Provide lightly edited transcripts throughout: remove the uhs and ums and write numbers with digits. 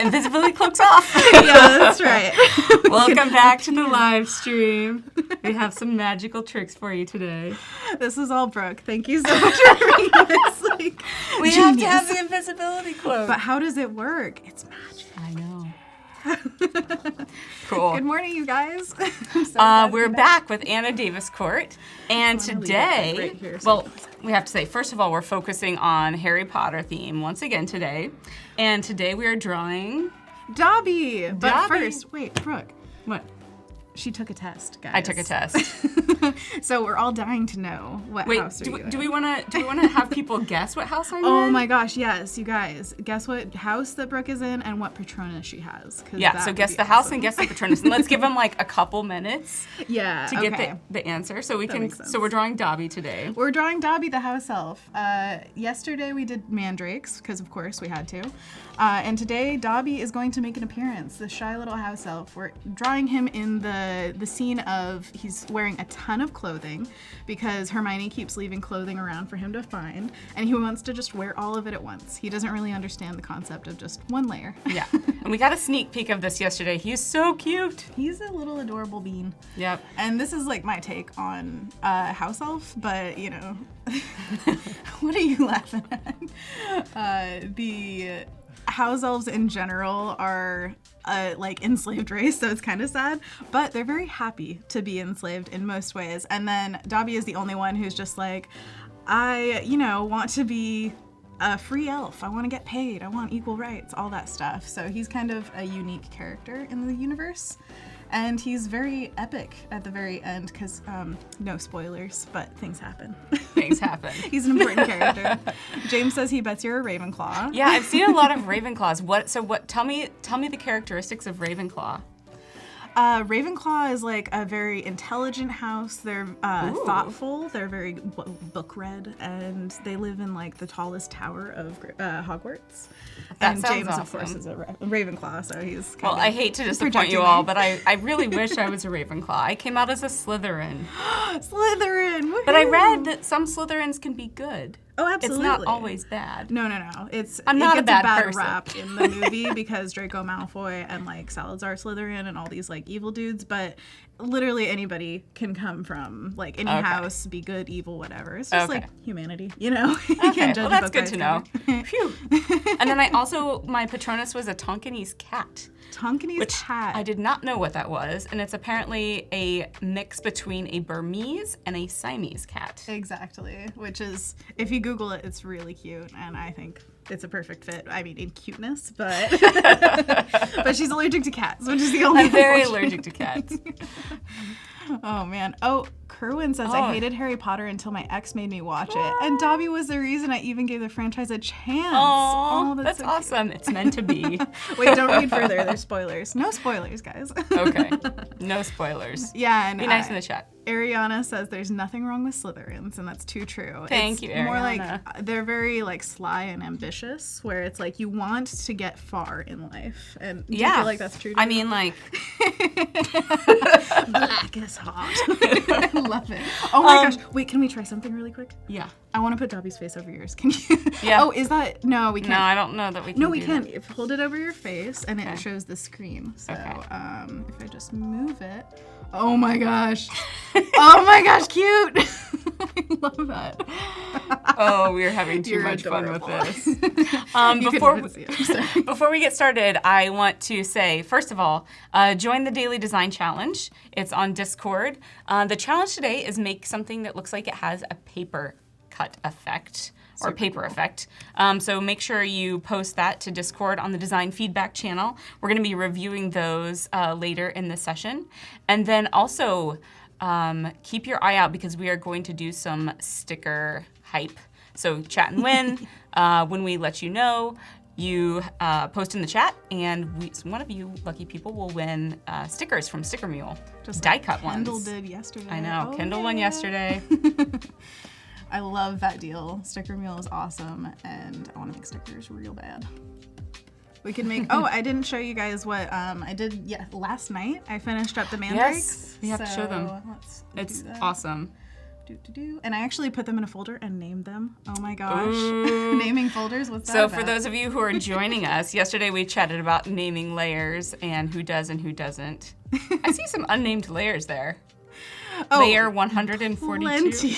Invisibility cloak's off. Yeah, that's right. Welcome back to the live stream. We have some magical tricks for you today. This is all Brooke. Thank you so much for bringing this. We have to have the invisibility cloak. But how does it work? It's magic. I know. Cool. Good morning, you guys. We're back with Anna Daviscourt, and today, we have to say, first of all, we're focusing on Harry Potter theme once again today, and today we are drawing Dobby. But first, wait, Brooke. What? She took a test, guys. I took a test. So we're all dying to know what house are you in. Do we want to have people guess what house I'm in? Oh my gosh, yes, you guys. Guess what house that Brooke is in and what Patronus she has. Yeah, so guess the house and guess the Patronus. And let's give them like a couple minutes to get the answer. So we're drawing Dobby today. We're drawing Dobby the house elf. Yesterday we did mandrakes, because of course we had to. And today Dobby is going to make an appearance, the shy little house elf. We're drawing him in the scene of he's wearing a ton of clothing because Hermione keeps leaving clothing around for him to find, and he wants to just wear all of it at once. He doesn't really understand the concept of just one layer. Yeah, and we got a sneak peek of this yesterday. He's so cute. He's a little adorable bean. Yep. And this is like my take on house elf, but you know, what are you laughing at? The house elves in general are like enslaved race, so it's kind of sad, but they're very happy to be enslaved in most ways. And then Dobby is the only one who's just like, I, want to be a free elf. I want to get paid. I want equal rights, all that stuff. So he's kind of a unique character in the universe. And he's very epic at the very end because, no spoilers, but things happen. Things happen. He's an important character. James says he bets you're a Ravenclaw. Yeah, I've seen a lot of Ravenclaws. Tell me the characteristics of Ravenclaw. Ravenclaw is like a very intelligent house. They're thoughtful. They're very book read, and they live in like the tallest tower of Hogwarts. That sounds James, awesome. of course, is a Ravenclaw, so he's kind well. of I hate to disappoint you all, but I really wish I was a Ravenclaw. I came out as a Slytherin. Slytherin. Woo-hoo. But I read that some Slytherins can be good. Oh, absolutely. It's not always bad. No. I'm not a bad person. Rap in the movie because Draco Malfoy and like Salazar Slytherin and all these like evil dudes, but literally anybody can come from like any house, be good, evil, whatever. It's just like humanity, you can't judge that's good to know. Phew. And then my Patronus was a Tonkinese cat. Tonkinese cat. I did not know what that was, and it's apparently a mix between a Burmese and a Siamese cat. Exactly, which is, if you Google it, it's really cute, and I think it's a perfect fit. I mean, in cuteness, but but she's allergic to cats, which is the only. I'm very allergic to cats. Oh man. Oh, Kerwin says I hated Harry Potter until my ex made me watch it, and Dobby was the reason I even gave the franchise a chance. Oh, that's so awesome. It's meant to be. Wait, don't read further. There's spoilers. No spoilers, guys. Okay. No spoilers. Yeah, and be nice in the chat. Ariana says there's nothing wrong with Slytherins, and that's too true. Thank you, Ariana. More like they're very like sly and ambitious, where it's like you want to get far in life. And do you feel like that's true? I mean, like black is hot. I love it. Oh my gosh! Wait, can we try something really quick? Yeah. I want to put Dobby's face over yours. Can you? Yeah. Oh, is that? No, we can't. No, I don't know that we can. No, we can. If hold it over your face, and it shows the screen. So, if I just move it. Oh my gosh. Oh my gosh, cute. I love that. Oh, we're having too much fun with this. Before we get started, I want to say, first of all, join the Daily Design Challenge. It's on Discord. The challenge today is make something that looks like it has a paper cut effect. Or paper effect. So make sure you post that to Discord on the Design Feedback channel. We're going to be reviewing those later in the session. And then also keep your eye out because we are going to do some sticker hype. So chat and win. When we let you know, you post in the chat, and one of you lucky people will win stickers from Sticker Mule. Just die cut ones. Kendall did yesterday. I know. Kendall won yesterday. I love that deal. Sticker Mule is awesome, and I want to make stickers real bad. We can make, I didn't show you guys what I did last night. I finished up the mandrakes. Yes, we have to show them. It's awesome. And I actually put them in a folder and named them. Oh my gosh. Ooh. Naming folders, what's that So about? for those of you who are joining us, yesterday we chatted about naming layers and who does and who doesn't. I see some unnamed layers there. Oh, Layer 142. plenty.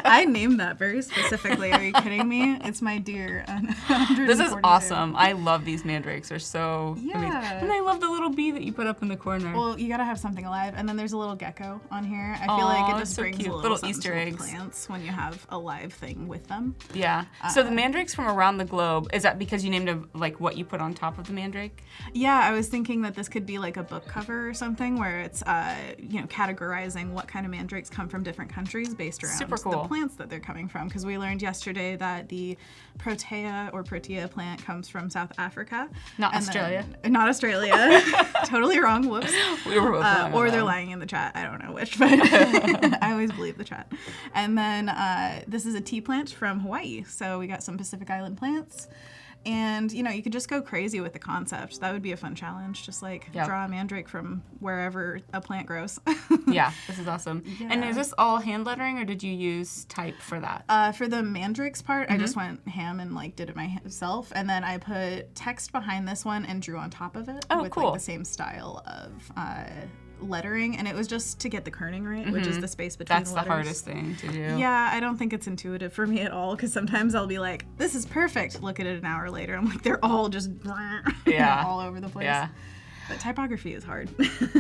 I named that very specifically. Are you kidding me? It's my dear 142. This is awesome. I love these mandrakes. They're so amazing. Yeah. And I love the little bee that you put up in the corner. Well, you gotta have something alive, and then there's a little gecko on here. I feel like it just so brings cute. a Little something Easter to the eggs. plants when you have a live thing with them. Yeah. So the mandrakes from around the globe, is that because you named them like what you put on top of the mandrake? Yeah, I was thinking that this could be like a book cover or something where it's categorizing what kind of mandrakes come from different countries based around Super the cool. plants that they're coming from. Because we learned yesterday that the protea plant comes from South Africa. Not And Australia. Not Australia. Totally wrong. Whoops. We were both wrong on Or that they're one. lying in the chat. I don't know which, but I always believe the chat. And then this is a tea plant from Hawaii. So we got some Pacific Island plants. And, you could just go crazy with the concept. That would be a fun challenge. Just draw a mandrake from wherever a plant grows. Yeah, this is awesome. Yeah. And is this all hand lettering or did you use type for that? For the mandrakes part, I just went ham and did it myself. And then I put text behind this one and drew on top of it with cool. the same style of lettering. And it was just to get the kerning right, which is the space between That's the the letters. hardest thing to do. Yeah, I don't think it's intuitive for me at all because sometimes I'll be like, this is perfect. Look at it an hour later. I'm like, they're all just all over the place. Yeah. But typography is hard.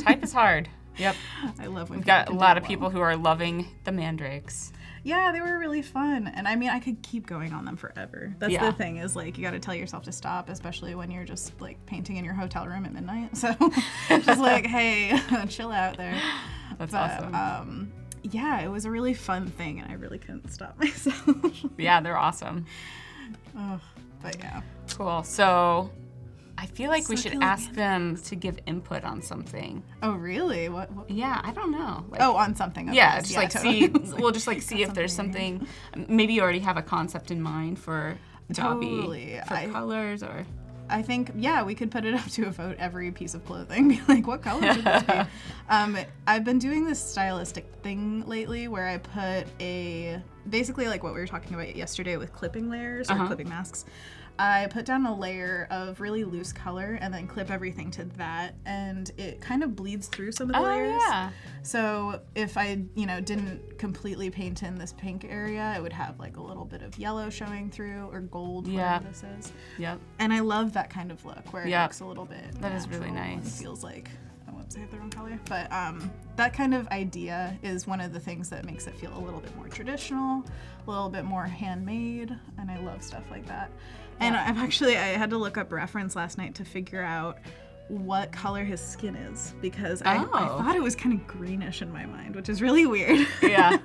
Type is hard. Yep. I love when We've got a people lot do of it people who are loving the mandrakes. Yeah, they were really fun. And I mean, I could keep going on them forever. That's Yeah. the thing is you got to tell yourself to stop, especially when you're just painting in your hotel room at midnight. So just hey, chill out there. That's But, awesome. yeah, it was a really fun thing and I really couldn't stop myself. Yeah, they're awesome. Oh, but yeah. Cool. So I feel like we should Succulent ask them to give input on something. Oh, really? What? Yeah, I don't know. On something. Of Yeah, course. just totally. see. We'll just see if there's something. Maybe you already have a concept in mind for Dobby. Totally. For colors or. I think, we could put it up to a vote every piece of clothing. Be like, what color should this be? I've been doing this stylistic thing lately where I put basically what we were talking about yesterday with clipping layers or clipping masks. I put down a layer of really loose color and then clip everything to that, and it kind of bleeds through some of the layers. Yeah. So if I, didn't completely paint in this pink area, it would have a little bit of yellow showing through or gold, whatever this is. Yep. And I love that kind of look where it looks a little bit That is really natural and nice. feels like, I have the wrong color. But that kind of idea is one of the things that makes it feel a little bit more traditional, a little bit more handmade, and I love stuff like that. And I had to look up reference last night to figure out what color his skin is because I thought it was kind of greenish in my mind, which is really weird. Yeah.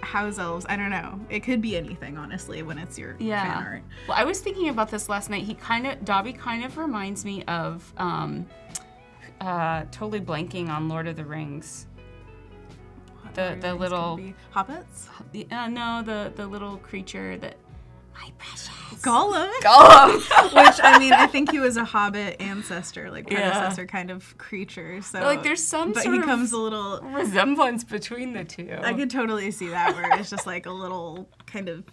House elves, I don't know. It could be anything, honestly, when it's your fan art. Well, I was thinking about this last night. Dobby kind of reminds me of, totally blanking on Lord of the Rings. The little hobbits. No, the little creature that. My precious. Gollum. Which I think he was a hobbit ancestor, predecessor kind of creature. So there's some but sort he of comes a little resemblance between the two. I could totally see that where it's just a little kind of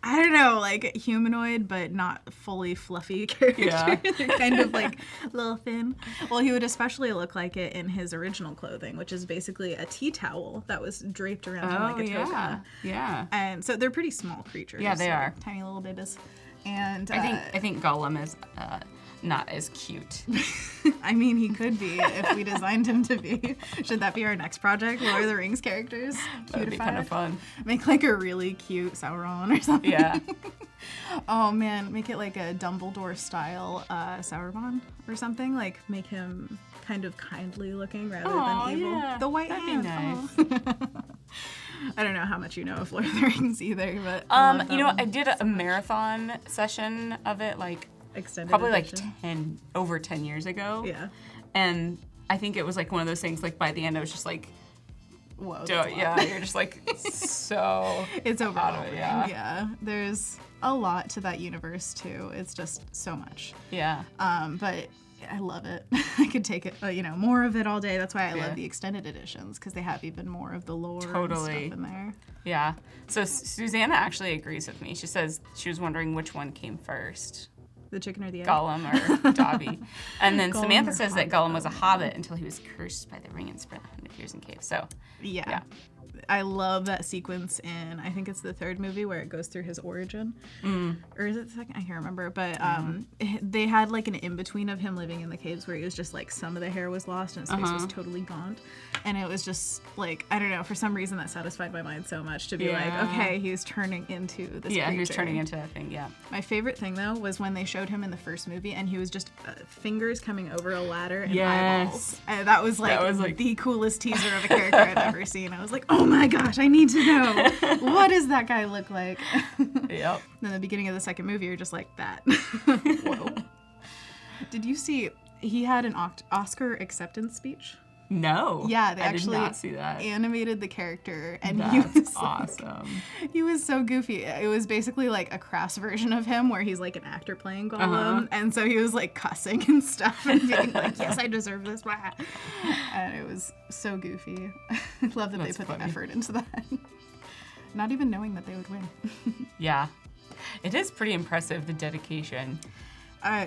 I don't know, humanoid but not fully fluffy character. Yeah. They're kind of little thin. Well, he would especially look like it in his original clothing, which is basically a tea towel that was draped around him like a toga. Yeah. And so they're pretty small creatures. Yeah, they are. Tiny little babies. And I think Gollum is not as cute. He could be if we designed him to be. Should that be our next project? Lord of the Rings characters? That would be kind of fun. Make a really cute Sauron or something. Yeah. Oh man, make it a Dumbledore style Sauron or something. Make him kind of kindly looking rather than evil. Yeah. The white That'd hand. be nice. I don't know how much you know of Lord of the Rings either, but I did a marathon session of it extended probably edition. over 10 years ago. Yeah. And I think it was one of those things by the end I was just whoa. Yeah, you're just so it's overwhelming. Yeah. There's a lot to that universe too. It's just so much. Yeah. But I love it. I could take it, more of it all day. That's why I Yeah. love the extended editions, because they have even more of the lore Totally. and stuff in there. Yeah. So Susanna actually agrees with me. She says she was wondering which one came first, The chicken or the egg? Gollum or Dobby. And then Gollum Samantha or says that Hobbit? Gollum was a hobbit until he was cursed by the ring and spent 100 years in cave. So Yeah. I love that sequence in, I think it's the third movie where it goes through his origin. Or is it the second? I can't remember. But they had like an in-between of him living in the caves where he was just like, some of the hair was lost and his face was totally gaunt. And it was just like, I don't know, for some reason that satisfied my mind so much to be like, okay, he's turning into this creature. he was turning into that thing, yeah. My favorite thing though was when they showed him in the first movie and he was just fingers coming over a ladder and eyeballs. And that was like the coolest teaser of a character I've ever seen. I was like, oh my gosh, I need to know. What does that guy look like? Yep. Then the beginning of the second movie, you're just like, that. Whoa. Did you see he had an Oscar acceptance speech? No. Yeah, they I actually did not see that. animated the character, and That's he was awesome. He was so goofy. It was basically like a crass version of him, where he's like an actor playing Gollum, and so he was like cussing and stuff, and being like, "Yes, I deserve this," blah. And it was so goofy. I love that That's they put funny. the effort into that, not even knowing that they would win. Yeah. It is pretty impressive, the dedication.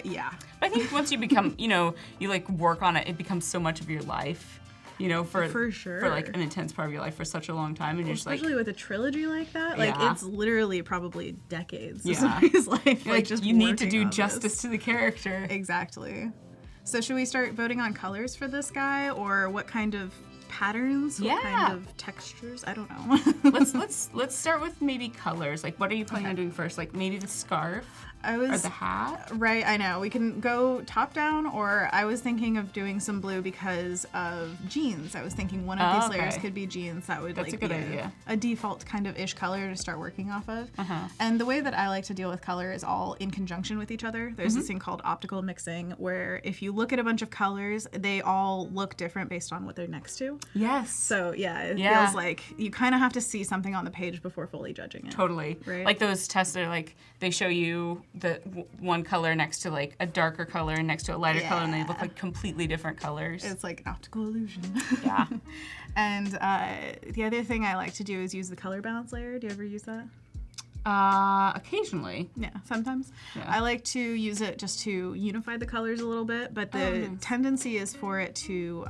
Yeah. But I think once you become, you like work on it, it becomes so much of your life, for sure. for like an intense part of your life for such a long time, and you're just Especially with a trilogy like that, like Yeah. it's literally probably decades of Yeah. somebody's life. like just you need to working do on justice this. to the character. Exactly. So should we start voting on colors for this guy, or what kind of patterns? What Yeah. kind of textures? I don't know. Let's start with maybe colors. Like, what are you planning on doing first? Like maybe the scarf or the hat. Right, I know. We can go top down, or I was thinking of doing some blue because of jeans. I was thinking one of these layers okay. could be jeans. That would That's like a good be idea. a default kind of ish color to start working off of. And the way that I like to deal with color is all in conjunction with each other. There's this thing called optical mixing, where if you look at a bunch of colors, they all look different based on what they're next to. Yes. So yeah, it feels like you kind of have to see something on the page before fully judging it. Totally. Right. Like those tests are like, they show you the one color next to like a darker color and next to a lighter color, and they look like completely different colors. It's like an optical illusion. Yeah. And the other thing I like to do is use the color balance layer. Do you ever use that? Occasionally. Yeah, sometimes. Yeah. I like to use it just to unify the colors a little bit, but the tendency is for it to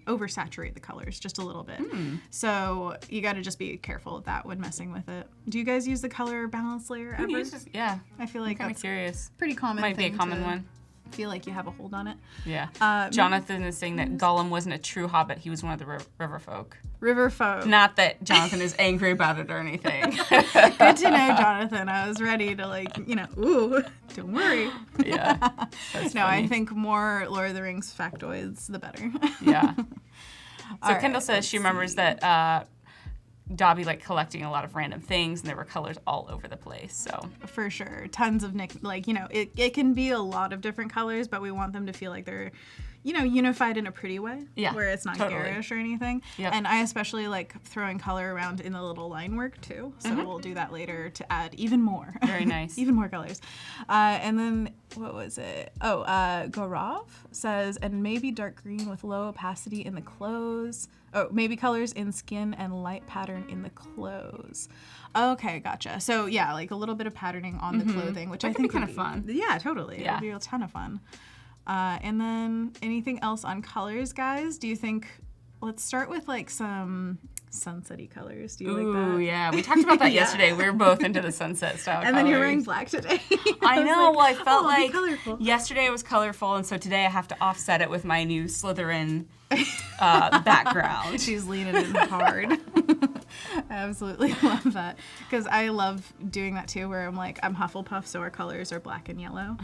oversaturate the colors just a little bit. So you got to just be careful of that when messing with it. Do you guys use the color balance layer ever? Yeah. I feel I'm like kind of that's curious. pretty common. Might be a thing common to one. Feel like you have a hold on it. Yeah. Jonathan is saying that Gollum wasn't a true hobbit. He was one of the river folk. River folk. Not that Jonathan is angry about it or anything. Good to know, Jonathan. I was ready to ooh, don't worry. Yeah. That's No, funny. I think more Lord of the Rings factoids, the better. Yeah. So All Kendall right, says she remembers that Dobby liked collecting a lot of random things, and there were colors all over the place. So For sure. Tons of it can be a lot of different colors, but we want them to feel like they're, unified in a pretty way. Yeah, Where it's not totally. garish or anything. Yep. And I especially like throwing color around in the little line work too. So we'll do that later to add even more. Very nice. Even more colors. And then, what was it? Oh, Gaurav says, and maybe dark green with low opacity in the clothes. Oh, maybe colors in skin and light pattern in the clothes. Okay, gotcha. So yeah, like a little bit of patterning on the clothing, which That I could be think kind would of fun. Yeah, totally. Yeah. It would be a ton of fun. And then anything else on colors, guys? Do you think, let's start with like some sunsetty colors. Do you like that? Ooh, yeah. We talked about that yesterday. We were both into the sunset style And then you're colors. wearing black today. I was know. like, Well, I felt oh, I'll be like colorful. yesterday it was colorful, and so today I have to offset it with my new Slytherin background. She's leaning in hard. I absolutely love that. Because I love doing that too, where I'm like, I'm Hufflepuff, so our colors are black and yellow.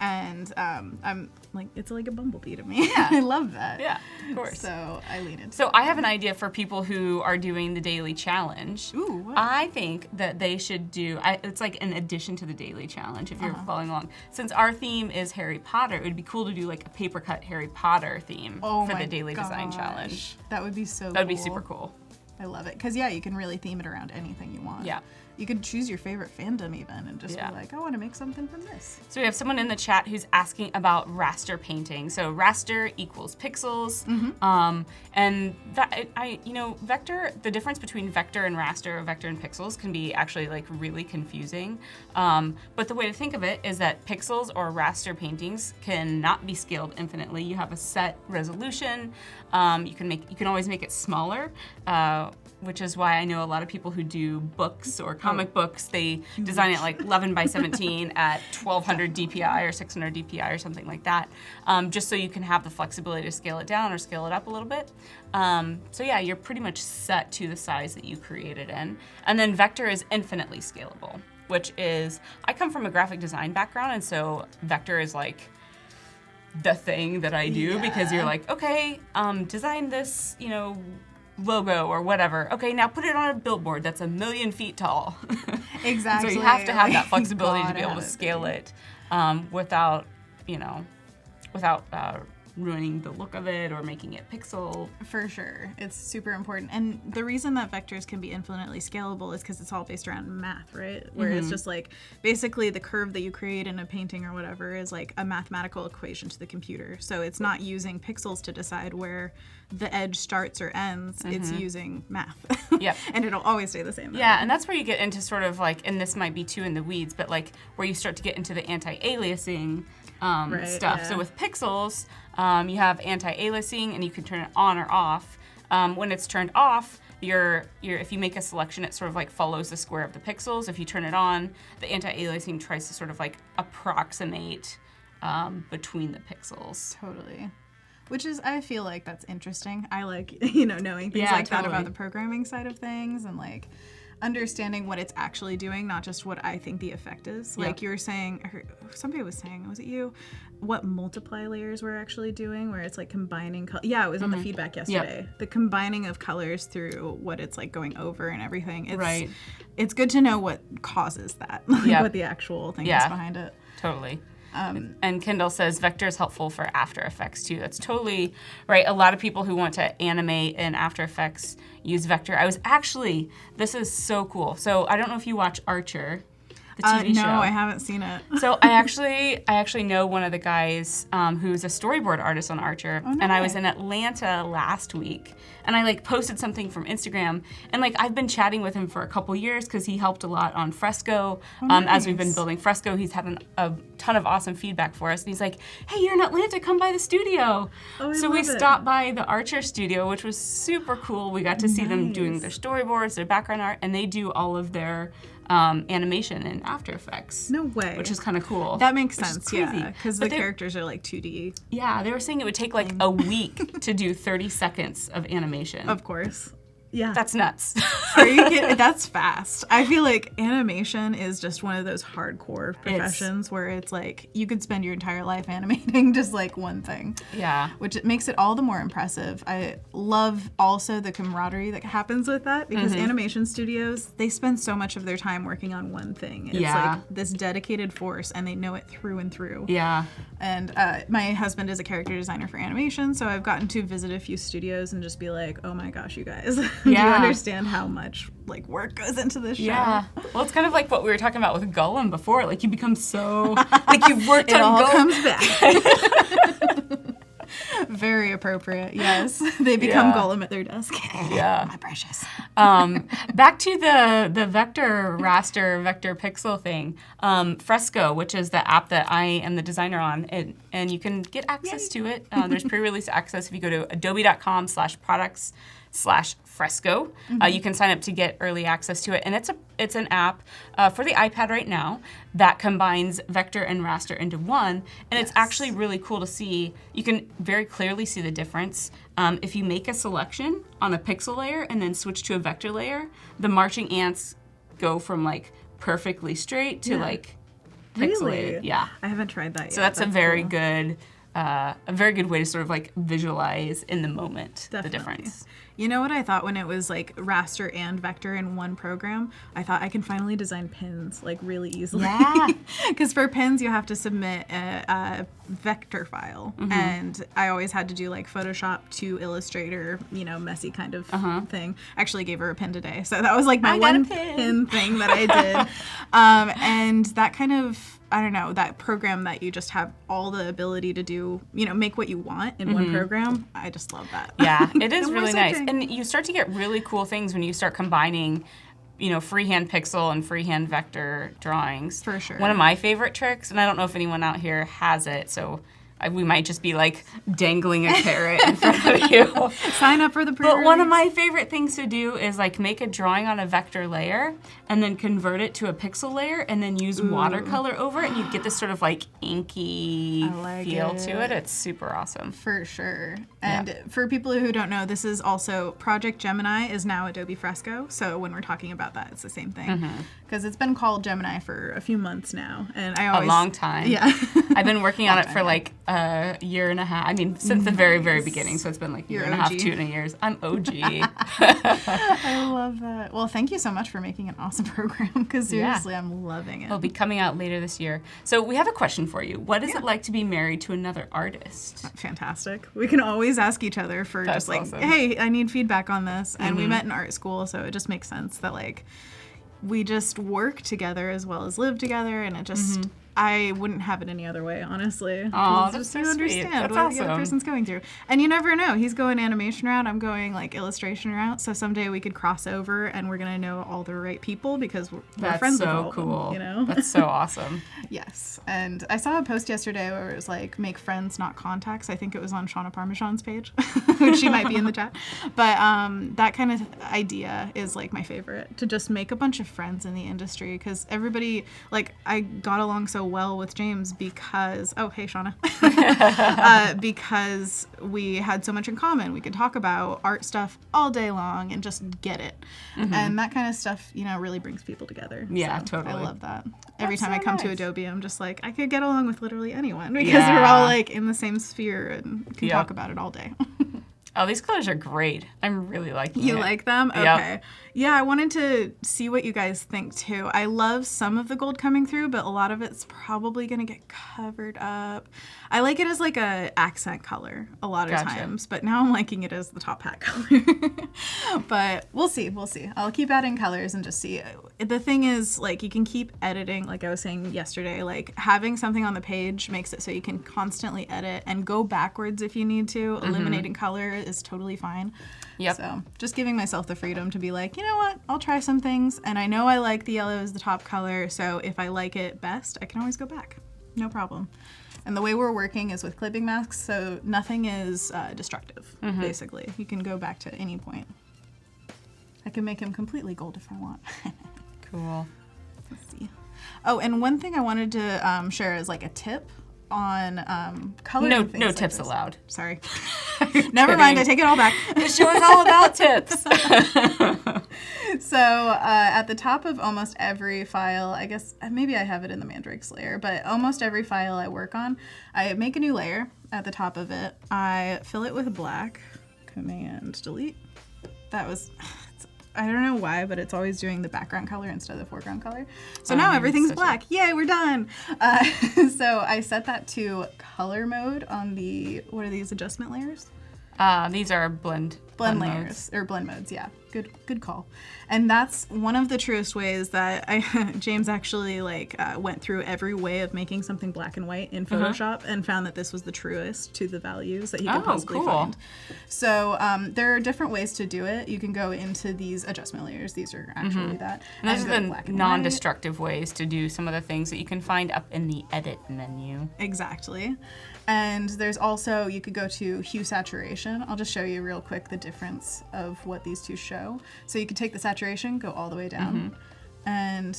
And I'm like, it's like a bumblebee to me. Yeah. I love that. Yeah, of course. So I lean into So I have an idea for people who are doing the daily challenge. Ooh, what? I think that they should do, it's like an addition to the daily challenge if you're following along. Since our theme is Harry Potter, it would be cool to do like a paper cut Harry Potter theme Oh for my the daily design gosh. challenge. That would be so cool. That would be super cool. I love it. Because, yeah, you can really theme it around anything you want. Yeah. you could choose your favorite fandom even and just be like, I want to make something from this. So we have someone in the chat who's asking about raster painting. So raster equals pixels. And that, vector, the difference between vector and raster, or vector and pixels, can be actually like really confusing. But the way to think of it is that pixels or raster paintings cannot be scaled infinitely. You have a set resolution. You can always make it smaller, which is why I know a lot of people who do books or comic books, they design it like 11 by 17 at 1200 DPI or 600 DPI or something like that, just so you can have the flexibility to scale it down or scale it up a little bit. So yeah, you're pretty much set to the size that you created in. And then vector is infinitely scalable, which is, I come from a graphic design background, and so vector is like the thing that I do because you're like, okay, design this, logo or whatever. Okay, now put it on a billboard that's 1,000,000 feet tall. Exactly. So you have to have that flexibility to be able to scale it without ruining the look of it or making it pixel. For sure. It's super important. And the reason that vectors can be infinitely scalable is because it's all based around math, right? Where it's just like, basically the curve that you create in a painting or whatever is like a mathematical equation to the computer. So it's not using pixels to decide where the edge starts or ends. It's using math. Yep. And it'll always stay the same. Yeah, and that's where you get into sort of like, and this might be too in the weeds, but like where you start to get into the anti-aliasing stuff. Yeah. So with pixels, you have anti-aliasing, and you can turn it on or off. When it's turned off, if you make a selection, it sort of like follows the square of the pixels. If you turn it on, the anti-aliasing tries to sort of like approximate between the pixels. Totally. Which is, I feel like that's interesting. I like, knowing things like that about the programming side of things, and like understanding what it's actually doing, not just what I think the effect is. Like you were saying, somebody was saying, was it you? What multiply layers we're actually doing, where it's like combining Yeah, it was on the feedback yesterday. The combining of colors through what it's like going over and everything. It's good to know what causes that, like what the actual thing is behind it. Totally. And Kendall says vector is helpful for After Effects too. That's totally right. A lot of people who want to animate in After Effects use vector. This is so cool. So I don't know if you watch Archer, the TV show. No, I haven't seen it. So I actually know one of the guys who's a storyboard artist on Archer, and I was in Atlanta last week, and I like posted something from Instagram, and like I've been chatting with him for a couple years because he helped a lot on Fresco. As we've been building Fresco, he's had a ton of awesome feedback for us, and he's like, "Hey, you're in Atlanta, come by the studio." So we stopped by the Archer studio, which was super cool. We got to see them doing their storyboards, their background art, and they do all of their animation in After Effects. No way. Which is kind of cool. That makes sense, yeah. Because the characters are like 2D. Yeah, they were saying it would take like a week to do 30 seconds of animation. Of course. Yeah. That's nuts. Are you kidding? That's fast. I feel like animation is just one of those hardcore professions where it's like you could spend your entire life animating just like one thing. Yeah. Which it makes it all the more impressive. I love also the camaraderie that happens with that because animation studios, they spend so much of their time working on one thing. It's like this dedicated force, and they know it through and through. Yeah. And my husband is a character designer for animation, so I've gotten to visit a few studios and just be like, oh my gosh, you guys. Do you understand how much like work goes into this show? Yeah. Well, it's kind of like what we were talking about with Gollum before. Like you become so like you've worked on Gollum. It all comes back. Very appropriate. Yes, they become Gollum at their desk. Yeah, my precious. Back to the vector raster vector pixel thing. Fresco, which is the app that I am the designer on, and you can get access to it. There's pre-release access if you go to adobe.com/products/Fresco. You can sign up to get early access to it, and it's an app for the iPad right now that combines vector and raster into one, and it's actually really cool to see. You can very clearly see the difference. If you make a selection on a pixel layer and then switch to a vector layer, the marching ants go from like perfectly straight to like pixelated. Really? Yeah. I haven't tried that yet. So that's a very good way to sort of like visualize in the moment the difference. You know what I thought when it was like raster and vector in one program? I thought I can finally design pins like really easily. Yeah. Because for pins, you have to submit a vector file. And I always had to do like Photoshop to Illustrator, messy kind of thing. Actually gave her a pin today. So that was like my one pin thing that I did. And that kind of, I don't know, that program that you just have all the ability to do, make what you want in one program. I just love that. Yeah, it is really nice. And you start to get really cool things when you start combining, freehand pixel and freehand vector drawings. For sure. One of my favorite tricks, and I don't know if anyone out here has it, so we might just be like dangling a carrot in front of you. Sign up for the pre-release. But one of my favorite things to do is like make a drawing on a vector layer and then convert it to a pixel layer and then use watercolor over it, and you get this sort of like inky feel to it. It's super awesome. For sure. And for people who don't know, this is also Project Gemini is now Adobe Fresco. So when we're talking about that, it's the same thing. Because it's been called Gemini for a few months now. And I always... A long time. Yeah. I've been working on it for like a year and a half. I mean, since the very, very beginning. So it's been like a year and a half, 2 years. I'm OG. I love that. Well, thank you so much for making an awesome program, because seriously, I'm loving it. It'll be coming out later this year. So we have a question for you. What is it like to be married to another artist? Fantastic. We can always ask each other for That's just like, awesome. hey, I need feedback on this. And we met in art school, so it just makes sense that like we just work together as well as live together, and it just I wouldn't have it any other way, honestly. Oh, that's just so you sweet. understand That's what the other awesome. person's going through. And you never know. He's going animation route, I'm going like illustration route. So someday we could cross over and we're gonna know all the right people because we're friends with all so of them, cool. That's so awesome. Yes. And I saw a post yesterday where it was like, make friends, not contacts. I think it was on Shauna Parmesan's page, which she might be in the chat. But that kind of idea is like my favorite, to just make a bunch of friends in the industry, because everybody, like I got along so well with James because, oh, hey, Shauna, because we had so much in common. We could talk about art stuff all day long and just get it. And that kind of stuff, really brings people together. Yeah, So totally. I love that. Every That's time I so come to nice. Adobe, I'm just like, I could get along with literally anyone, because we're all like in the same sphere and can talk about it all day. Oh, these colors are great. I'm really liking it. You like them? Yep. Okay. Yeah, I wanted to see what you guys think too. I love some of the gold coming through, but a lot of it's probably going to get covered up. I like it as like a accent color a lot of times, but now I'm liking it as the top hat color. But we'll see. I'll keep adding colors and just see. The thing is, like, you can keep editing, like I was saying yesterday, like having something on the page makes it so you can constantly edit and go backwards if you need to. Eliminating color is totally fine. Yep. So just giving myself the freedom to be like, you know what, I'll try some things. And I know I like the yellow as the top color, so if I like it best, I can always go back. No problem. And the way we're working is with clipping masks, so nothing is destructive, basically. You can go back to any point. I can make him completely gold if I want. Cool. Let's see. Oh, and one thing I wanted to share is like a tip on coloring things. No like tips this. allowed. Sorry. Never mind, I take it all back. This show is all about tips. So at the top of almost every file, I guess maybe I have it in the mandrakes layer, but almost every file I work on, I make a new layer at the top of it. I fill it with black, Command Delete. That was, I don't know why, but it's always doing the background color instead of the foreground color. So now everything's black. Yay, we're done. So I set that to color mode on the, what are these, adjustment layers? These are blend Layers modes. or blend modes, yeah. Good call. And that's one of the truest ways that James actually went through every way of making something black and white in Photoshop and found that this was the truest to the values that he could possibly find. So there are different ways to do it. You can go into these adjustment layers. These are actually that. And those go are to black the and non-destructive ways to do some of the things that you can find up in the edit menu. Exactly. And there's also, you could go to hue saturation. I'll just show you real quick the difference of what these two show. So you could take the saturation, go all the way down, and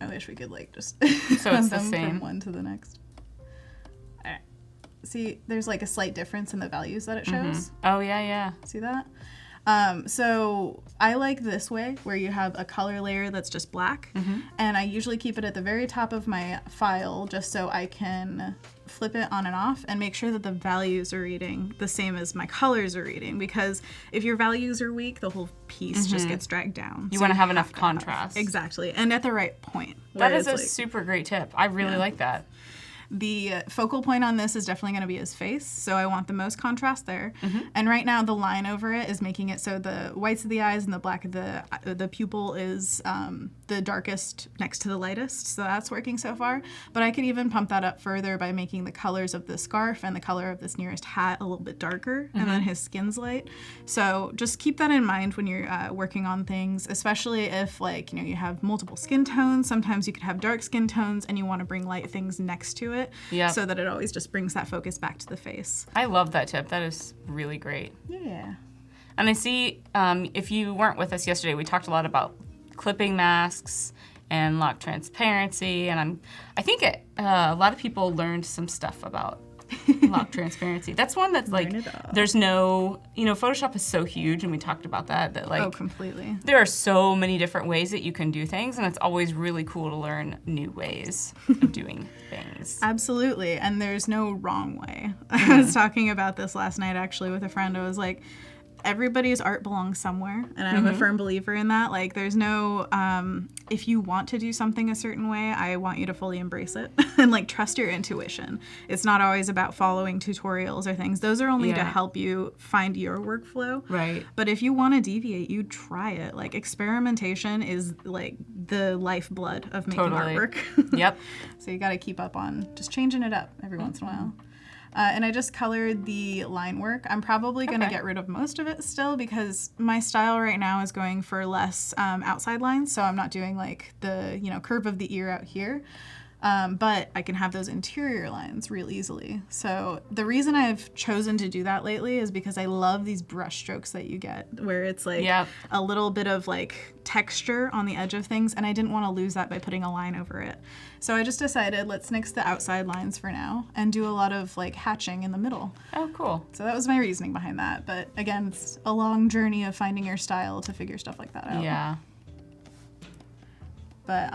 I wish we could just So it's the them same. from one to the next. All right. See, there's like a slight difference in the values that it shows. Oh, yeah. See that? So I like this way, where you have a color layer that's just black, and I usually keep it at the very top of my file just so I can flip it on and off and make sure that the values are reading the same as my colors are reading, because if your values are weak, the whole piece just gets dragged down. You want to have enough contrast. Exactly, and at the right point. That is a super great tip. I really like that. The focal point on this is definitely going to be his face, so I want the most contrast there. And right now the line over it is making it so the whites of the eyes and the black of the pupil is the darkest next to the lightest, so that's working so far. But I could even pump that up further by making the colors of the scarf and the color of this nearest hat a little bit darker, and then his skin's light. So just keep that in mind when you're working on things, especially if, like, you know, you have multiple skin tones. Sometimes you could have dark skin tones and you want to bring light things next to it. So that it always just brings that focus back to the face. I love that tip. That is really great. Yeah. And I see, if you weren't with us yesterday, we talked a lot about clipping masks and lock transparency, and I think a lot of people learned some stuff about lock transparency. That's one that's like, there's no, you know, Photoshop is so huge, and we talked about that like, oh, completely. There are so many different ways that you can do things, and it's always really cool to learn new ways of doing things. Absolutely, and there's no wrong way. I was talking about this last night actually with a friend. I was like, everybody's art belongs somewhere, and I'm a firm believer in that. Like, there's no, if you want to do something a certain way, I want you to fully embrace it and like trust your intuition. It's not always about following tutorials or things. Those are only to help you find your workflow. Right. But if you want to deviate, you try it. Like, experimentation is like the lifeblood of making artwork. Yep. So you got to keep up on just changing it up every once in a while. And I just colored the line work. I'm probably going to get rid of most of it still, because my style right now is going for less outside lines. So I'm not doing like the, you know, curve of the ear out here. But I can have those interior lines real easily. So the reason I've chosen to do that lately is because I love these brush strokes that you get, where it's like a little bit of like texture on the edge of things, and I didn't want to lose that by putting a line over it. So I just decided, let's nix the outside lines for now and do a lot of like hatching in the middle. Oh, cool. So that was my reasoning behind that. But again, it's a long journey of finding your style to figure stuff like that out. Yeah. But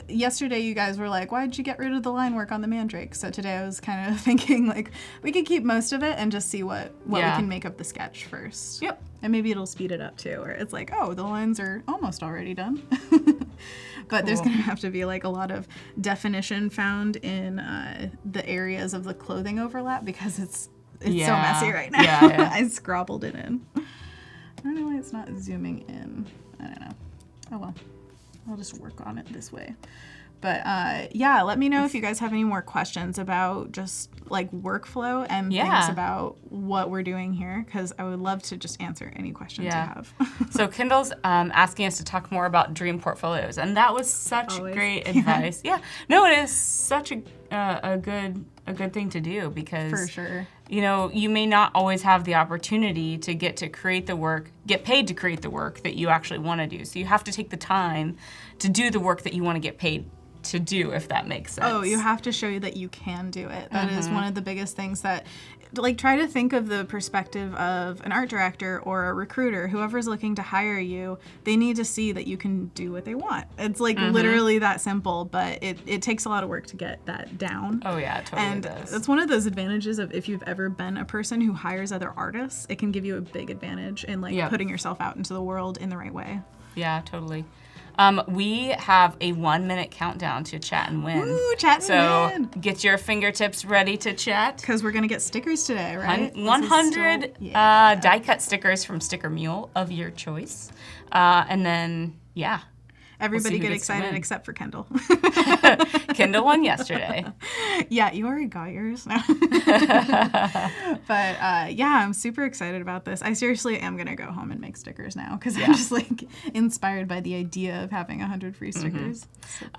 yesterday you guys were like, why'd you get rid of the line work on the mandrake? So today I was kind of thinking like, we could keep most of it and just see what we can make of the sketch first. Yep. And maybe it'll speed it up too, where it's like, oh, the lines are almost already done. But there's gonna have to be like a lot of definition found in the areas of the clothing overlap, because it's so messy right now. I scrabbled it in. I don't know why it's not zooming in. I don't know. Oh well. I'll just work on it this way. But yeah, let me know if you guys have any more questions about just like workflow and things about what we're doing here, because I would love to just answer any questions you have. So Kendall's asking us to talk more about dream portfolios, and that was such great advice. No, it is such a good thing to do, because for sure, you know, you may not always have the opportunity to get to create the work, get paid to create the work that you actually want to do. So you have to take the time to do the work that you want to get paid to do, if that makes sense. Oh, you have to show you that you can do it. That is one of the biggest things that, like, try to think of the perspective of an art director or a recruiter. Whoever's looking to hire you, they need to see that you can do what they want. It's like literally that simple, but it takes a lot of work to get that down. Oh yeah, it totally does. And that's one of those advantages of, if you've ever been a person who hires other artists, it can give you a big advantage in like putting yourself out into the world in the right way. Yeah, totally. We have a 1-minute countdown to chat and win. Ooh, chat and win. So get your fingertips ready to chat. Because we're going to get stickers today, right? 100 die-cut stickers from Sticker Mule of your choice. And then, everybody get excited except for Kendall. Kendall won yesterday. Yeah, you already got yours. But I'm super excited about this. I seriously am going to go home and make stickers now, because I'm just like inspired by the idea of having 100 free stickers.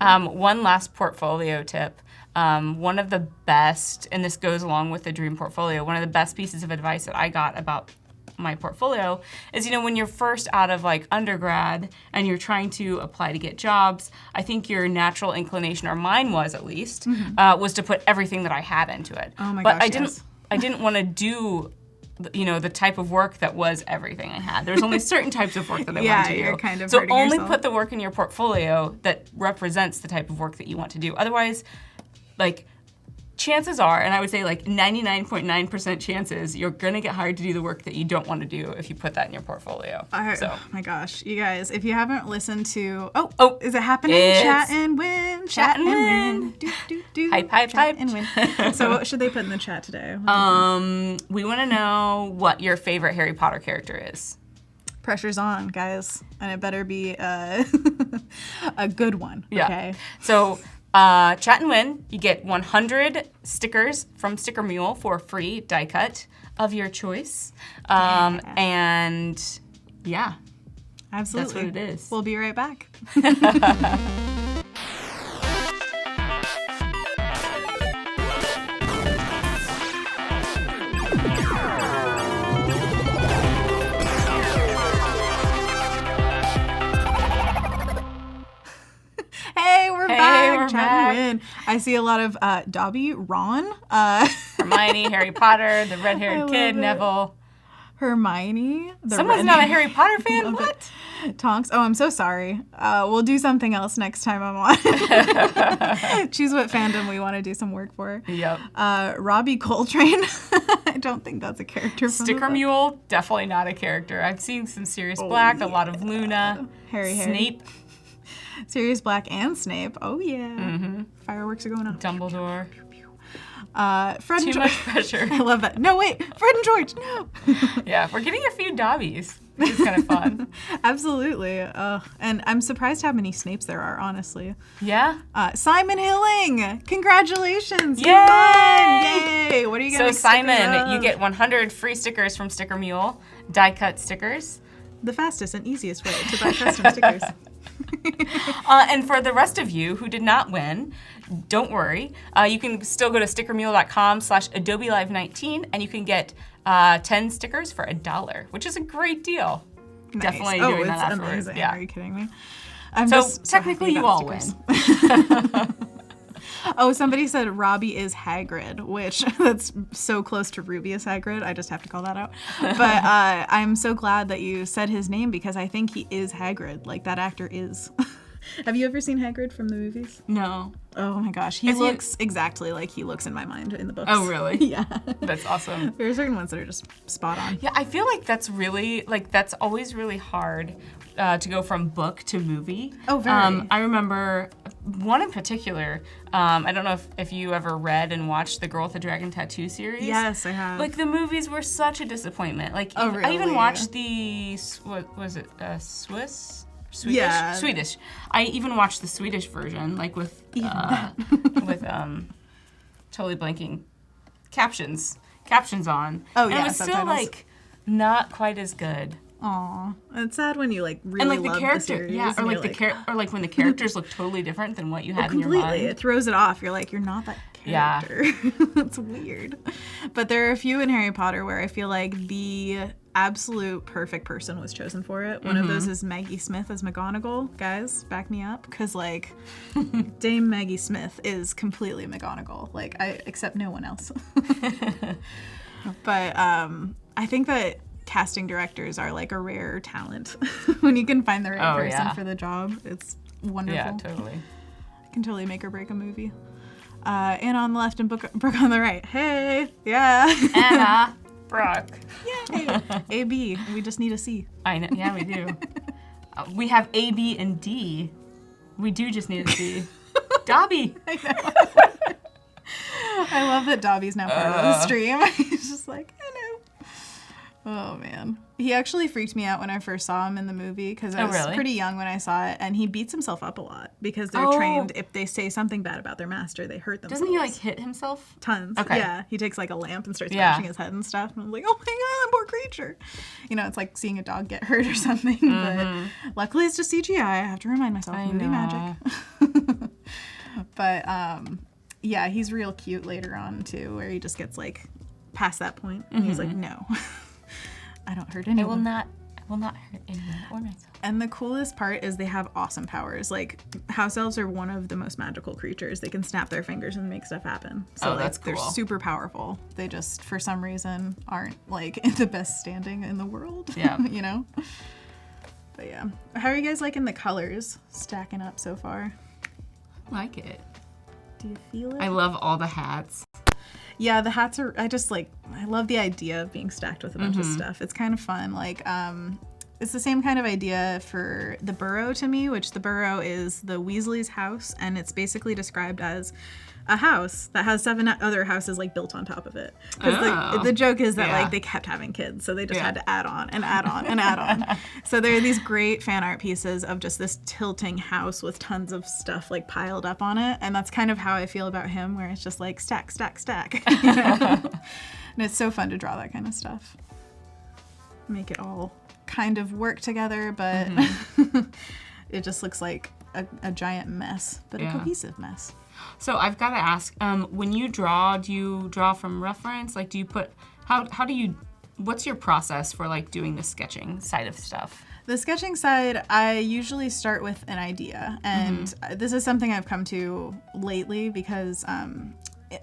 One last portfolio tip. One of the best, and this goes along with the dream portfolio, one of the best pieces of advice that I got about my portfolio is, you know, when you're first out of like undergrad and you're trying to apply to get jobs, I think your natural inclination, or mine was at least, was to put everything that I had into it. Oh my gosh, yes. I didn't want to do the type of work that was everything I had. There's only certain types of work that I want to do. You're kind of so hurting only yourself. put the work in your portfolio that represents the type of work that you want to do. Otherwise, like, chances are, and I would say like 99.9% chances, you're gonna get hired to do the work that you don't want to do if you put that in your portfolio. Oh my gosh, you guys, if you haven't listened to, is it happening? It's Chat and win, Chat and Win. Do. Hype, hype, Chat hype. and win. So what should they put in the chat today? We want to know what your favorite Harry Potter character is. Pressure's on, guys, and it better be a good one. Yeah. Okay. So, chat and win. You get 100 stickers from Sticker Mule for a free die cut of your choice. And yeah, Absolutely. that's what it is. We'll be right back. Hey, we're back. Chat and win. I see a lot of Dobby, Ron, Hermione, Harry Potter, the I red-haired love kid, it. Neville. Hermione. Someone's not a Harry Potter fan? What? Tonks. Oh, I'm so sorry. We'll do something else next time I'm on. Choose what fandom we want to do some work for. Yep. Robbie Coltrane. I don't think that's a character from the Sticker book. Mule, definitely not a character. I've seen some Sirius Black, a lot of Luna, Harry. Snape, Sirius Black and Snape. Oh, yeah. Mm-hmm. Fireworks are going off. Dumbledore. Fred and Too much George. pressure. I love that. No, wait. Fred and George. No. Yeah, we're getting a few Dobbies, which is kind of fun. Absolutely. And I'm surprised how many Snapes there are, honestly. Yeah? Simon Hilling. Congratulations. Yay! You won. Yay. What are you So going to Simon, you get 100 free stickers from Sticker Mule, die cut stickers. the fastest and easiest way to buy custom stickers. And for the rest of you who did not win, don't worry. You can still go to stickermule.com/AdobeLive19 and you can get 10 stickers for $1, which is a great deal. Nice. Definitely doing that it's afterwards. amazing. Yeah. Are you kidding me? I'm So just so technically happy you about all win. stickers. Oh, somebody said Robbie is Hagrid, which that's so close to Rubius Hagrid. I just have to call that out. But I'm so glad that you said his name because I think he is Hagrid. Like, that actor is. Have you ever seen Hagrid from the movies? No. Oh my gosh. He looks exactly like he looks in my mind in the books. Oh, really? Yeah. That's awesome. There are certain ones that are just spot on. Yeah, I feel like that's really, that's always really hard to go from book to movie. Oh, very. I remember one in particular, I don't know if you ever read and watched the Girl with the Dragon Tattoo series. Yes, I have. Like, the movies were such a disappointment. Like, Oh, I even really? watched the, what was it, Swedish? Yeah. Swedish. I even watched the Swedish version, like with totally blanking captions on. Oh, and yeah, it was still subtitles. like not quite as good. Aw, it's sad when you like really And like love the character, series. yeah, or and like you're or like when the characters look totally different than what you had in your completely. mind. It throws it off. You're like, you're not that Yeah. character. It's weird. But there are a few in Harry Potter where I feel like the absolute perfect person was chosen for it. One of those is Maggie Smith as McGonagall. Guys, back me up, because like Dame Maggie Smith is completely McGonagall. Like, I accept no one else. But I think that casting directors are like a rare talent. When you can find the right person for the job, it's wonderful. Yeah, totally. It can totally make or break a movie. Anna on the left and Brooke on the right. Hey, yeah. Anna, Brooke. Yay. A-B. We just need a C. I know. Yeah, we do. We have A, B, and D. We do just need a C. Dobby. I know. I love that Dobby's now part of the stream. He's just like, hello. Oh, man. He actually freaked me out when I first saw him in the movie because I was pretty young when I saw it, and he beats himself up a lot because they're trained if they say something bad about their master, they hurt themselves. Doesn't he like hit himself? Tons. Okay. Yeah. He takes like a lamp and starts bashing his head and stuff. And I'm like, oh my God, poor creature. You know, it's like seeing a dog get hurt or something. But luckily it's just CGI. I have to remind myself. Movie magic. But yeah, he's real cute later on too, where he just gets like past that point and he's like, no, I don't hurt anyone. I will not will not hurt anyone or myself. And the coolest part is they have awesome powers. Like, house elves are one of the most magical creatures. They can snap their fingers and make stuff happen. So that's cool. They're super powerful. They just, for some reason, aren't like in the best standing in the world. Yeah. You know? But yeah. How are you guys liking the colors stacking up so far? I like it. Do you feel it? I love all the hats. Yeah, the hats are, I love the idea of being stacked with a bunch of stuff. It's kind of fun. Like, it's the same kind of idea for the burrow to me, which the burrow is the Weasley's house, and it's basically described as a house that has 7 other houses like built on top of it. Because the joke is that like they kept having kids, so they just had to add on and add on and add on. So there are these great fan art pieces of just this tilting house with tons of stuff like piled up on it, and that's kind of how I feel about him, where it's just like stack, stack, stack. You know? And it's so fun to draw that kind of stuff. Make it all kind of work together, but it just looks like a giant mess, but a cohesive mess. So I've got to ask, when you draw, do you draw from reference? Like, do you put, what's your process for like doing the sketching side of stuff? The sketching side, I usually start with an idea, and this is something I've come to lately because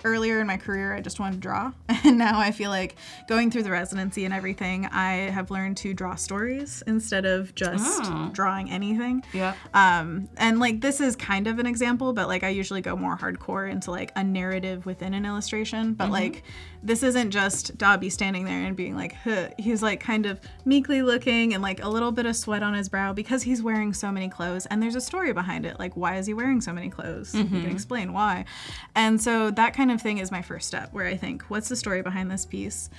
earlier in my career, I just wanted to draw, and now I feel like going through the residency and everything, I have learned to draw stories instead of just drawing anything. Yeah. And like this is kind of an example, but like I usually go more hardcore into like a narrative within an illustration. But like this isn't just Dobby standing there and being like, huh. He's like kind of meekly looking and like a little bit of sweat on his brow because he's wearing so many clothes, and there's a story behind it. Like, why is he wearing so many clothes? You can explain why. And so that kind of thing is my first step, where I think, what's the story behind this piece?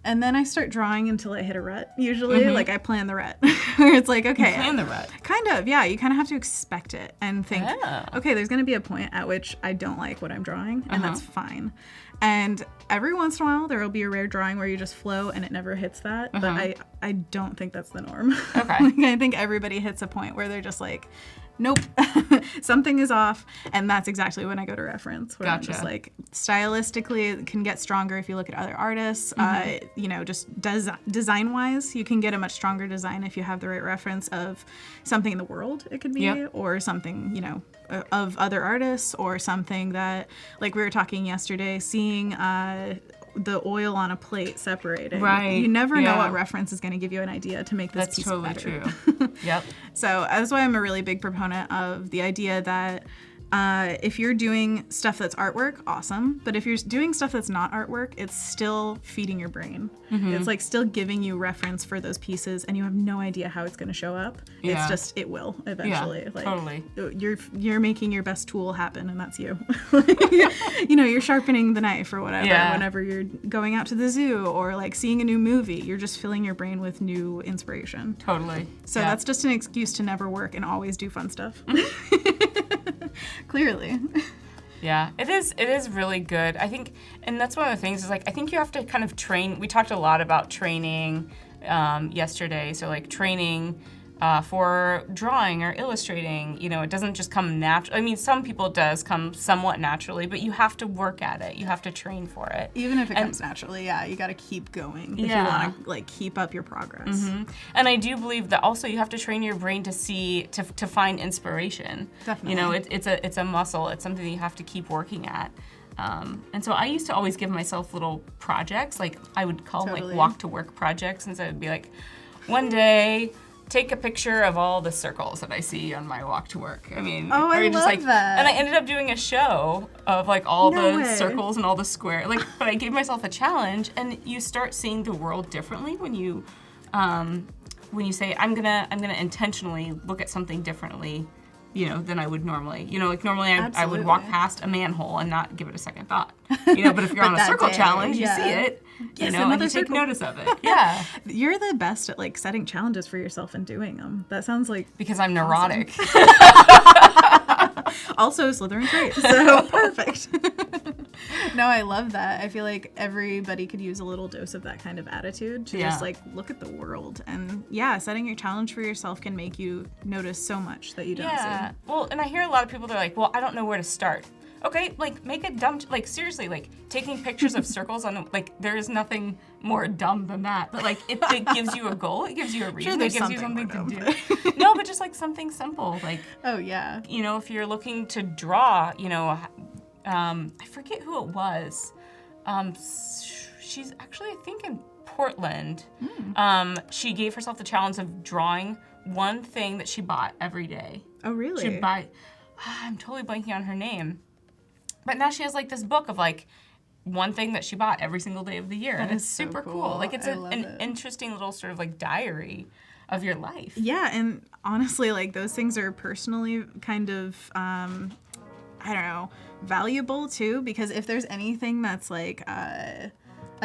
And then I start drawing until I hit a rut. Usually, like I plan the rut, where it's like, okay, you plan the rut. Kind of, yeah. You kind of have to expect it and think, okay, there's going to be a point at which I don't like what I'm drawing, and that's fine. And every once in a while, there will be a rare drawing where you just flow and it never hits that. But I don't think that's the norm. Okay. Like, I think everybody hits a point where they're just like, nope, something is off. And that's exactly when I go to reference, where I'm just like, stylistically, it can get stronger if you look at other artists. You know, just design-wise, you can get a much stronger design if you have the right reference of something in the world, it could be, or something, you know, of other artists, or something that, like we were talking yesterday, seeing the oil on a plate separated. Right. You never know what reference is going to give you an idea to make this piece better. That's totally true. Yep. So that's why I'm a really big proponent of the idea that if you're doing stuff that's artwork, awesome. But if you're doing stuff that's not artwork, it's still feeding your brain. It's like still giving you reference for those pieces, and you have no idea how it's going to show up. Yeah. It's just, it will eventually. Yeah, like, totally. You're making your best tool happen, and that's you. You know, you're sharpening the knife or whatever whenever you're going out to the zoo or like seeing a new movie. You're just filling your brain with new inspiration. Totally. So that's just an excuse to never work and always do fun stuff. Clearly. Yeah, it is really good. I think, and that's one of the things is like, I think you have to kind of train. We talked a lot about training yesterday. So like training for drawing or illustrating, you know, it doesn't just come natural. I mean, some people it does come somewhat naturally, but you have to work at it. You have to train for it. Even if it comes naturally, you got to keep going if you want to like keep up your progress. And I do believe that also you have to train your brain to see, to find inspiration. Definitely. You know, it's a muscle. It's something that you have to keep working at. And so I used to always give myself little projects, like I would call them like walk to work projects, and so it'd be like, one day, take a picture of all the circles that I see on my walk to work. I mean, I love that. And I ended up doing a show of like all the circles and all the square. Like, but I gave myself a challenge, and you start seeing the world differently when you say I'm gonna intentionally look at something differently, you know, than I would normally. You know, like normally I would walk past a manhole and not give it a second thought. You know, but if you're on a circle challenge, you see it. You know, and you take notice of it. Yeah. You're the best at like setting challenges for yourself and doing them. That sounds like because I'm neurotic. Also Slytherin trait, so perfect. No, I love that. I feel like everybody could use a little dose of that kind of attitude to just like look at the world. And setting your challenge for yourself can make you notice so much that you don't see. Well, and I hear a lot of people, they're like, well, I don't know where to start. okay, like make a dumb, like seriously, like taking pictures of circles on, like there is nothing more dumb than that. But like if it gives you a goal, it gives you a reason, it gives you something to do. No, but just like something simple, like. Oh yeah. You know, if you're looking to draw, you know, I forget who it was. She's actually, I think, in Portland. She gave herself the challenge of drawing one thing that she bought every day. Oh really? She'd buy. I'm totally blanking on her name. But now she has like this book of like one thing that she bought every single day of the year. And it's super cool. Like it's an interesting little sort of like diary of your life. Yeah, and honestly, like those things are personally kind of, I don't know, valuable too, because if there's anything that's like a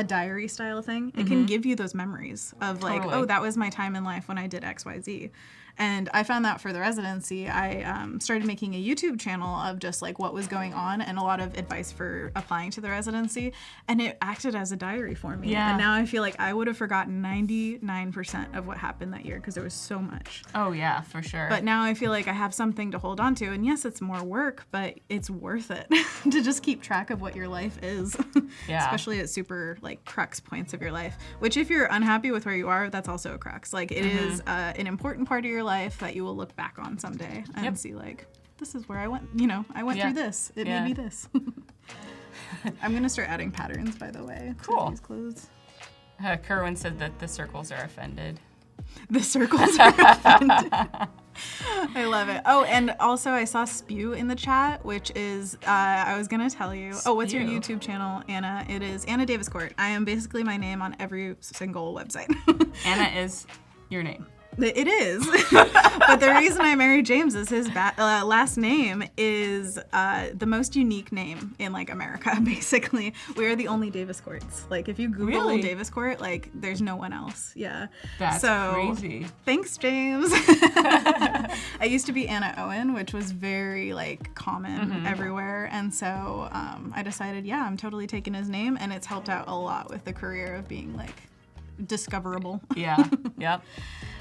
diary style thing, it can give you those memories of like, oh, that was my time in life when I did X, Y, Z. And I found that for the residency, I started making a YouTube channel of just like what was going on and a lot of advice for applying to the residency. And it acted as a diary for me. Yeah. And now I feel like I would have forgotten 99% of what happened that year because there was so much. Oh, yeah, for sure. But now I feel like I have something to hold on to. And yes, it's more work, but it's worth it to just keep track of what your life is. Yeah. Especially at super like crux points of your life, which if you're unhappy with where you are, that's also a crux. Like it is an important part of your life that you will look back on someday and see like, this is where I went, you know, I went through this. It made me this. I'm going to start adding patterns, by the way, to these clothes. Kerwin said that the circles are offended. The circles are offended. I love it. Oh, and also I saw Spew in the chat, which is, I was going to tell you. Oh, what's your YouTube channel, Anna? It is Anna Daviscourt. I am basically my name on every single website. Anna is your name. It is. But the reason I married James is his last name is the most unique name in like America, basically. We are the only Daviscourts. Like if you Google Daviscourt, like there's no one else. Yeah. That's crazy. Thanks, James. I used to be Anna Owen, which was very like common everywhere. And so I decided, yeah, I'm totally taking his name, and it's helped out a lot with the career of being like discoverable. Yeah. Yep.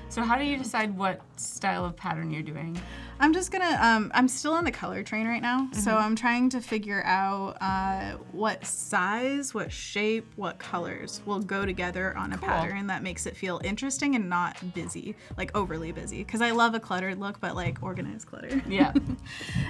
So how do you decide what style of pattern you're doing? I'm just gonna, I'm still on the color train right now. So I'm trying to figure out what size, what shape, what colors will go together on a pattern that makes it feel interesting and not busy, like overly busy. Cause I love a cluttered look, but like organized clutter. Yeah.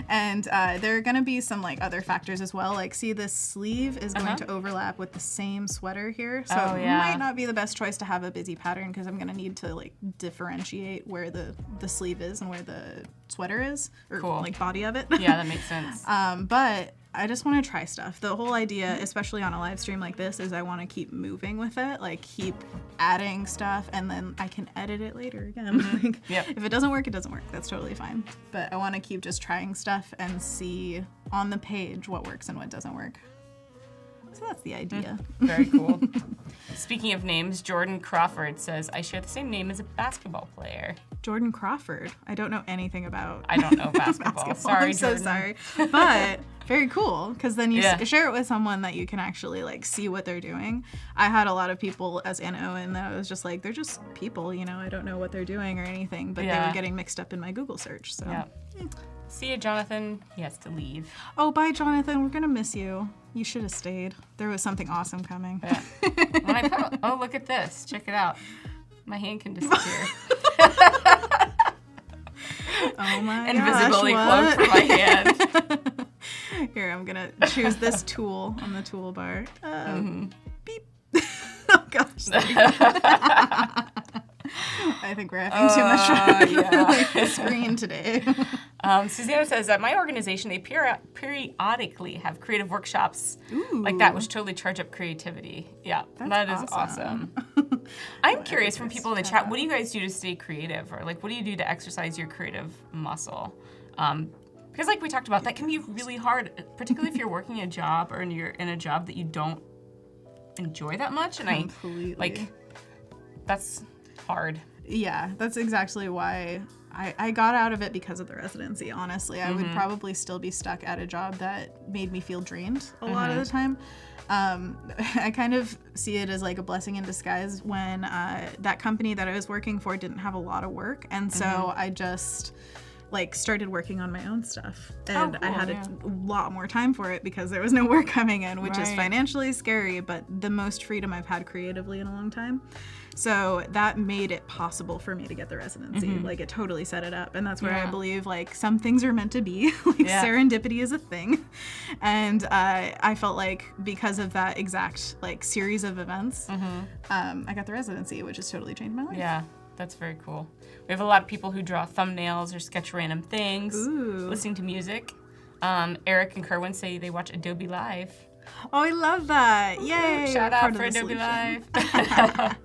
And there are gonna be some like other factors as well. Like see, this sleeve is going to overlap with the same sweater here. So it might not be the best choice to have a busy pattern because I'm gonna need to like differentiate where the sleeve is and where the sweater is, or like body of it. Yeah, that makes sense. But I just want to try stuff. The whole idea, especially on a live stream like this, is I want to keep moving with it, like keep adding stuff, and then I can edit it later again. Like, if it doesn't work, it doesn't work. That's totally fine. But I want to keep just trying stuff and see on the page what works and what doesn't work. So that's the idea. Very cool. Speaking of names, Jordan Crawford says, I share the same name as a basketball player. Jordan Crawford. I don't know anything about I don't know basketball. Sorry, I'm so sorry. But very cool, because then you share it with someone that you can actually like see what they're doing. I had a lot of people as Anna Owen that I was just like, they're just people, you know, I don't know what they're doing or anything, but they were getting mixed up in my Google search. So See you, Jonathan. He has to leave. Oh, bye, Jonathan. We're going to miss you. You should have stayed. There was something awesome coming. Yeah. When I put, oh, look at this. Check it out. My hand can disappear. Oh my Invisibly gosh, cloaked for my hand. Here, I'm going to choose this tool on the toolbar. Beep. Oh, gosh. I think we're having too much fun with the screen today. Susanna says that my organization, they periodically have creative workshops like that, which totally charge up creativity. Yeah, that is awesome. I'm curious from people in the chat, what do you guys do to stay creative? Or like, what do you do to exercise your creative muscle? Because like we talked about, that can be really hard, particularly if you're working a job or you're in a job that you don't enjoy that much. And that's hard. Yeah, that's exactly why I got out of it, because of the residency, honestly. I would probably still be stuck at a job that made me feel drained a lot of the time. I kind of see it as like a blessing in disguise when that company that I was working for didn't have a lot of work. And so I just like started working on my own stuff, and I cool, had yeah. a lot more time for it because there was no work coming in, which is Right. financially scary, but the most freedom I've had creatively in a long time. So that made it possible for me to get the residency. Like it totally set it up, and that's where I Yeah. believe like some things are meant to be. Like Yeah. serendipity is a thing, and I felt like because of that exact like series of events, I got the residency, which has totally changed my life. Yeah, that's very cool. We have a lot of people who draw thumbnails or sketch random things, Ooh. listening to music. Eric and Kerwin say they watch Adobe Live. Oh, I love that! Yay! Shout Part out of for the Adobe solution. Live.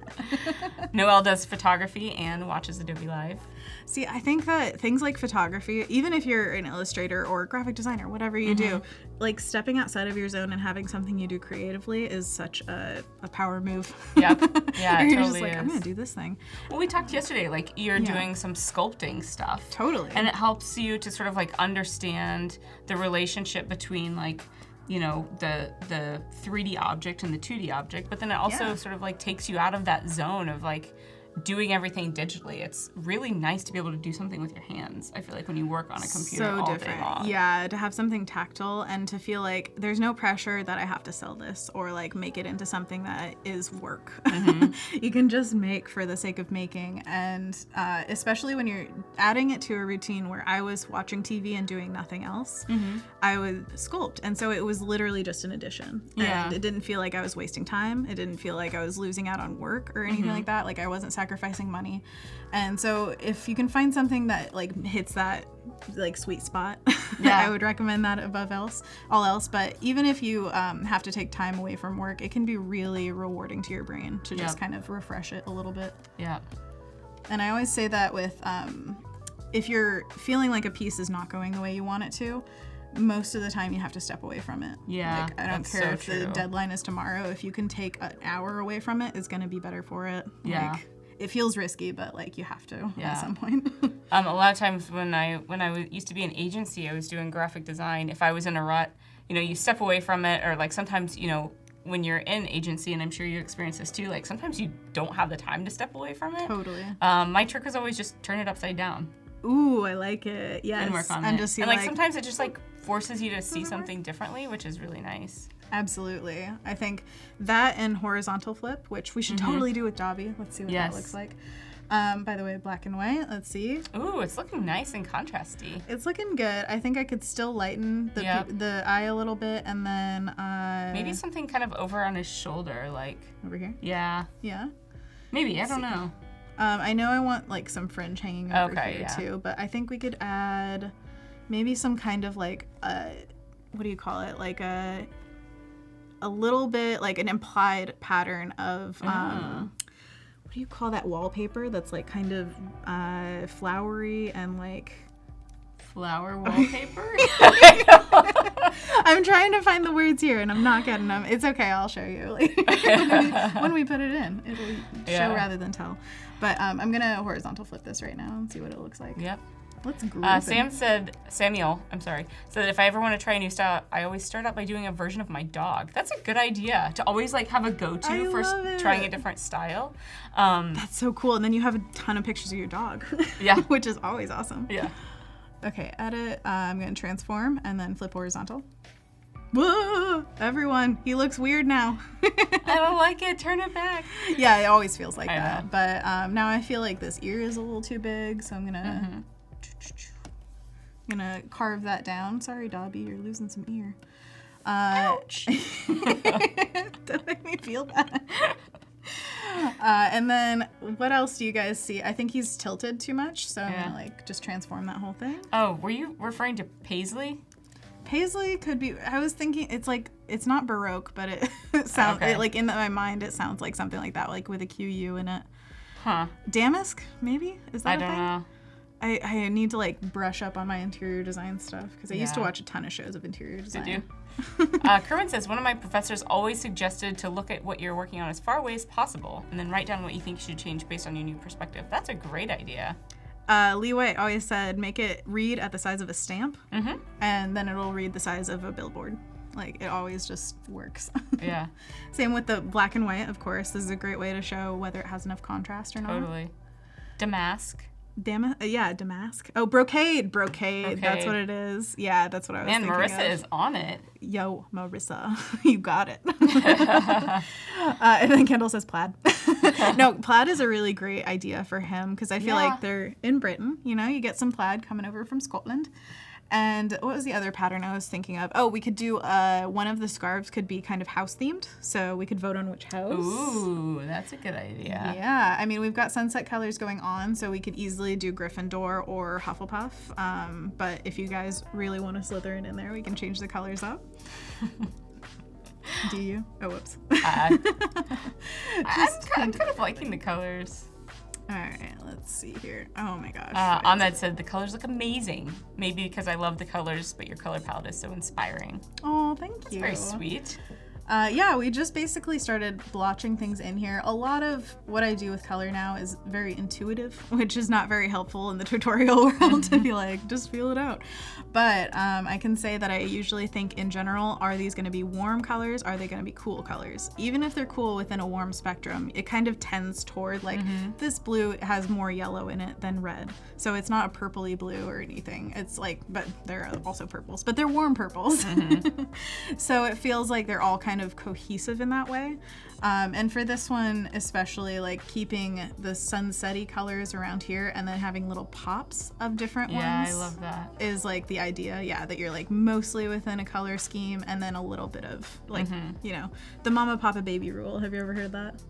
Noelle does photography and watches Adobe Live. See, I think that things like photography, even if you're an illustrator or graphic designer, whatever you do, like stepping outside of your zone and having something you do creatively is such a power move. Yep. Yeah, it You're totally just like, is. I'm gonna do this thing. Well, we talked yesterday, like you're Yeah. doing some sculpting stuff. Totally. And it helps you to sort of like understand the relationship between like, you know, the 3D object and the 2D object, but then it also Yeah. sort of like takes you out of that zone of like doing everything digitally. It's really nice to be able to do something with your hands. I feel like when you work on a computer So all different. day long. Yeah, to have something tactile and to feel like there's no pressure that I have to sell this or like make it into something that is work. You can just make for the sake of making, and especially when you're adding it to a routine where I was watching TV and doing nothing else, I would sculpt, and so it was literally just an addition. Yeah. And it didn't feel like I was wasting time. It didn't feel like I was losing out on work or anything like that. Like I wasn't sacrificing money. And so if you can find something that like hits that like sweet spot, Yeah. I would recommend that above all else. But even if you have to take time away from work, it can be really rewarding to your brain to just Yeah. kind of refresh it a little bit. Yeah. And I always say that with if you're feeling like a piece is not going the way you want it to, most of the time you have to step away from it. Yeah, Like, I don't that's care so if the true. deadline is tomorrow. If you can take an hour away from it, it's going to be better for it. Yeah. Like, it feels risky, but like you have to Yeah. at some point. A lot of times when I used to be an agency, I was doing graphic design. If I was in a rut, you know, you step away from it, or like sometimes, you know, when you're in agency, and I'm sure you experience this too, like sometimes you don't have the time to step away from it. Totally. My trick was always just turn it upside down Ooh, I like it. Yes. and work on and it. just see and like like sometimes it just like forces you to see something differently, which is really nice. absolutely. I think that and horizontal flip, which we should totally do with Dobby. Let's see what Yes. that looks like. By the way, black and white. Let's see. Ooh, it's looking nice and contrasty. It's looking good. I think I could still lighten the Yep. the eye a little bit, and then Maybe something kind of over on his shoulder, like, over here. yeah. Yeah. Maybe, I don't know. I know I want like some fringe hanging over Okay, here yeah. too, but I think we could add maybe some kind of like what do you call it? Like a little bit like an implied pattern of what do you call that wallpaper that's like kind of flowery and like Flower wallpaper? I'm trying to find the words here and I'm not getting them. It's okay, I'll show you later. when we put it in. It'll Yeah. show rather than tell. But I'm gonna horizontal flip this right now and see what it looks like. Yep. Let's group Samuel, said that if I ever want to try a new style, I always start out by doing a version of my dog. That's a good idea, to always like have a I go-to for love it. trying a different style. That's so cool. And then you have a ton of pictures of your dog. Yeah. Which is always awesome. Yeah. Okay, edit. I'm gonna transform and then flip horizontal. Whoa! Everyone, he looks weird now. I don't like it. Turn it back. Yeah, it always feels like I that. know. But now I feel like this ear is a little too big, so I'm gonna gonna carve that down. Sorry, Dobby, you're losing some ear. Ouch. Don't make me feel bad. And then what else do you guys see? I think he's tilted too much, so I'm Yeah. gonna like just transform that whole thing. Oh, were you referring to Paisley? Paisley could be. I was thinking it's like it's not Baroque, but it sounds Okay. like in my mind it sounds like something like that, like with a QU in it. Huh. Damask, maybe? Is that I a don't thing? know. I need to like brush up on my interior design stuff because I used to Yeah. watch a ton of shows of interior design. Did you? Kerwin says, one of my professors always suggested to look at what you're working on as far away as possible and then write down what you think should change based on your new perspective. That's a great idea. Lee White always said make it read at the size of a stamp, Mm-hmm. and then it'll read the size of a billboard. Like it always just works. Yeah, Same with the black and white, of course. This is a great way to show whether it has enough contrast or not. totally. Damask. Damask. Oh, brocade. That's what it is. Yeah, that's what I was thinking Marissa of. is on it. Yo, Marissa, you got it. And then Kendall says plaid. No, plaid is a really great idea for him because I feel like they're in Britain. You know, you get some plaid coming over from Scotland. And what was the other pattern I was thinking of? Oh, we could do one of the scarves could be kind of house themed. So we could vote on which house. Ooh, that's a good idea. Yeah, I mean, we've got sunset colors going on, so we could easily do Gryffindor or Hufflepuff. But if you guys really want to Slytherin in there, we can change the colors up. Do you? Oh, whoops. I'm kind of liking the colors. All right, let's see here. Oh my gosh. Ahmed said the colors look amazing. Maybe because I love the colors, but your color palette is so inspiring. Oh, thank you. It's very sweet. Yeah, we just basically started blotching things in here. A lot of what I do with color now is very intuitive, which is not very helpful in the tutorial world to be like, just feel it out. But I can say that I usually think in general, are these gonna be warm colors? Are they gonna be cool colors? Even if they're cool within a warm spectrum, it kind of tends toward like, this blue has more yellow in it than red. So it's not a purpley blue or anything. It's like, but they're also purples, but they're warm purples. So it feels like they're all kind of cohesive in that way. And for this one especially, like keeping the sunset-y colors around here and then having little pops of different ones. Yeah, I love that. Is like the idea, that you're like mostly within a color scheme and then a little bit of like, you know, the mama papa baby rule. Have you ever heard that?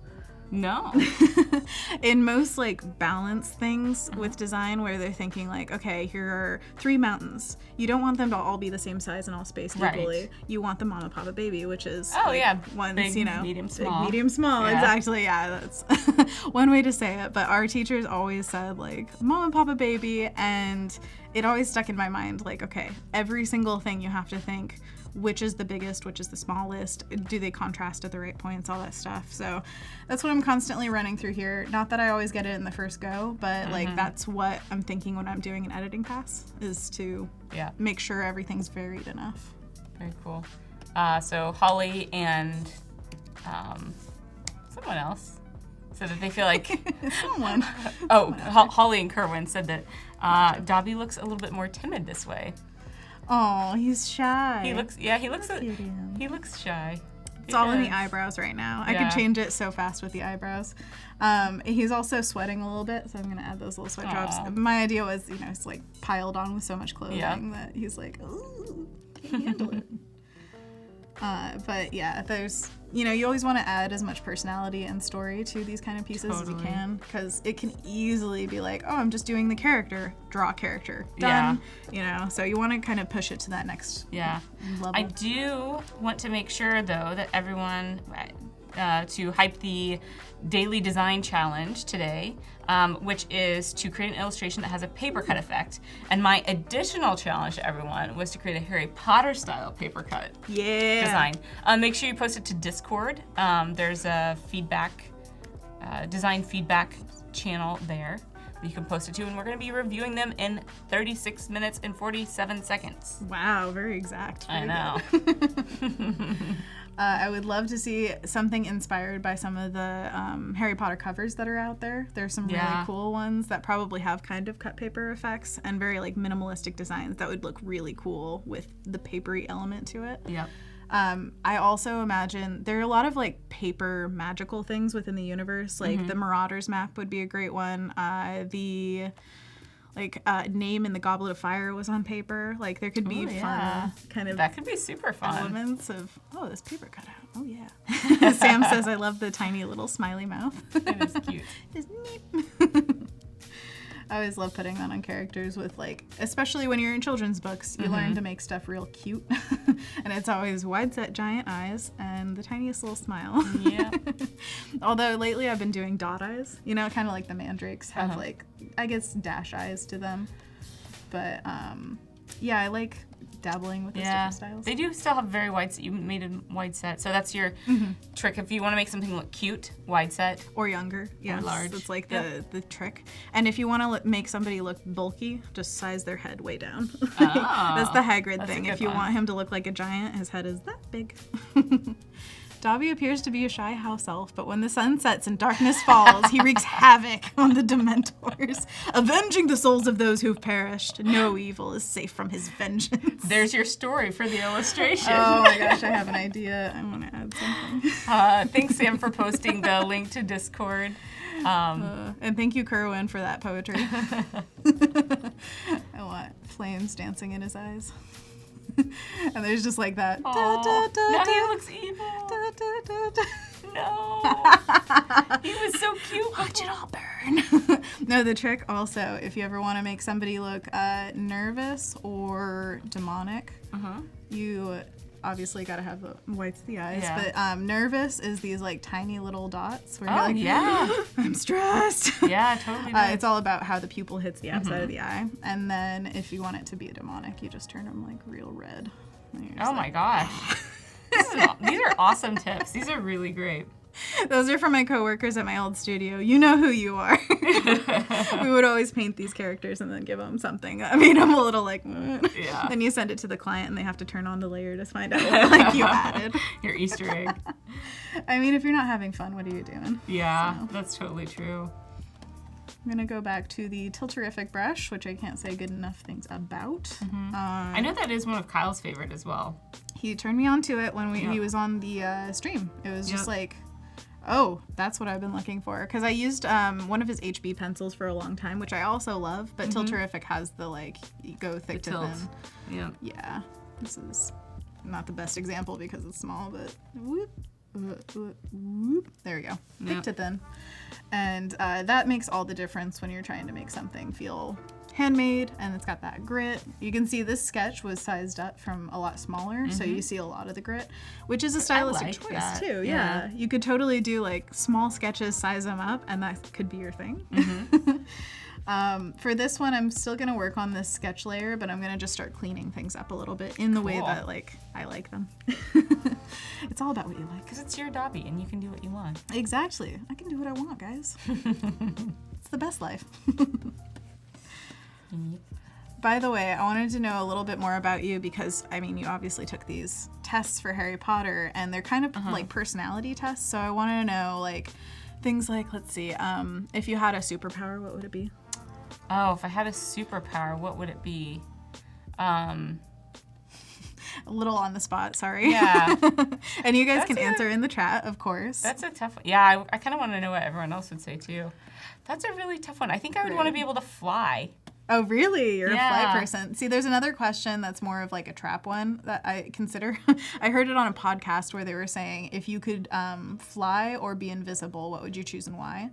No. In most like balance things with design where they're thinking like, okay, here are 3 mountains. You don't want them to all be the same size and all spaced equally. You want the mama papa baby, which is one's, big, you know, medium, small. Big, medium, small. Yeah. Exactly. Yeah, that's one way to say it. But our teachers always said like mama papa baby, and it always stuck in my mind like, okay, every single thing you have to think, which is the biggest, which is the smallest, do they contrast at the right points, all that stuff. So that's what I'm constantly running through here. Not that I always get it in the first go, but like that's what I'm thinking when I'm doing an editing pass, is to make sure everything's varied enough. Very cool. So Holly and someone else said that they feel like Someone. Holly and Kerwin said that Dobby looks a little bit more timid this way. Oh, he's shy. He looks shy. It's all in the eyebrows right now. I could change it so fast with the eyebrows. He's also sweating a little bit, so I'm gonna add those little sweat drops. My idea was, you know, it's like piled on with so much clothing that he's like, ooh, can't handle it. But yeah, there's, you know, you always want to add as much personality and story to these kind of pieces as you can, because it can easily be like, oh, I'm just doing the character, draw character, done. You know, so you want to kind of push it to that next level. I do want to make sure though that everyone to hype the daily design challenge today, which is to create an illustration that has a paper cut effect. And my additional challenge to everyone was to create a Harry Potter style paper cut design. Make sure you post it to Discord. There's a design feedback channel there that you can post it to, and we're going to be reviewing them in 36 minutes and 47 seconds. Wow, very exact. I know. I would love to see something inspired by some of the Harry Potter covers that are out there. There's some really cool ones that probably have kind of cut paper effects and very like minimalistic designs that would look really cool with the papery element to it. Yep. I also imagine there are a lot of like paper magical things within the universe. Like the Marauders map would be a great one. The name in the Goblet of Fire was on paper. Like there could be fun kind of, that could be super fun elements of, oh, this paper cutout. Oh yeah. Sam says, I love the tiny little smiley mouth. It is cute. It's neat. I always love putting that on characters with like, especially when you're in children's books, you learn to make stuff real cute. And it's always wide set giant eyes and the tiniest little smile. Yeah. Although lately I've been doing dot eyes, you know, kind of like the mandrakes have like, I guess, dash eyes to them. But yeah, I like dabbling with those different styles. They do still have very wide set. You made a wide set, so that's your trick. If you want to make something look cute, wide set. Or younger, or large. That's like the trick. And if you want to make somebody look bulky, just size their head way down. That's the Hagrid thing. If you want him to look like a giant, his head is that big. Dobby appears to be a shy house elf, but when the sun sets and darkness falls, he wreaks havoc on the Dementors, avenging the souls of those who've perished. No evil is safe from his vengeance. There's your story for the illustration. Oh my gosh, I have an idea. I want to add something. Thanks, Sam, for posting the link to Discord. And thank you, Kerwin, for that poetry. I want flames dancing in his eyes. And there's just like that. Now he looks evil. No. He was so cute. Watch it all burn. No, the trick also, if you ever want to make somebody look nervous or demonic, you obviously got to have the whites of the eyes. Yeah. But nervous is these like tiny little dots where you're like, yeah. I'm stressed. Yeah, totally. It's all about how the pupil hits the outside of the eye. And then if you want it to be a demonic, you just turn them like real red. Oh my gosh. These are awesome tips. These are really great. Those are from my coworkers at my old studio. You know who you are. We would always paint these characters and then give them something. I mean, I'm a little like, yeah. Then you send it to the client and they have to turn on the layer to find out what like you added. Your Easter egg. I mean, if you're not having fun, what are you doing? Yeah, that's totally true. I'm going to go back to the Tilterific brush, which I can't say good enough things about. I know that is one of Kyle's favorite as well. He turned me on to it when he was on the stream. It was just like, oh, that's what I've been looking for. Because I used one of his HB pencils for a long time, which I also love, but Tilterific has the like, you go thick to thin. Yeah. Yeah. This is not the best example because it's small, but whoop, whoop, whoop. There we go. Thick to thin. And that makes all the difference when you're trying to make something feel handmade, and it's got that grit. You can see this sketch was sized up from a lot smaller, so you see a lot of the grit, which is a stylistic choice too. Yeah. You could totally do like small sketches, size them up, and that could be your thing. For this one, I'm still gonna work on this sketch layer, but I'm gonna just start cleaning things up a little bit in the way that like I like them. It's all about what you like. Because it's your Dobby and you can do what you want. Exactly. I can do what I want, guys. It's the best life. By the way, I wanted to know a little bit more about you because, I mean, you obviously took these tests for Harry Potter, and they're kind of like personality tests, so I wanted to know, like, things like, let's see, if you had a superpower, what would it be? Oh, if I had a superpower, what would it be? A little on the spot, sorry. Yeah. And you guys can answer in the chat, of course. That's a tough one. Yeah, I kind of want to know what everyone else would say, too. That's a really tough one. I think I would want to be able to fly. Oh, really? You're a fly person. See, there's another question that's more of like a trap one that I consider. I heard it on a podcast where they were saying, if you could fly or be invisible, what would you choose and why?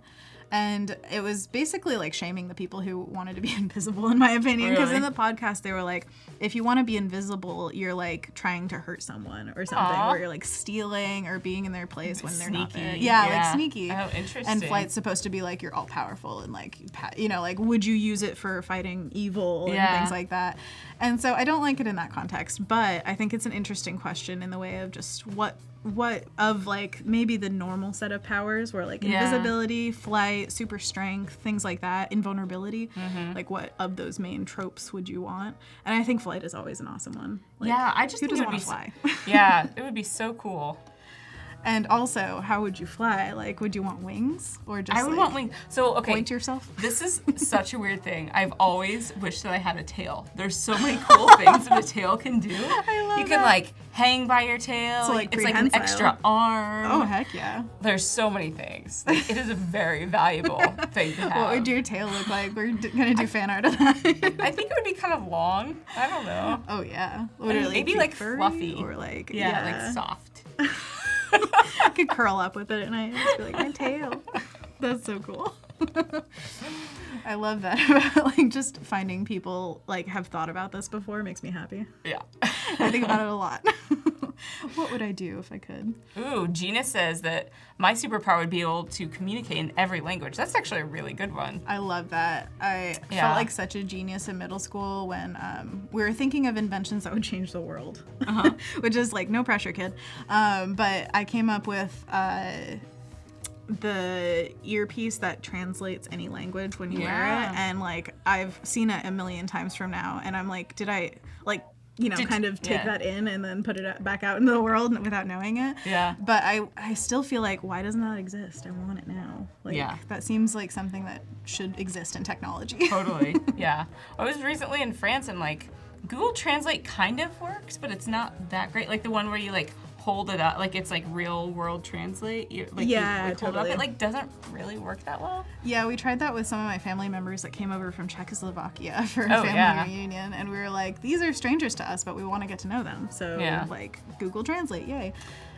And it was basically like shaming the people who wanted to be invisible, in my opinion. Because in the podcast, they were like, if you want to be invisible, you're like trying to hurt someone or something. Or you're like stealing or being in their place when they're not there. Yeah, like sneaky. Oh, interesting. And flight's supposed to be like you're all powerful and like, you know, like would you use it for fighting evil and things like that. And so I don't like it in that context, but I think it's an interesting question in the way of just what of like maybe the normal set of powers where like invisibility, flight, super strength, things like that, invulnerability, like what of those main tropes would you want? And I think flight is always an awesome one. Like, I just who think doesn't it would want be to fly? Yeah, it would be so cool. And also, how would you fly? Like, would you want wings or just? I would want wings. So okay, point yourself. This is such a weird thing. I've always wished that I had a tail. There's so many cool things that a tail can do. I love You can like hang by your tail. So, like, it's like an extra arm. Oh heck yeah! There's so many things. Like, it is a very valuable thing to have. What would your tail look like? We're gonna do fan art of that. I think it would be kind of long. I don't know. Oh yeah. Maybe like furry fluffy or like like soft. I could curl up with it at night and just be like, my tail. That's so cool. I love that about like just finding people like have thought about this before makes me happy. Yeah. I think about it a lot. What would I do if I could? Ooh, Gina says that my superpower would be able to communicate in every language. That's actually a really good one. I love that. I felt like such a genius in middle school when we were thinking of inventions that would change the world, which is like no pressure, kid. But I came up with the earpiece that translates any language when you wear it, and like I've seen it a million times from now, and I'm like, did I like kind of take that in and then put it back out into the world without knowing it. Yeah. But I still feel like, why doesn't that exist? I want it now. Like, that seems like something that should exist in technology. Totally. Yeah. I was recently in France and like Google Translate kind of works, but it's not that great. Like the one where you like hold it up, like it's like real world translate. You hold it up. It like doesn't really work that well. Yeah, we tried that with some of my family members that came over from Czechoslovakia for a family reunion, and we were like, these are strangers to us, but we want to get to know them. So like Google Translate, yay.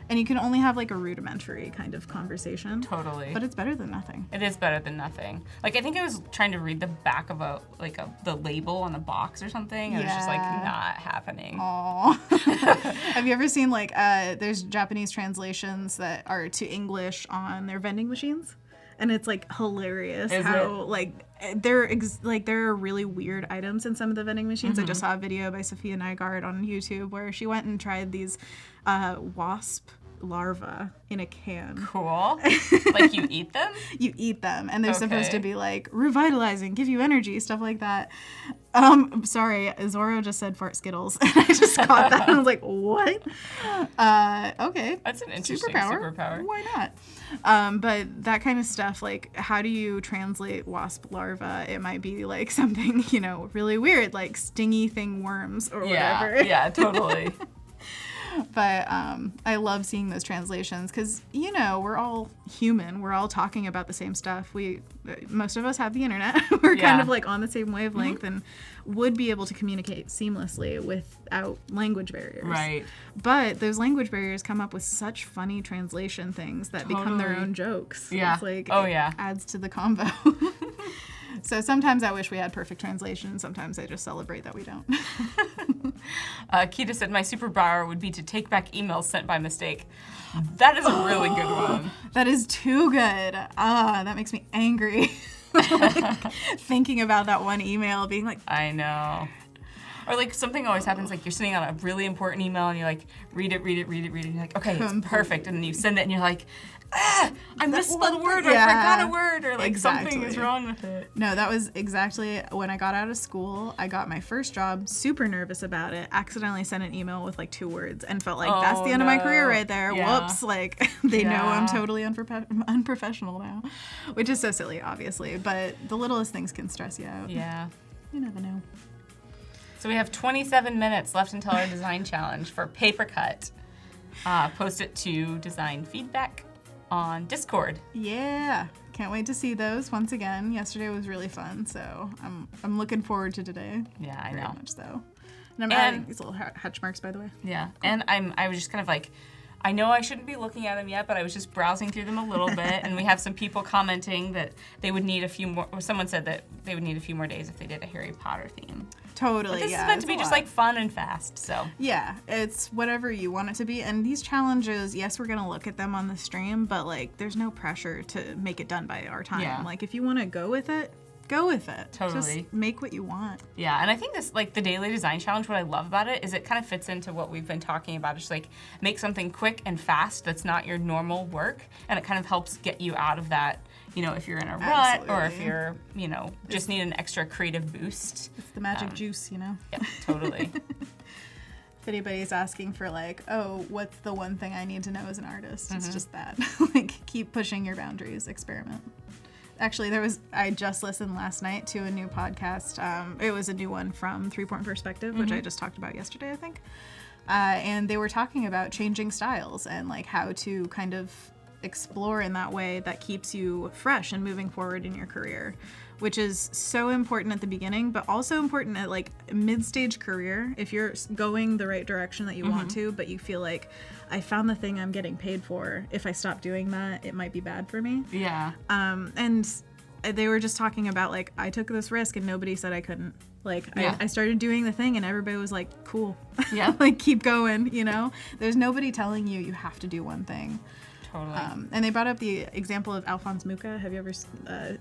And you can only have like a rudimentary kind of conversation. Totally. But it's better than nothing. It is better than nothing. Like I think I was trying to read the back of the label on the box or something, and it was just like not happening. Aww. Have you ever seen like there's Japanese translations that are to English on their vending machines? And it's like hilarious like there are really weird items in some of the vending machines. I just saw a video by Sophia Nygaard on YouTube where she went and tried these wasp larvae in a can. Cool. Like you eat them? You eat them, and they're supposed to be like revitalizing, give you energy, stuff like that. Sorry, Zorro just said fart Skittles, and I just caught that. And I was like, what? Okay. That's an interesting superpower. Why not? But that kind of stuff, like how do you translate wasp larva? It might be like something, really weird, like stingy thing worms or whatever. Yeah, totally. But I love seeing those translations because, we're all human. We're all talking about the same stuff. Most of us have the internet. We're kind of like on the same wavelength and would be able to communicate seamlessly without language barriers. Right. But those language barriers come up with such funny translation things that become their own jokes. Yeah. It's like, it adds to the combo. So sometimes I wish we had perfect translation. Sometimes I just celebrate that we don't. Keita said, my superpower would be to take back emails sent by mistake. That is a really good one. That is too good. That makes me angry. Like, thinking about that one email, being like, I know. Or like something always happens, like you're sitting on a really important email and you like read it, and you're like, okay, it's perfect. And then you send it and you're like, I misspelled a word or I forgot a word or like something is wrong with it. No, that was exactly when I got out of school. I got my first job, super nervous about it, accidentally sent an email with like 2 words and felt like that's the end of my career right there. Yeah. Whoops, like they know I'm totally unprofessional now, which is so silly, obviously, but the littlest things can stress you out. Yeah. You never know. So we have 27 minutes left until our design challenge for paper cut. Post it to design feedback on Discord. Yeah, can't wait to see those once again. Yesterday was really fun, so I'm looking forward to today. Yeah, I know. Very much so. And I'm adding these little hatch marks, by the way. Yeah, cool. And I was just kind of like, I know I shouldn't be looking at them yet, but I was just browsing through them a little bit, and we have some people commenting that they would need a few more, or someone said that they would need a few more days if they did a Harry Potter theme. Totally, but this is meant to be just like fun and fast, so. Yeah, it's whatever you want it to be. And these challenges, yes, we're going to look at them on the stream, but like there's no pressure to make it done by our time. Yeah. Like if you want to go with it, go with it. Totally. Just make what you want. Yeah, and I think this, like the daily design challenge, what I love about it is it kind of fits into what we've been talking about. Just like make something quick and fast that's not your normal work, and it kind of helps get you out of that, if you're in a rut or if you're, just need an extra creative boost. It's the magic juice, Yeah, totally. If anybody's asking for like, oh, what's the one thing I need to know as an artist? It's just that. Like, keep pushing your boundaries, experiment. Actually, I just listened last night to a new podcast. It was a new one from 3-Point Perspective, which I just talked about yesterday, I think. And they were talking about changing styles and like how to kind of explore in that way that keeps you fresh and moving forward in your career, which is so important at the beginning, but also important at like mid-stage career. If you're going the right direction that you want to, but you feel like I found the thing I'm getting paid for. If I stop doing that, it might be bad for me. Yeah. And they were just talking about like, I took this risk and nobody said I couldn't. Like I started doing the thing and everybody was like, cool. Yeah. Like keep going, There's nobody telling you have to do one thing. Totally. And they brought up the example of Alphonse Mucha. Have you ever?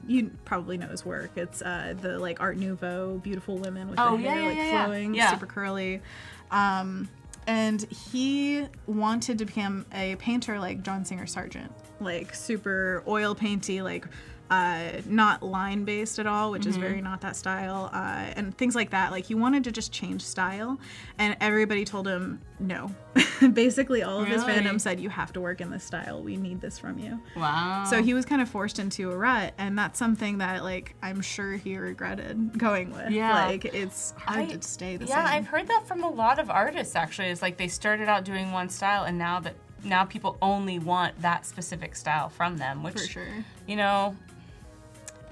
You probably know his work. It's the like Art Nouveau, beautiful women with their hair flowing, super curly. And he wanted to become a painter like John Singer Sargent, like super oil painty, like not line-based at all, which is very not that style, and things like that. Like, he wanted to just change style, and everybody told him no. Basically, all of his fandom said, you have to work in this style. We need this from you. Wow. So he was kind of forced into a rut, and that's something that, like, I'm sure he regretted going with. Yeah. Like, it's hard to stay the same. Yeah, I've heard that from a lot of artists, actually. It's like they started out doing one style, and now people only want that specific style from them, which, For sure. you know,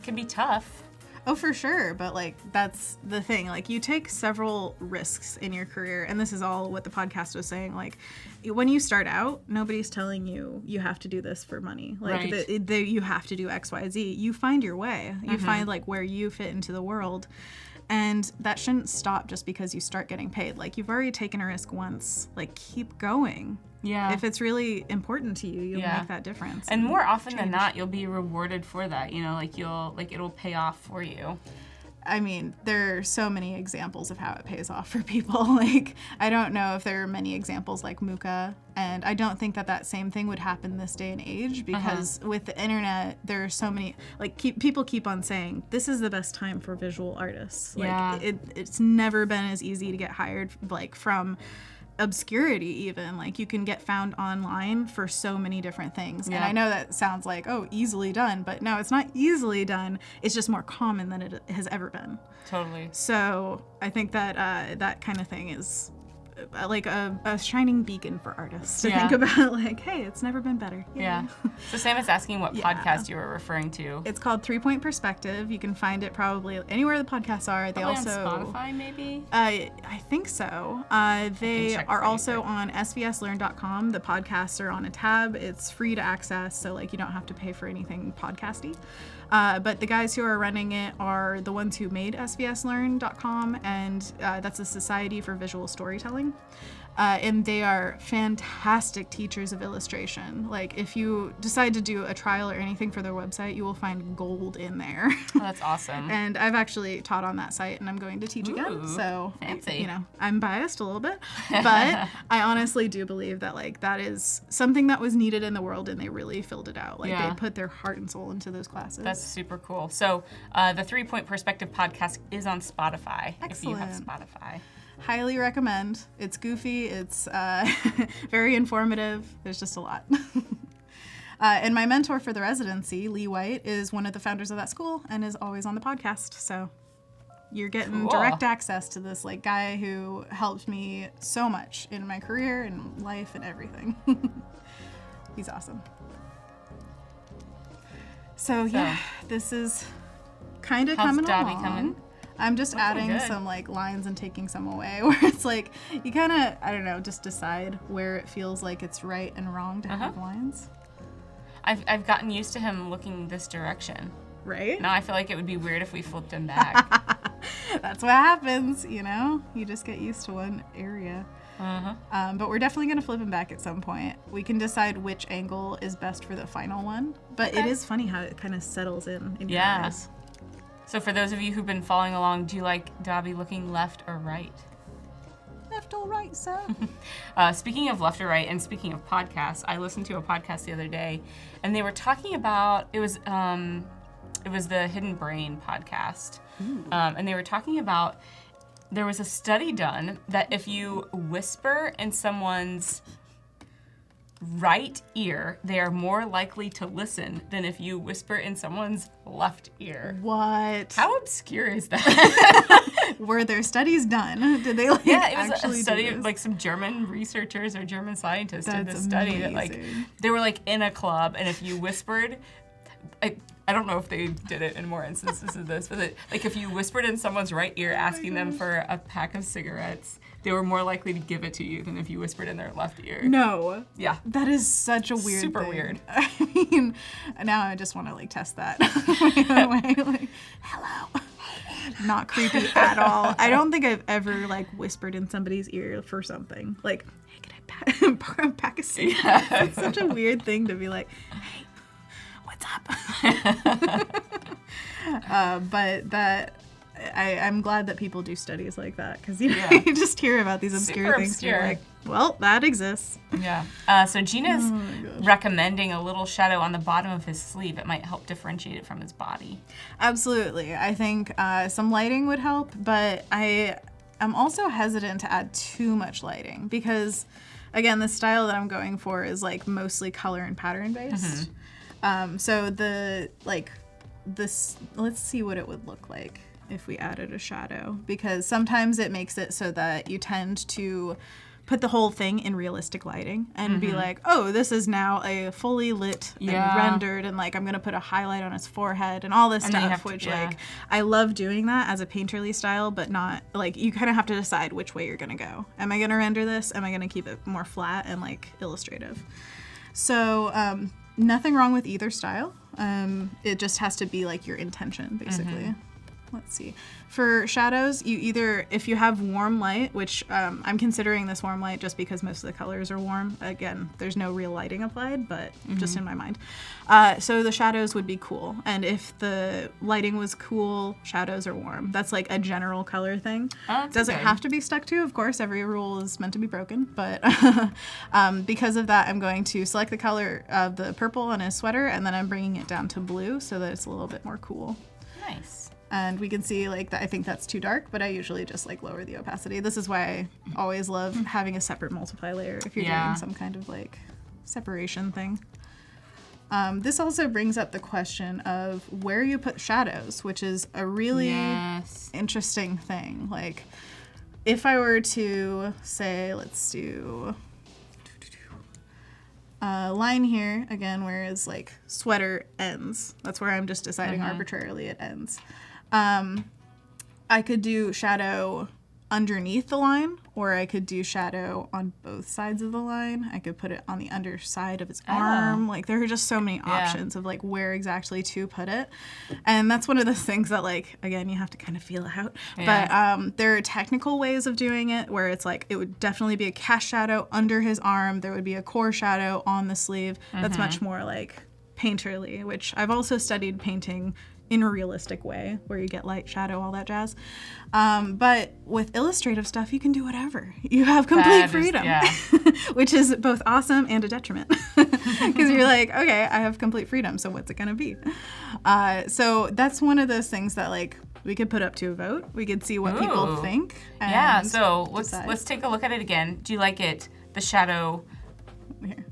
can be tough. Oh, for sure. But, like, that's the thing. Like, you take several risks in your career, and this is all what the podcast was saying. Like, when you start out, nobody's telling you you have to do this for money. Like, Right. you have to do X, Y, Z. You find your way. You find, like, where you fit into the world. And that shouldn't stop just because you start getting paid. Like, you've already taken a risk once. Like, keep going. Yeah. If it's really important to you, you'll make that difference. And more often than not, you'll be rewarded for that. You know, like it'll pay off for you. I mean, there are so many examples of how it pays off for people. Like, I don't know if there are many examples like Muka, and I don't think that same thing would happen this day and age, because with the internet, there are so many, like, people keep on saying, this is the best time for visual artists. Like, it's never been as easy to get hired, like, from obscurity even. Like, you can get found online for so many different things. And I know that sounds like, oh, easily done, but no, it's not easily done. It's just more common than it has ever been. Totally. So I think that that kind of thing is like a shining beacon for artists to think about, like, hey, it's never been better. Yay. Yeah. So Sam is asking what podcast you were referring to. It's called 3 Point Perspective. You can find it probably anywhere the podcasts are. They Probably also on Spotify, maybe? I think so. They are also on svslearn.com. The podcasts are on a tab. It's free to access, so, like, you don't have to pay for anything podcasty. But the guys who are running it are the ones who made svslearn.com, and that's a Society for Visual Storytelling. And they are fantastic teachers of illustration. Like, if you decide to do a trial or anything for their website, you will find gold in there. Oh, that's awesome. And I've actually taught on that site, and I'm going to teach again. So, fancy. You know, I'm biased a little bit, but I honestly do believe that, like, that is something that was needed in the world, and they really filled it out. Like, they put their heart and soul into those classes. That's super cool. So the 3 Point Perspective podcast is on Spotify. Excellent. If you have Spotify. Highly recommend. It's goofy. It's very informative. There's just a lot. And my mentor for the residency, Lee White, is one of the founders of that school and is always on the podcast. So you're getting direct access to this, like, guy who helped me so much in my career and life and everything. He's awesome. So yeah, this is kind of coming How's Dobby along. coming? I'm just adding good. some, like, lines and taking some away, where it's like, you kind of, I don't know, just decide where it feels like it's right and wrong to have lines. I've gotten used to him looking this direction. Right? Now I feel like it would be weird if we flipped him back. That's what happens, you know? You just get used to one area. But we're definitely going to flip him back at some point. We can decide which angle is best for the final one. But it is funny how it kind of settles in your eyes. So for those of you who've been following along, do you like Dobby looking left or right? Left or right, sir? Speaking of left or right, and speaking of podcasts, I listened to a podcast the other day, and they were talking about, it was the Hidden Brain podcast, and they were talking about, there was a study done that if you whisper in someone's right ear, they are more likely to listen than if you whisper in someone's left ear. What? How obscure is that? Were there studies done? Did they, like, yeah, it was actually a study do of, this? like, some German researchers or German scientists did That's this study that, like, amazing. they were, like, in a club, and if you whispered, I don't know if they did it in more instances of this, but like, if you whispered in someone's right ear asking them for a pack of cigarettes, they were more likely to give it to you than if you whispered in their left ear. No. Yeah. That is such a weird Super thing. weird. I mean, now I just want to, like, test that. Like, hello. Not creepy at all. I don't think I've ever, like, whispered in somebody's ear for something. Like, hey, can I borrow a pack of cigarettes? Yeah. It's such a weird thing to be like, hey, what's up? But that, I'm glad that people do studies like that, because you just hear about these obscure Super things. obscure. You're like, well, that exists. Yeah. So Gina's recommending a little shadow on the bottom of his sleeve. It might help differentiate it from his body. Absolutely. I think some lighting would help, but I'm also hesitant to add too much lighting because, again, the style that I'm going for is like mostly color and pattern based. So let's see what it would look like if we added a shadow, because sometimes it makes it so that you tend to put the whole thing in realistic lighting and be like, oh, this is now a fully lit and rendered, and like I'm gonna put a highlight on his forehead and all this stuff, which like I love doing that as a painterly style, but not like, you kind of have to decide which way you're gonna go. Am I gonna render this? Am I gonna keep it more flat and like illustrative? So nothing wrong with either style. It just has to be like your intention, basically. Let's see. For shadows, you either, if you have warm light, which I'm considering this warm light just because most of the colors are warm. Again, there's no real lighting applied, but just in my mind. So the shadows would be cool. And if the lighting was cool, shadows are warm. That's like a general color thing. Doesn't have to be stuck to, of course. Every rule is meant to be broken. But because of that, I'm going to select the color of the purple on his sweater, and then I'm bringing it down to blue so that it's a little bit more cool. Nice. And we can see like that. I think that's too dark, but I usually just like lower the opacity. This is why I always love having a separate multiply layer if you're doing some kind of like separation thing. This also brings up the question of where you put shadows, which is a really interesting thing. Like if I were to say, let's do a line here again, where his like sweater ends. That's where I'm just deciding arbitrarily it ends. I could do shadow underneath the line, or I could do shadow on both sides of the line. I could put it on the underside of his arm. Like there are just so many options of like where exactly to put it. And that's one of those things that like, again, you have to kind of feel out. But there are technical ways of doing it where it's like, it would definitely be a cast shadow under his arm. There would be a core shadow on the sleeve. That's much more like painterly, which I've also studied painting in a realistic way where you get light, shadow, all that jazz. But with illustrative stuff, you can do whatever. You have complete freedom, which is both awesome and a detriment because you're like, okay, I have complete freedom. So what's it going to be? So that's one of those things that like we could put up to a vote. We could see what people think. And so let's take a look at it again. Do you like it, the shadow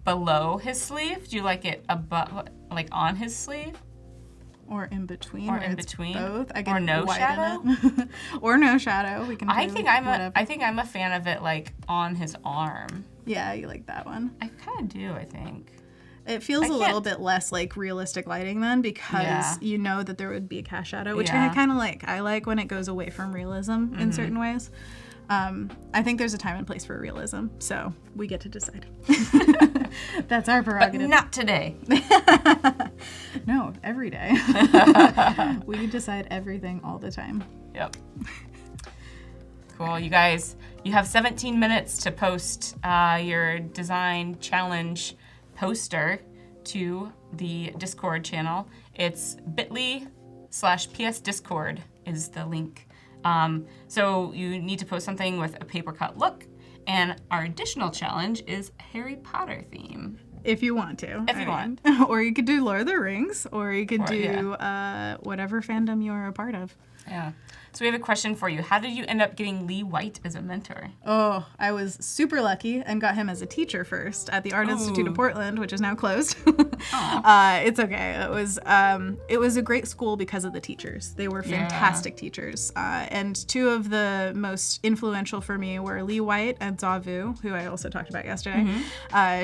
below his sleeve? Do you like it above, like on his sleeve? Or in between. Or in between. Both. I can or no shadow. It. Or no shadow. We can. I think I'm a fan of it like on his arm. Yeah, you like that one. I kind of do. I think. It feels a little bit less like realistic lighting then, because you know that there would be a cast shadow, which I kind of like. I like when it goes away from realism in certain ways. I think there's a time and place for realism, so we get to decide. That's our prerogative. But not today. No, every day. We decide everything all the time. Yep. Cool. You guys, you have 17 minutes to post your design challenge poster to the Discord channel. It's bit.ly/psdiscord is the link. So you need to post something with a paper cut look, and our additional challenge is Harry Potter theme. If you want to. If you want. Or you could do Lord of the Rings, or you could do whatever fandom you're a part of. Yeah. So we have a question for you. How did you end up getting Lee White as a mentor? Oh, I was super lucky and got him as a teacher first at the Art Institute of Portland, which is now closed. It's okay. It was a great school because of the teachers. They were fantastic teachers. And two of the most influential for me were Lee White and Zavu, who I also talked about yesterday.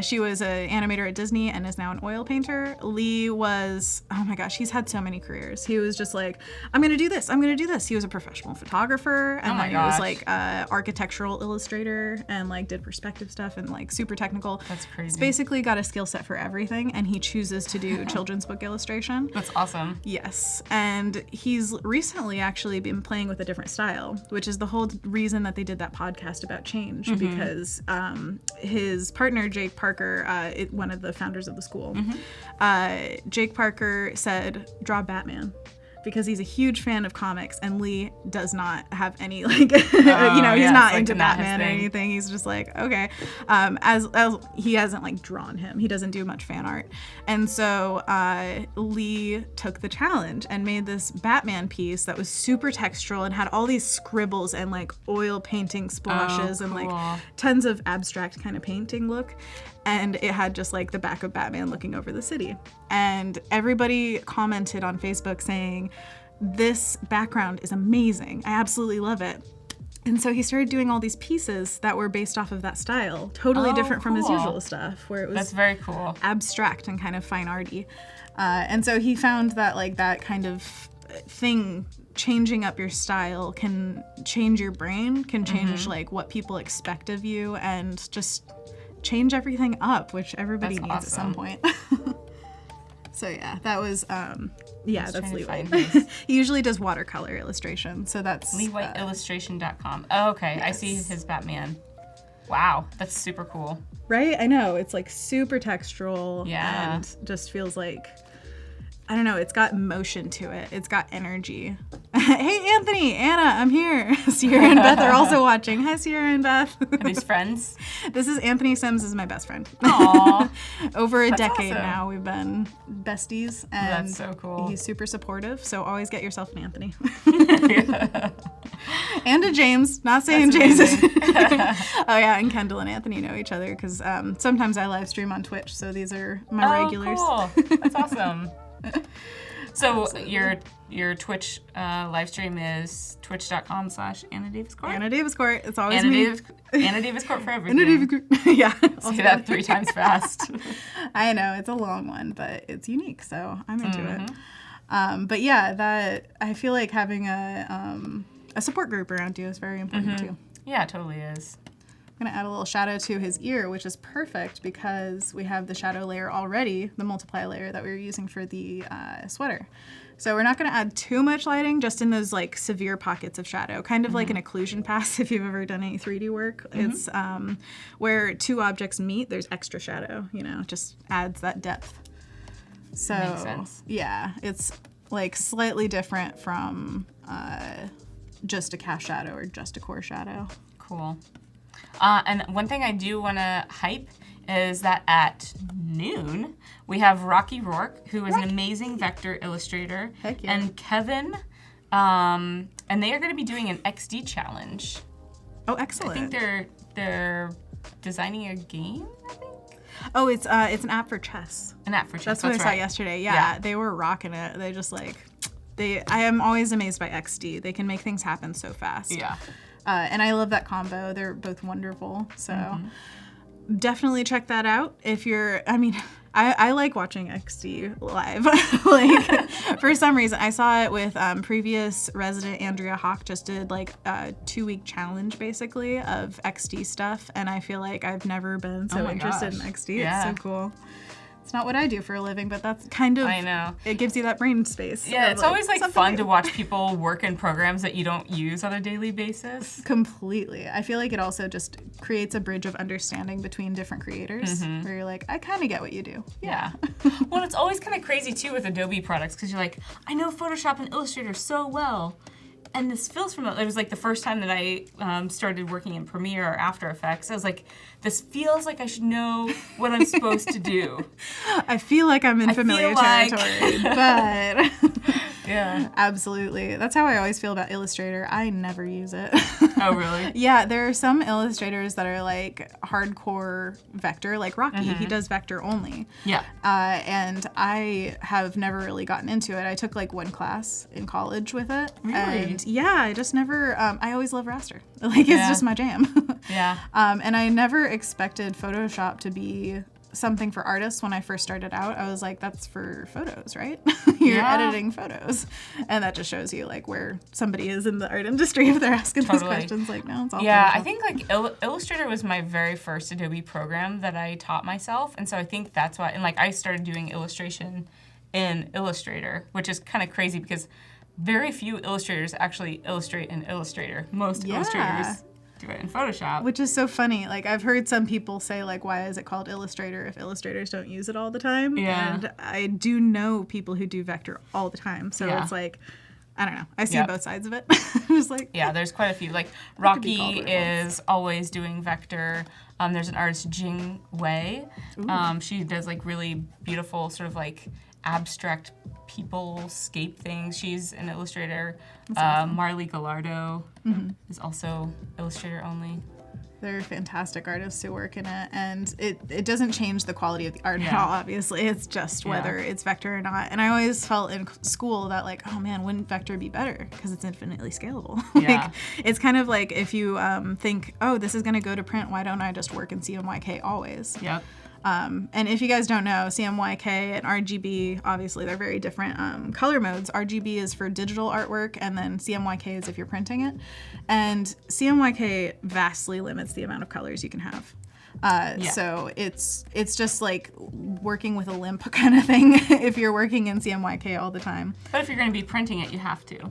She was an animator at Disney and is now an oil painter. Lee was, oh my gosh, he's had so many careers. He was just like, I'm going to do this. I'm going to do this. He was a professional photographer, and then he was like architectural illustrator and like did perspective stuff and like super technical. That's crazy. He's basically got a skill set for everything, and he chooses to do children's book illustration. That's awesome. Yes, and he's recently actually been playing with a different style, which is the whole reason that they did that podcast about change, because his partner Jake Parker, one of the founders of the school, Jake Parker said, draw Batman. because he's a huge fan of comics, and Lee does not have any like he's not into Batman or anything. He's just like, okay, as he hasn't like drawn him, he doesn't do much fan art. And so Lee took the challenge and made this Batman piece that was super textural and had all these scribbles and like oil painting splashes and like tons of abstract kind of painting look. And it had just like the back of Batman looking over the city. And everybody commented on Facebook saying, this background is amazing. I absolutely love it. And so he started doing all these pieces that were based off of that style, totally different from his usual stuff, where it was That's very cool. Abstract and kind of fine arty. And so he found that like that kind of thing, changing up your style, can change your brain, can change like what people expect of you, and just change everything up, which everybody needs at some point. So yeah, that was that's Lee White. He usually does watercolor illustration, so that's LeeWhiteIllustration.com. Oh, okay. Yes. I see his Batman. Wow, that's super cool. Right? I know, it's like super textural and just feels like, I don't know, it's got motion to it. It's got energy. Hey, Anthony, Anna, I'm here. Sierra and Beth are also watching. Hi, Sierra and Beth. Are these friends? This is Anthony Sims, is my best friend. Aww. Over a decade now, we've been besties. And that's so cool. He's super supportive, so always get yourself an Anthony. And a James. Not saying James is. Oh, yeah, and Kendall and Anthony know each other because sometimes I live stream on Twitch, so these are my regulars. Cool. That's awesome. So your Twitch live stream is twitch.com/Anna Daviscourt? Anna Daviscourt. It's always me. Anna Daviscourt for everything. Anna Daviscourt. Yeah. Say that 3 times fast. I know, it's a long one, but it's unique, so I'm into it. But yeah, that I feel like having a support group around you is very important too. Yeah, it totally is. I'm going to add a little shadow to his ear, which is perfect because we have the shadow layer already, the multiply layer that we were using for the sweater. So we're not going to add too much lighting, just in those like severe pockets of shadow, kind of like an occlusion pass if you've ever done any 3D work. It's where 2 objects meet, there's extra shadow, just adds that depth. So makes sense. Yeah, it's like slightly different from just a cast shadow or just a core shadow. Cool. And one thing I do want to hype is that at noon, we have Rocky Rourke, who is an amazing vector illustrator, Heck yeah. and Kevin, and they are going to be doing an XD challenge. Oh, excellent. I think they're designing a game, I think? Oh, it's an app for chess. An app for chess, That's what I saw yesterday. Yeah, they were rocking it. They just like, I am always amazed by XD. They can make things happen so fast. Yeah. And I love that combo. They're both wonderful. So definitely check that out. If you're, I like watching XD live. Like, for some reason, I saw it with previous resident Andrea Hawk just did like a 2-week challenge basically of XD stuff. And I feel like I've never been so interested in XD. Yeah. It's so cool. It's not what I do for a living, but that's kind of, I know. It gives you that brain space. Yeah, it's always like fun to watch people work in programs that you don't use on a daily basis. Completely. I feel like it also just creates a bridge of understanding between different creators where you're like, I kind of get what you do. Yeah. Well, it's always kind of crazy too with Adobe products because you're like, I know Photoshop and Illustrator so well. And this feels familiar. It was like the first time that I started working in Premiere or After Effects. I was like, this feels like I should know what I'm supposed to do. I feel like I'm in familiar territory, but yeah, absolutely. That's how I always feel about Illustrator. I never use it. Oh, really? Yeah, there are some illustrators that are like hardcore vector, like Rocky. He does vector only. Yeah. And I have never really gotten into it. I took like 1 class in college with it. Really? And yeah, I just never, I always love raster. Like, it's just my jam. Yeah. And I never expected Photoshop to be something for artists when I first started out. I was like, that's for photos, right? You're editing photos. And that just shows you like where somebody is in the art industry if they're asking these questions. Like, no, it's all yeah, Photoshop. I think like Illustrator was my very first Adobe program that I taught myself. And so I think that's why, and like I started doing illustration in Illustrator, which is kind of crazy because very few illustrators actually illustrate in Illustrator. Most illustrators do it in Photoshop. Which is so funny. Like, I've heard some people say, like, why is it called Illustrator if illustrators don't use it all the time? Yeah. And I do know people who do vector all the time. So it's like, I don't know. I see both sides of it. Just like, yeah, there's quite a few. Like, Rocky is always doing vector. There's an artist, Jing Wei. She does, like, really beautiful sort of, like, abstract people-scape things. She's an illustrator. Awesome. Marley Gallardo is also illustrator only. They're fantastic artists who work in it, and it doesn't change the quality of the art at all, obviously. It's just whether it's vector or not. And I always felt in school that, like, oh man, wouldn't vector be better? Because it's infinitely scalable. Like, it's kind of like if you think, oh, this is going to go to print, why don't I just work in CMYK always? Yep. And if you guys don't know, CMYK and RGB, obviously they're very different color modes. RGB is for digital artwork, and then CMYK is if you're printing it. And CMYK vastly limits the amount of colors you can have. So it's just like working with a limp kind of thing if you're working in CMYK all the time. But if you're going to be printing it, you have to.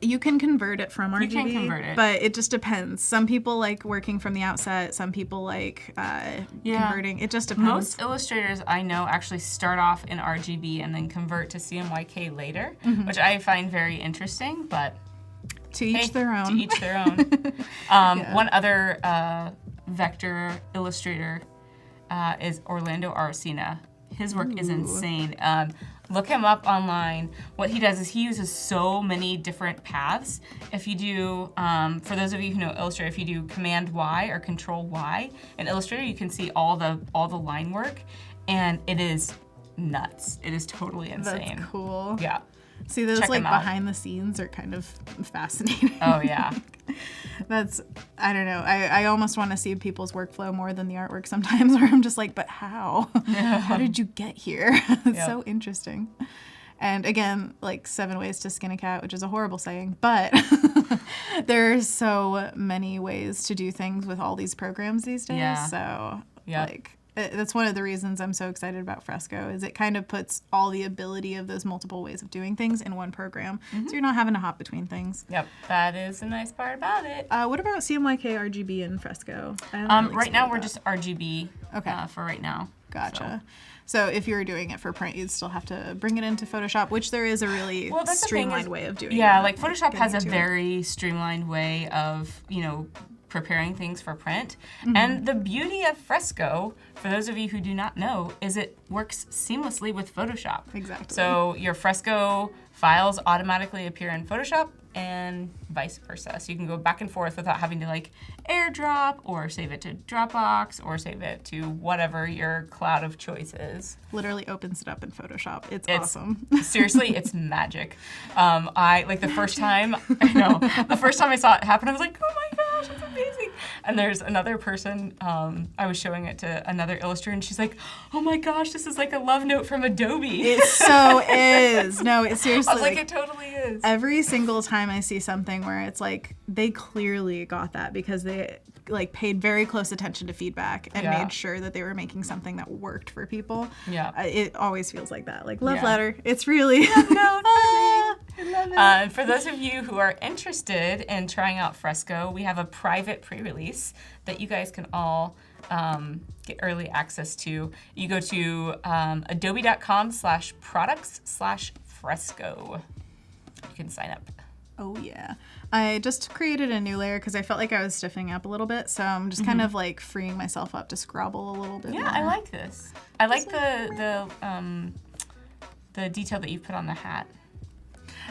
You can convert it from RGB, you can convert it. But it just depends. Some people like working from the outset. Some people like converting. It just depends. Most illustrators I know actually start off in RGB and then convert to CMYK later, which I find very interesting, but to each their own. To each their own. One other vector illustrator is Orlando Aracena. His work is insane. Look him up online. What he does is he uses so many different paths. If you do, for those of you who know Illustrator, if you do Command Y or Control Y in Illustrator, you can see all the line work, and it is nuts. It is totally insane. That's cool. Yeah. See, those like behind the scenes are kind of fascinating. Oh yeah. That's, I don't know. I almost want to see people's workflow more than the artwork sometimes, where I'm just like, but how? How did you get here? It's so interesting. And again, like 7 ways to skin a cat, which is a horrible saying, but there's so many ways to do things with all these programs these days. Yeah. So like, that's one of the reasons I'm so excited about Fresco, is it kind of puts all the ability of those multiple ways of doing things in one program. So you're not having to hop between things. Yep, that is the nice part about it. What about CMYK, RGB, and Fresco? Right now we're just RGB for right now. Gotcha. So if you were doing it for print, you'd still have to bring it into Photoshop, which there is a really streamlined way of doing it. Yeah, like Photoshop has a very streamlined way of, preparing things for print. And the beauty of Fresco, for those of you who do not know, is it works seamlessly with Photoshop. Exactly. So your Fresco files automatically appear in Photoshop and vice versa. So you can go back and forth without having to like airdrop or save it to Dropbox or save it to whatever your cloud of choice is. Literally opens it up in Photoshop. It's awesome. Seriously, it's magic. The first time I saw it happen, I was like, oh my gosh, it's amazing. And there's another person, I was showing it to another illustrator, and she's like, oh my gosh, this is like a love note from Adobe. It so is. No, it seriously. I was like, it totally is. Every single time I see something where it's like, they clearly got that because they like paid very close attention to feedback and made sure that they were making something that worked for people. Yeah. It always feels like that. Like love letter. It's really love note. I love it. And for those of you who are interested in trying out Fresco, we have a private pre-release that you guys can all get early access to. You go to adobe.com/products/Fresco. You can sign up. Oh yeah. I just created a new layer because I felt like I was stiffening up a little bit, so I'm just kind of like freeing myself up to scrabble a little bit more. I like this. I like the detail that you put on the hat.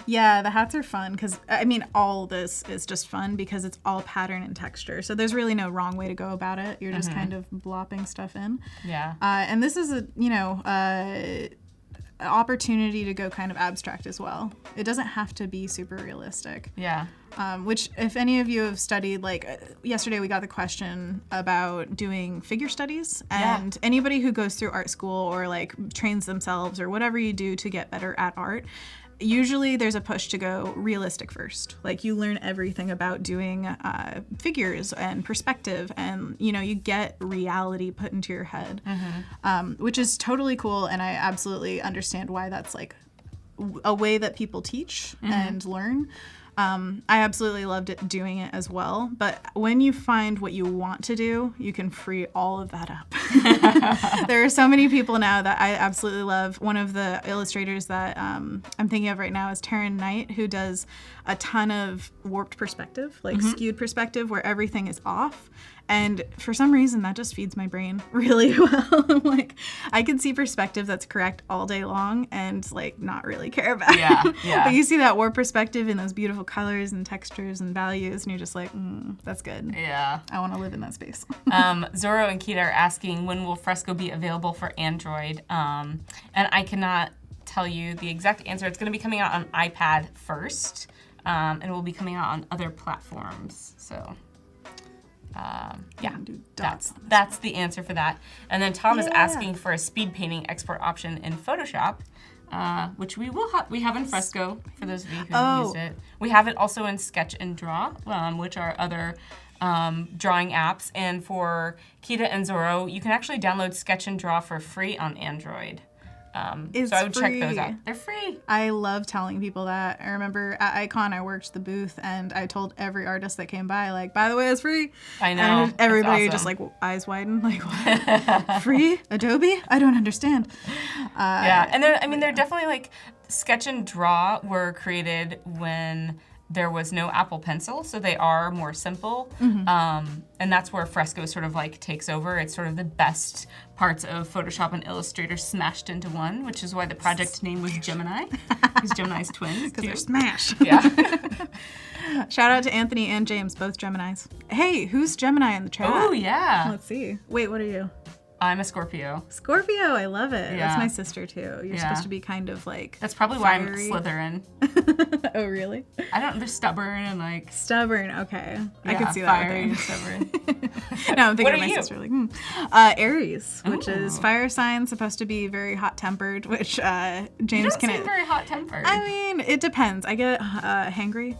Yeah, the hats are fun because, I mean, all this is just fun because it's all pattern and texture. So there's really no wrong way to go about it. You're just kind of blopping stuff in. Yeah. And this is an opportunity to go kind of abstract as well. It doesn't have to be super realistic. Yeah. Which, if any of you have studied, like yesterday we got the question about doing figure studies, and anybody who goes through art school or like trains themselves or whatever you do to get better at art, usually there's a push to go realistic first. Like you learn everything about doing figures and perspective, and you get reality put into your head, which is totally cool, and I absolutely understand why that's like a way that people teach and learn. I absolutely loved doing it as well. But when you find what you want to do, you can free all of that up. There are so many people now that I absolutely love. One of the illustrators that I'm thinking of right now is Taryn Knight, who does a ton of warped perspective, like skewed perspective, where everything is off. And for some reason, that just feeds my brain really well. Like, I can see perspective that's correct all day long and, like, not really care about it. Yeah. But you see that warp perspective in those beautiful colors and textures and values, and you're just like, that's good. Yeah. I want to live in that space. Zorro and Kita are asking, when will Fresco be available for Android? And I cannot tell you the exact answer. It's going to be coming out on iPad first, and it will be coming out on other platforms. So... that's the answer for that. And then Tom is asking for a speed painting export option in Photoshop, which we will have. We have in Fresco for those of you who have used it. We have it also in Sketch and Draw, which are other drawing apps. And for Kita and Zorro, you can actually download Sketch and Draw for free on Android. So I would check those out. They're free. I love telling people that. I remember at Icon, I worked the booth, and I told every artist that came by, like, by the way, it's free. I know. And everybody just, like, eyes widen, like, what? Free? Adobe? I don't understand. And they're definitely, like, Sketch and Draw were created when there was no Apple Pencil, so they are more simple. And that's where Fresco sort of like takes over. It's sort of the best parts of Photoshop and Illustrator smashed into one, which is why the project name was Gemini, because Gemini's twins. Because they're smash. Yeah. Shout out to Anthony and James, both Geminis. Hey, who's Gemini in the chat? Oh, yeah. Let's see. Wait, what are you? I'm a Scorpio. Scorpio, I love it. Yeah. That's my sister too. You're supposed to be kind of like That's probably fiery. why I'm Slytherin. Oh, really? They're stubborn and like... Stubborn, okay. I can see that. Fiery and stubborn. No, I'm thinking What of are my you? sister like, Aries, which is fire sign, supposed to be very hot-tempered, which James You don't can... seem very hot-tempered. I mean, it depends. I get hangry.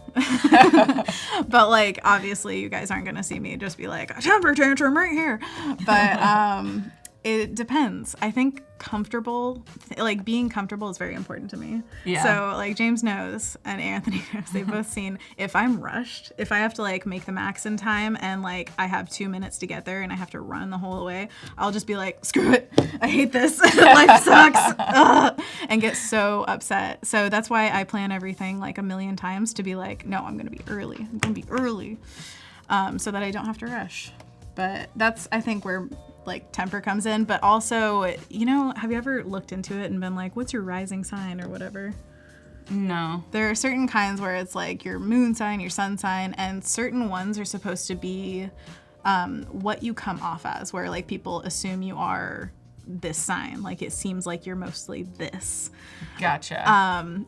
But, like, obviously you guys aren't going to see me just be like, a temper tantrum right here. But it depends. I think being comfortable is very important to me. Yeah. So, like, James knows and Anthony knows. They've both seen if I'm rushed, if I have to, like, make the max in time and, like, I have 2 minutes to get there and I have to run the whole way, I'll just be like, screw it. I hate this. Life sucks. Ugh, and get so upset. So that's why I plan everything, like, a million times to be like, no, I'm going to be early. I'm going to be early so that I don't have to rush. But that's, I think, where... like temper comes in, but also, you know, have you ever looked into it and been like, what's your rising sign or whatever? No. There are certain kinds where it's like your moon sign, your sun sign, and certain ones are supposed to be what you come off as, where like people assume you are this sign. Like it seems like you're mostly this. Gotcha.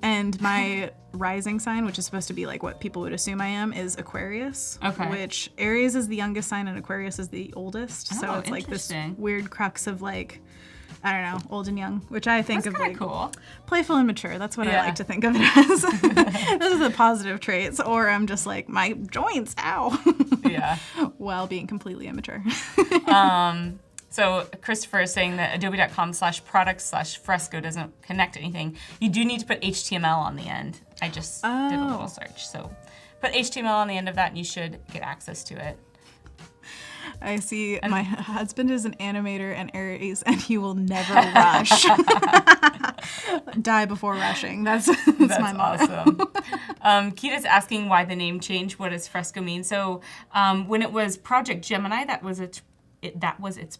And my rising sign, which is supposed to be like what people would assume I am, is Aquarius. Okay. Which Aries is the youngest sign and Aquarius is the oldest. So Oh, it's like this interesting. weird crux of like, I don't know, old and young, which I think That's of kind like of cool. playful and mature. That's what I Yeah. like to think of it as. Those are the positive traits. Or I'm just like, my joints, ow. Yeah. While being completely immature. So Christopher is saying that adobe.com/products/fresco doesn't connect anything. You do need to put HTML on the end. I just did a little search. So put HTML on the end of that and you should get access to it. I see my husband is an animator and Aries, and he will never rush. Die before rushing. That's my motto. Awesome. Kita's asking why the name changed. What does Fresco mean? So when it was Project Gemini, that was its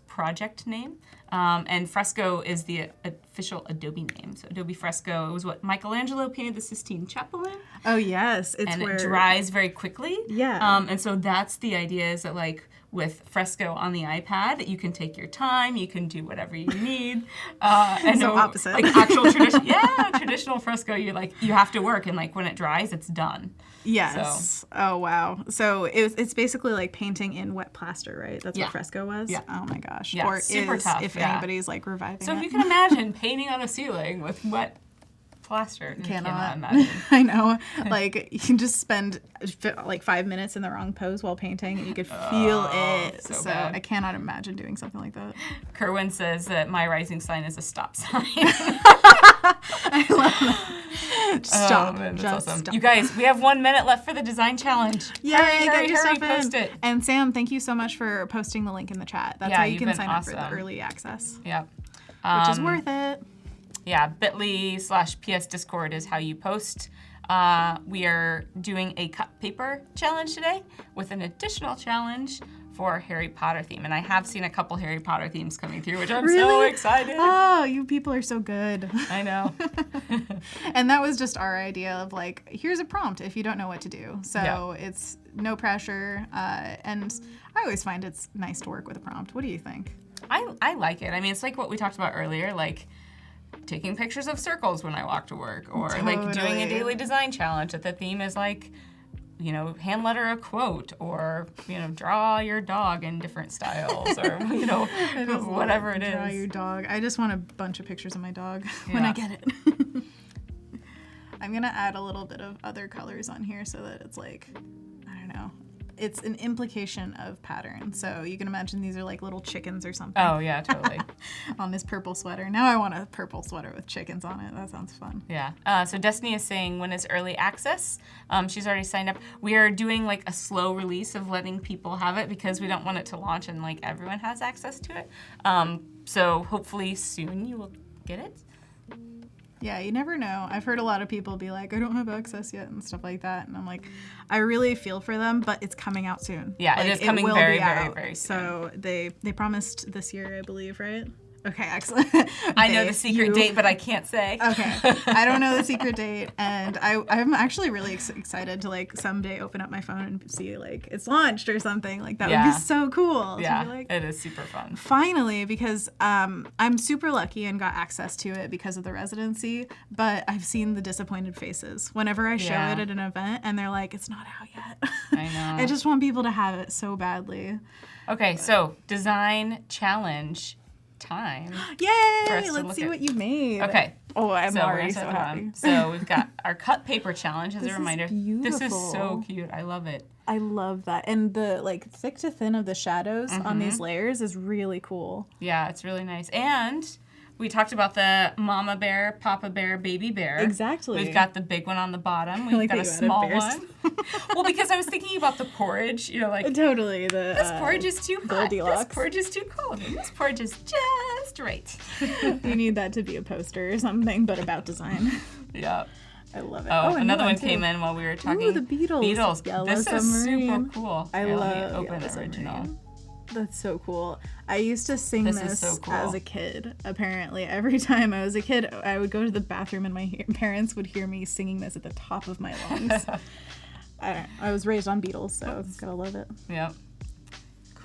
project name. And Fresco is the official Adobe name. So Adobe Fresco was what Michelangelo painted the Sistine Chapel in. Oh, yes. It's where it dries very quickly. Yeah. And so that's the idea, is that like with Fresco on the iPad, you can take your time, you can do whatever you need. And so opposite. Like actual traditional Fresco, you have to work, and like when it dries, it's done. Yes. So. Oh, wow. So it's basically like painting in wet plaster, right? That's what Fresco was? Yeah. Oh, my gosh. Yeah, or super is, tough, if yeah. anybody's like reviving So it. if you can imagine painting on a ceiling with wet plaster. I Cannot imagine. I know. Like, you can just spend like 5 minutes in the wrong pose while painting and you could feel it. so So bad. I cannot imagine doing something like that. Kerwin says that my rising sign is a stop sign. I love that. Stop. Oh, man, that's Just awesome. stop. You guys, we have 1 minute left for the design challenge. Yay, hurry, get your stuff post in. it. And Sam, thank you so much for posting the link in the chat. That's Yeah, how you you've can been sign up for awesome. the early access, Yeah. which is worth it. Yeah, bit.ly/PS Discord is how you post. We are doing a cut paper challenge today with an additional challenge for Harry Potter theme. And I have seen a couple Harry Potter themes coming through, which I'm so Really? excited. Oh, you people are so good. I know. And that was just our idea of like, here's a prompt if you don't know what to do. So it's no pressure. And I always find it's nice to work with a prompt. What do you think? I like it. I mean, it's like what we talked about earlier, like taking pictures of circles when I walk to work, or like doing Totally. a daily design challenge that the theme is like, you know, hand letter a quote, or, you know, draw your dog in different styles, or, you know, whatever it Draw is. your dog. I just want a bunch of pictures of my dog when I Yeah. get it. I'm gonna add a little bit of other colors on here so that it's like, I don't know. It's an implication of pattern. So you can imagine these are like little chickens or something Oh, yeah, totally. on this purple sweater. Now I want a purple sweater with chickens on it. That sounds fun. Yeah. So Destiny is saying when is early access? She's already signed up. We are doing like a slow release of letting people have it because we don't want it to launch and like everyone has access to it. So hopefully soon you will get it. Yeah, you never know. I've heard a lot of people be like, I don't have access yet and stuff like that. And I'm like, I really feel for them, but it's coming out soon. Yeah, like, it is coming will very, be very, out. very soon. So they promised this year, I believe, right? Okay, excellent. I know the secret date, but I can't say. Okay, I don't know the secret date, and I'm actually really excited to like someday open up my phone and see like it's launched or something like that. Would Yeah. be so cool. Yeah, To be like, it is super fun. finally, because I'm super lucky and got access to it because of the residency, but I've seen the disappointed faces whenever I show Yeah. it at an event and they're like, it's not out yet. I know. I just want people to have it so badly. Okay, so design challenge time. Yay! us to Let's look see at. what you made. Okay. Oh, I'm So we're already gonna so set it happy. on. So we've got our cut paper challenge as This a is reminder. This is so beautiful. cute. I love it. I love that. And the like thick to thin of the shadows on Mm-hmm. these layers is really cool. Yeah, it's really nice. And we talked about the mama bear, papa bear, baby bear. Exactly. We've got the big one on the bottom. We've like got that a you added small bears. one. Well, because I was thinking about the porridge. You know, like Totally. this porridge is too hot. Goldilocks. This porridge is too cold. And this porridge is just right. You need that to be a poster or something, but about design. Yeah. I love it. Oh, a new another one too. came in while we were talking. Ooh, the beetles. Beetles. Yellow This is super submarine. cool. I Here, love let me open Yellow the original. Submarine. That's so cool. I used to sing This this, is so cool. as a kid, apparently. Every time I was a kid, I would go to the bathroom and my parents would hear me singing this at the top of my lungs. I was raised on Beatles, so gotta love it. Yep.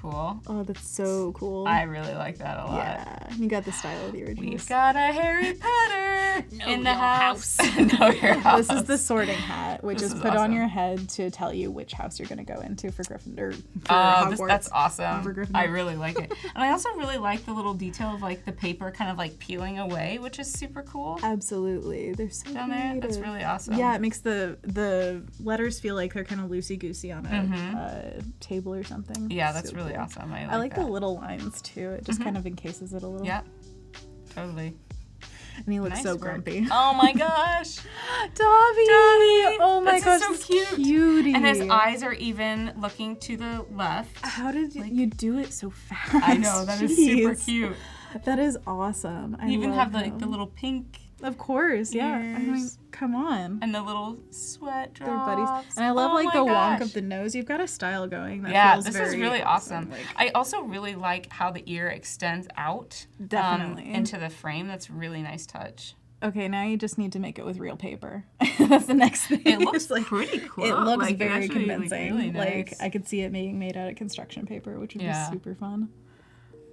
Cool. Oh, that's so cool. I really like that a lot. Yeah, you got the style of the originals. We've got a Harry Potter in the house. Know your house. This is the sorting hat, which This is is put on awesome. your head to tell you which house you're going to go into for Gryffindor. For Oh, Hogwarts. that's awesome. For Gryffindor. I really like it. And I also really like the little detail of like the paper kind of like peeling away, which is super cool. Absolutely, they're so Down there, that's creative. really awesome. Yeah, it makes the letters feel like they're kind of loosey goosey on a table or something. Yeah, that's So really cool. awesome. I like that. the little lines too. It just kind of encases it a little. Yep. Totally. And he looks Nice so work. grumpy. Oh my gosh. Dobby! Oh my This gosh, is so this cute. cutie. And his eyes are even looking to the left. How did you do it so fast? I know, that is super Jeez. cute. That is awesome. I You even love have like him. the little pink Of course, yeah. I mean, ears. come on. and the little sweat They're drops. buddies. And I love Oh like my the wonk gosh. of the nose. You've got a style going that Yeah, feels this very is really awesome. Like, I also really like how the ear extends out Definitely. into the frame. That's a really nice touch. okay, now you just need to make it with real paper. That's the next thing. It looks It's like, pretty cool. it looks Like, very actually, like, convincing. really Like nice. I could see it being made out of construction paper, which would Yeah. be super fun.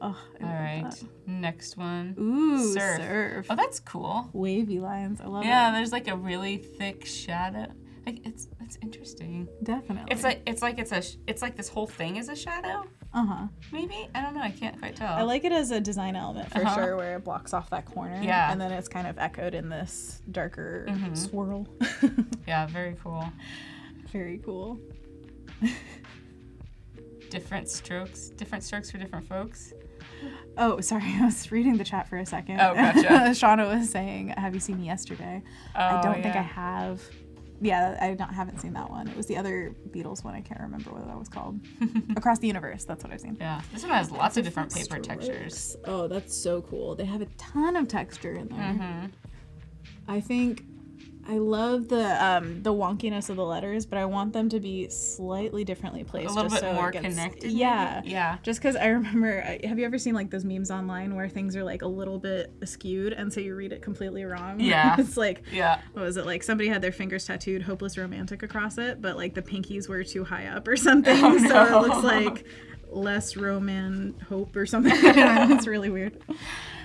Oh, I All love right, that. next one. Ooh, Surf. surf. Oh, that's cool. Wavy lines. I love Yeah, it. there's like a really thick shadow. Like it's interesting. Definitely. It's like this whole thing is a shadow. Maybe, I don't know. I can't quite tell. I like it as a design element for sure, where it blocks off that corner. Yeah. And then it's kind of echoed in this darker swirl. Yeah, very cool. Very cool. Different strokes for different folks. Oh, sorry. I was reading the chat for a second. Oh, gotcha. Shauna was saying, "Have you seen Yesterday?" I don't think I have. Yeah, I haven't seen that one. It was the other Beatles one. I can't remember what that was called. Across the Universe. That's what I've seen. Yeah, this one has lots of different paper textures. Oh, that's so cool. They have a ton of texture in there. I think I love the wonkiness of the letters, but I want them to be slightly differently placed. A little just bit so more it gets, connected. Yeah. Maybe? Yeah. Just because I remember, have you ever seen like those memes online where things are like a little bit skewed and so you read it completely wrong? Yeah. It's like, yeah. What was it like? Somebody had their fingers tattooed "Hopeless Romantic" across it, but like the pinkies were too high up or something. Oh, no. So it looks like less Roman hope or something. It's really weird.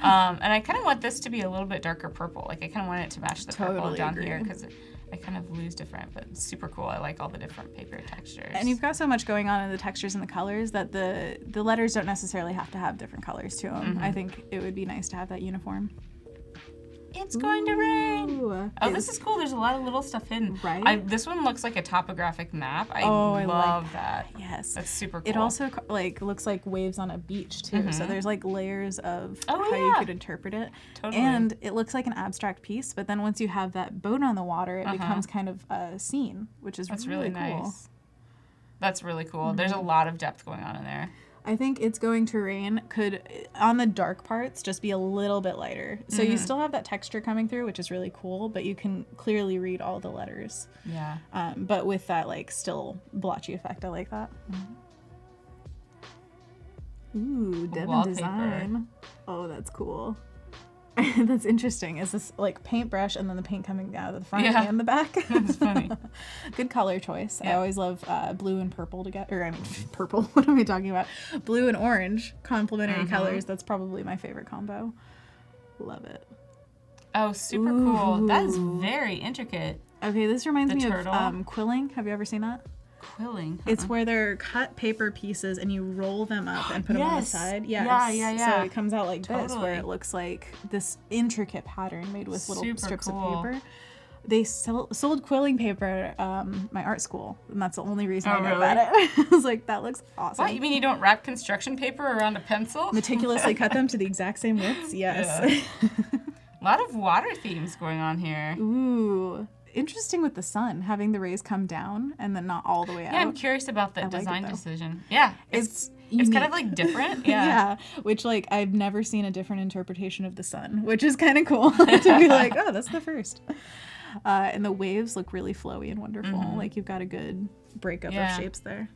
And I kind of want this to be a little bit darker purple. Like I kind of want it to match the purple Totally down agree. here because I kind of lose different, but it's super cool. I like all the different paper textures. And you've got so much going on in the textures and the colors that the letters don't necessarily have to have different colors to them. I think it would be nice to have that uniform. It's going to rain. Ooh. Oh, this is cool. There's a lot of little stuff hidden. Right? This one looks like a topographic map. I I love like that. Yes. That's super cool. It also like looks like waves on a beach too. So there's like layers of how you yeah. could interpret it. Totally. And it looks like an abstract piece, but then once you have that boat on the water, it becomes kind of a scene, which is That's really cool. nice. That's really cool. There's a lot of depth going on in there. I think "It's Going to Rain" could, on the dark parts, just be a little bit lighter. So you still have that texture coming through, which is really cool, but you can clearly read all the letters. Yeah. But with that, like, still blotchy effect. I like that. Ooh, Devin Wallpaper. design. Oh, that's cool. That's interesting. Is this like paintbrush and then the paint coming out of the front and the back? That's funny. Good color choice. Yeah. I always love blue and purple together. Or I mean, purple. What am I talking about? Blue and orange, complementary colors. That's probably my favorite combo. Love it. Oh, super cool. That is very intricate. Okay, this reminds The me turtle. of quilling. Have you ever seen that? Quilling. It's where they're cut paper pieces and you roll them up and put them on the Yes. side. Yes. Yeah. So it comes out like this, where Totally. it looks like this intricate pattern made with little Super strips cool. of paper. They sold quilling paper at my art school, and that's the only reason I know really? about it. I was like, that looks awesome. What? You mean you don't wrap construction paper around a pencil? Meticulously cut them to the exact same widths? Yes. A lot of water themes going on here. Ooh. Interesting with the sun, having the rays come down and then not all the way out. Yeah, I'm curious about that like it, design though. decision. Yeah, it's unique. kind of like different. Yeah. Yeah, which like I've never seen a different interpretation of the sun, which is kind of cool to be like, oh, that's the first. And the waves look really flowy and wonderful. Like you've got a good breakup of shapes there.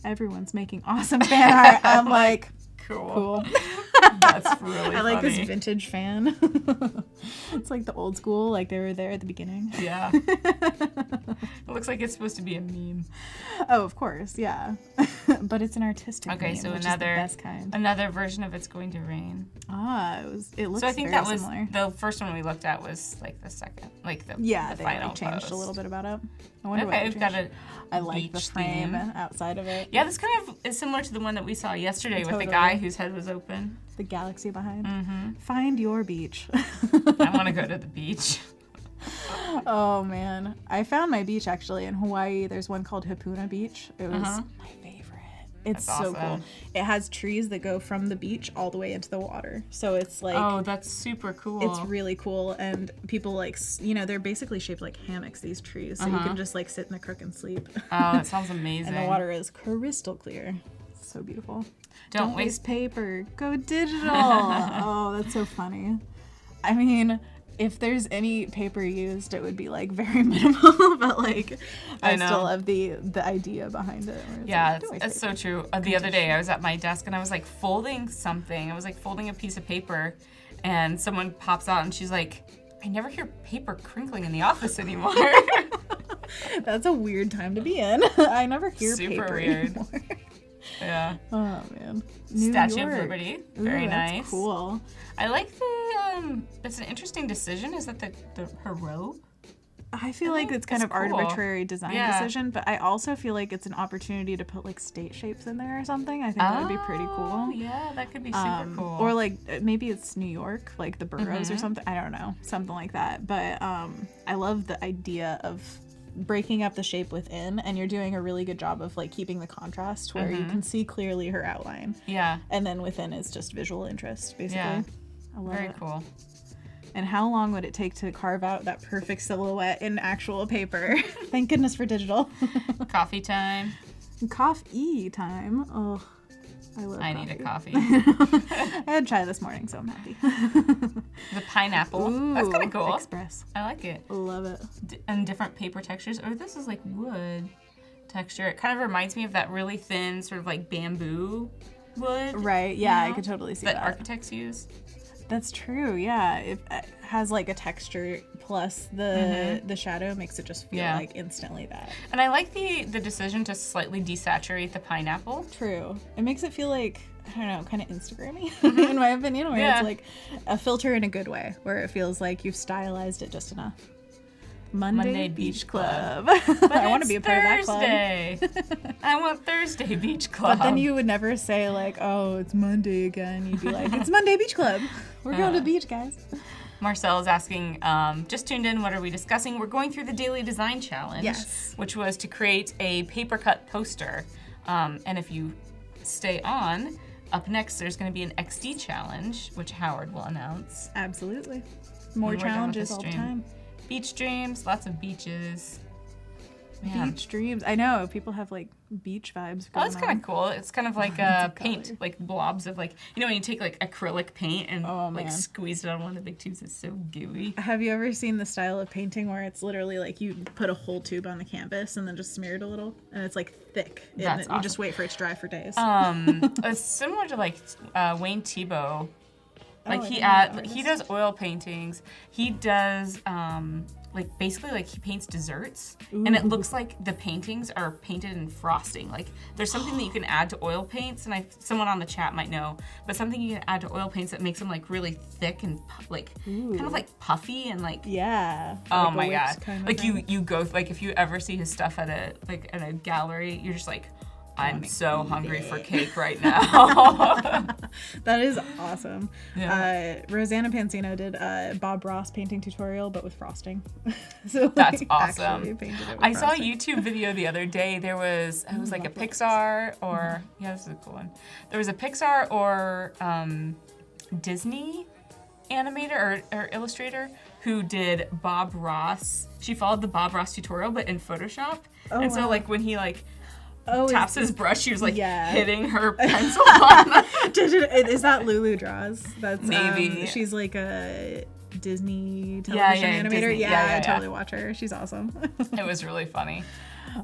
Everyone's making awesome fan art. I'm like, cool. That's really I like funny. this vintage fan. It's like the old school, like they were there at the beginning. Yeah. It looks like it's supposed to be a meme. Oh, of course, yeah. But it's an artistic Okay, meme, so which another is the best kind. another version of It's Going to Rain. It looks So I think very that was similar. the first one we looked at was like the second, like the Yeah, the they final like changed post. a little bit about it. I wonder what Okay, they we've got changed. a I like the beach frame theme. outside of it. Yeah, this kind of is similar to the one that we saw yesterday with Totally. the guy whose head was open. The galaxy behind. Find your beach. I want to go to the beach. Oh man, I found my beach actually in Hawaii. There's one called Hapuna Beach. It was my favorite. It's That's so awesome. cool. It has trees that go from the beach all the way into the water. So it's like Oh, that's super cool. it's really cool, and people like they're basically shaped like hammocks. These trees, so you can just like sit in the crook and sleep. Oh, that sounds amazing. And the water is crystal clear. So beautiful. Don't waste paper. Go digital. Oh, that's so funny. I mean, if there's any paper used, it would be like very minimal, but like I know. still love the idea behind it. where it's Yeah, like, don't waste it's so paper. true. The other day I was at my desk and I was like folding something. I was like folding a piece of paper and someone pops out and she's like, I never hear paper crinkling in the office anymore. That's a weird time to be in. I never hear Super paper weird. anymore. Yeah. Oh man. New Statue York. of Liberty. Ooh, Very that's nice. Cool. I like the, it's an interesting decision. Is that her robe? I feel like it's kind of cool. arbitrary design decision, but I also feel like it's an opportunity to put like state shapes in there or something. I think that would be pretty cool. Yeah, that could be super cool. Or like maybe it's New York, like the boroughs or something. I don't know, something like that. But I love the idea of breaking up the shape within, and you're doing a really good job of like keeping the contrast where you can see clearly her outline. Yeah. And then within is just visual interest, basically. Yeah. I love Very it. cool. And how long would it take to carve out that perfect silhouette in actual paper? Thank goodness for digital. Coffee time. Coffee time. Oh, I love I need a coffee. I had chai this morning, so I'm happy. The pineapple. Ooh, That's kind of cool. Express. I like it. Love it. And different paper textures. Oh, this is like wood texture. It kind of reminds me of that really thin sort of like bamboo wood. Right. Yeah, I could totally see that. That architects use. That's true. Yeah, it has like a texture plus the shadow makes it just feel like instantly that. And I like the decision to slightly desaturate the pineapple. True. It makes it feel like, I don't know, kind of Instagrammy in my opinion, where it's like a filter in a good way, where it feels like you've stylized it just enough. Monday Beach Club. I want to be a part of that club. I want Thursday Beach Club. But then you would never say like, oh, it's Monday again. You'd be like, it's Monday Beach Club. We're going to the beach, guys. Marcel is asking, just tuned in, what are we discussing? We're going through the Daily Design Challenge, which was to create a paper cut poster. And if you stay on, up next there's going to be an XD challenge, which Howard will announce. Absolutely. More challenges all the time. Beach dreams, lots of beaches. Man. Beach dreams. I know, people have like beach vibes going Oh, it's kind of cool. It's kind of like paint, color. Like blobs of like, you know when you take like acrylic paint and like squeeze it on one of the big tubes, it's so gooey. Have you ever seen the style of painting where it's literally like you put a whole tube on the canvas and then just smear it a little and it's like thick and That's awesome. You just wait for it to dry for days? It's similar to like Wayne Thiebaud. Like he does oil paintings. He does like basically like he paints desserts. Ooh. And it looks like the paintings are painted in frosting. Like there's something that you can add to oil paints, and someone on the chat might know, but something you can add to oil paints that makes them like really thick and like kind of like puffy and like oh like my god. Kind of like thing. you go like if you ever see his stuff at a gallery, you're just like, I'm so hungry for cake right now. That is awesome. Yeah. Rosanna Pansino did a Bob Ross painting tutorial, but with frosting. So that's awesome. I saw a YouTube video the other day. It was like a Pixar or this is a cool one. There was a Pixar or Disney animator or illustrator who did Bob Ross. She followed the Bob Ross tutorial, but in Photoshop. So like when he like taps his brush, she was like hitting her pencil on. Is that Lulu Draws? That's maybe. She's like a Disney television animator. Disney. I totally watch her. She's awesome. It was really funny.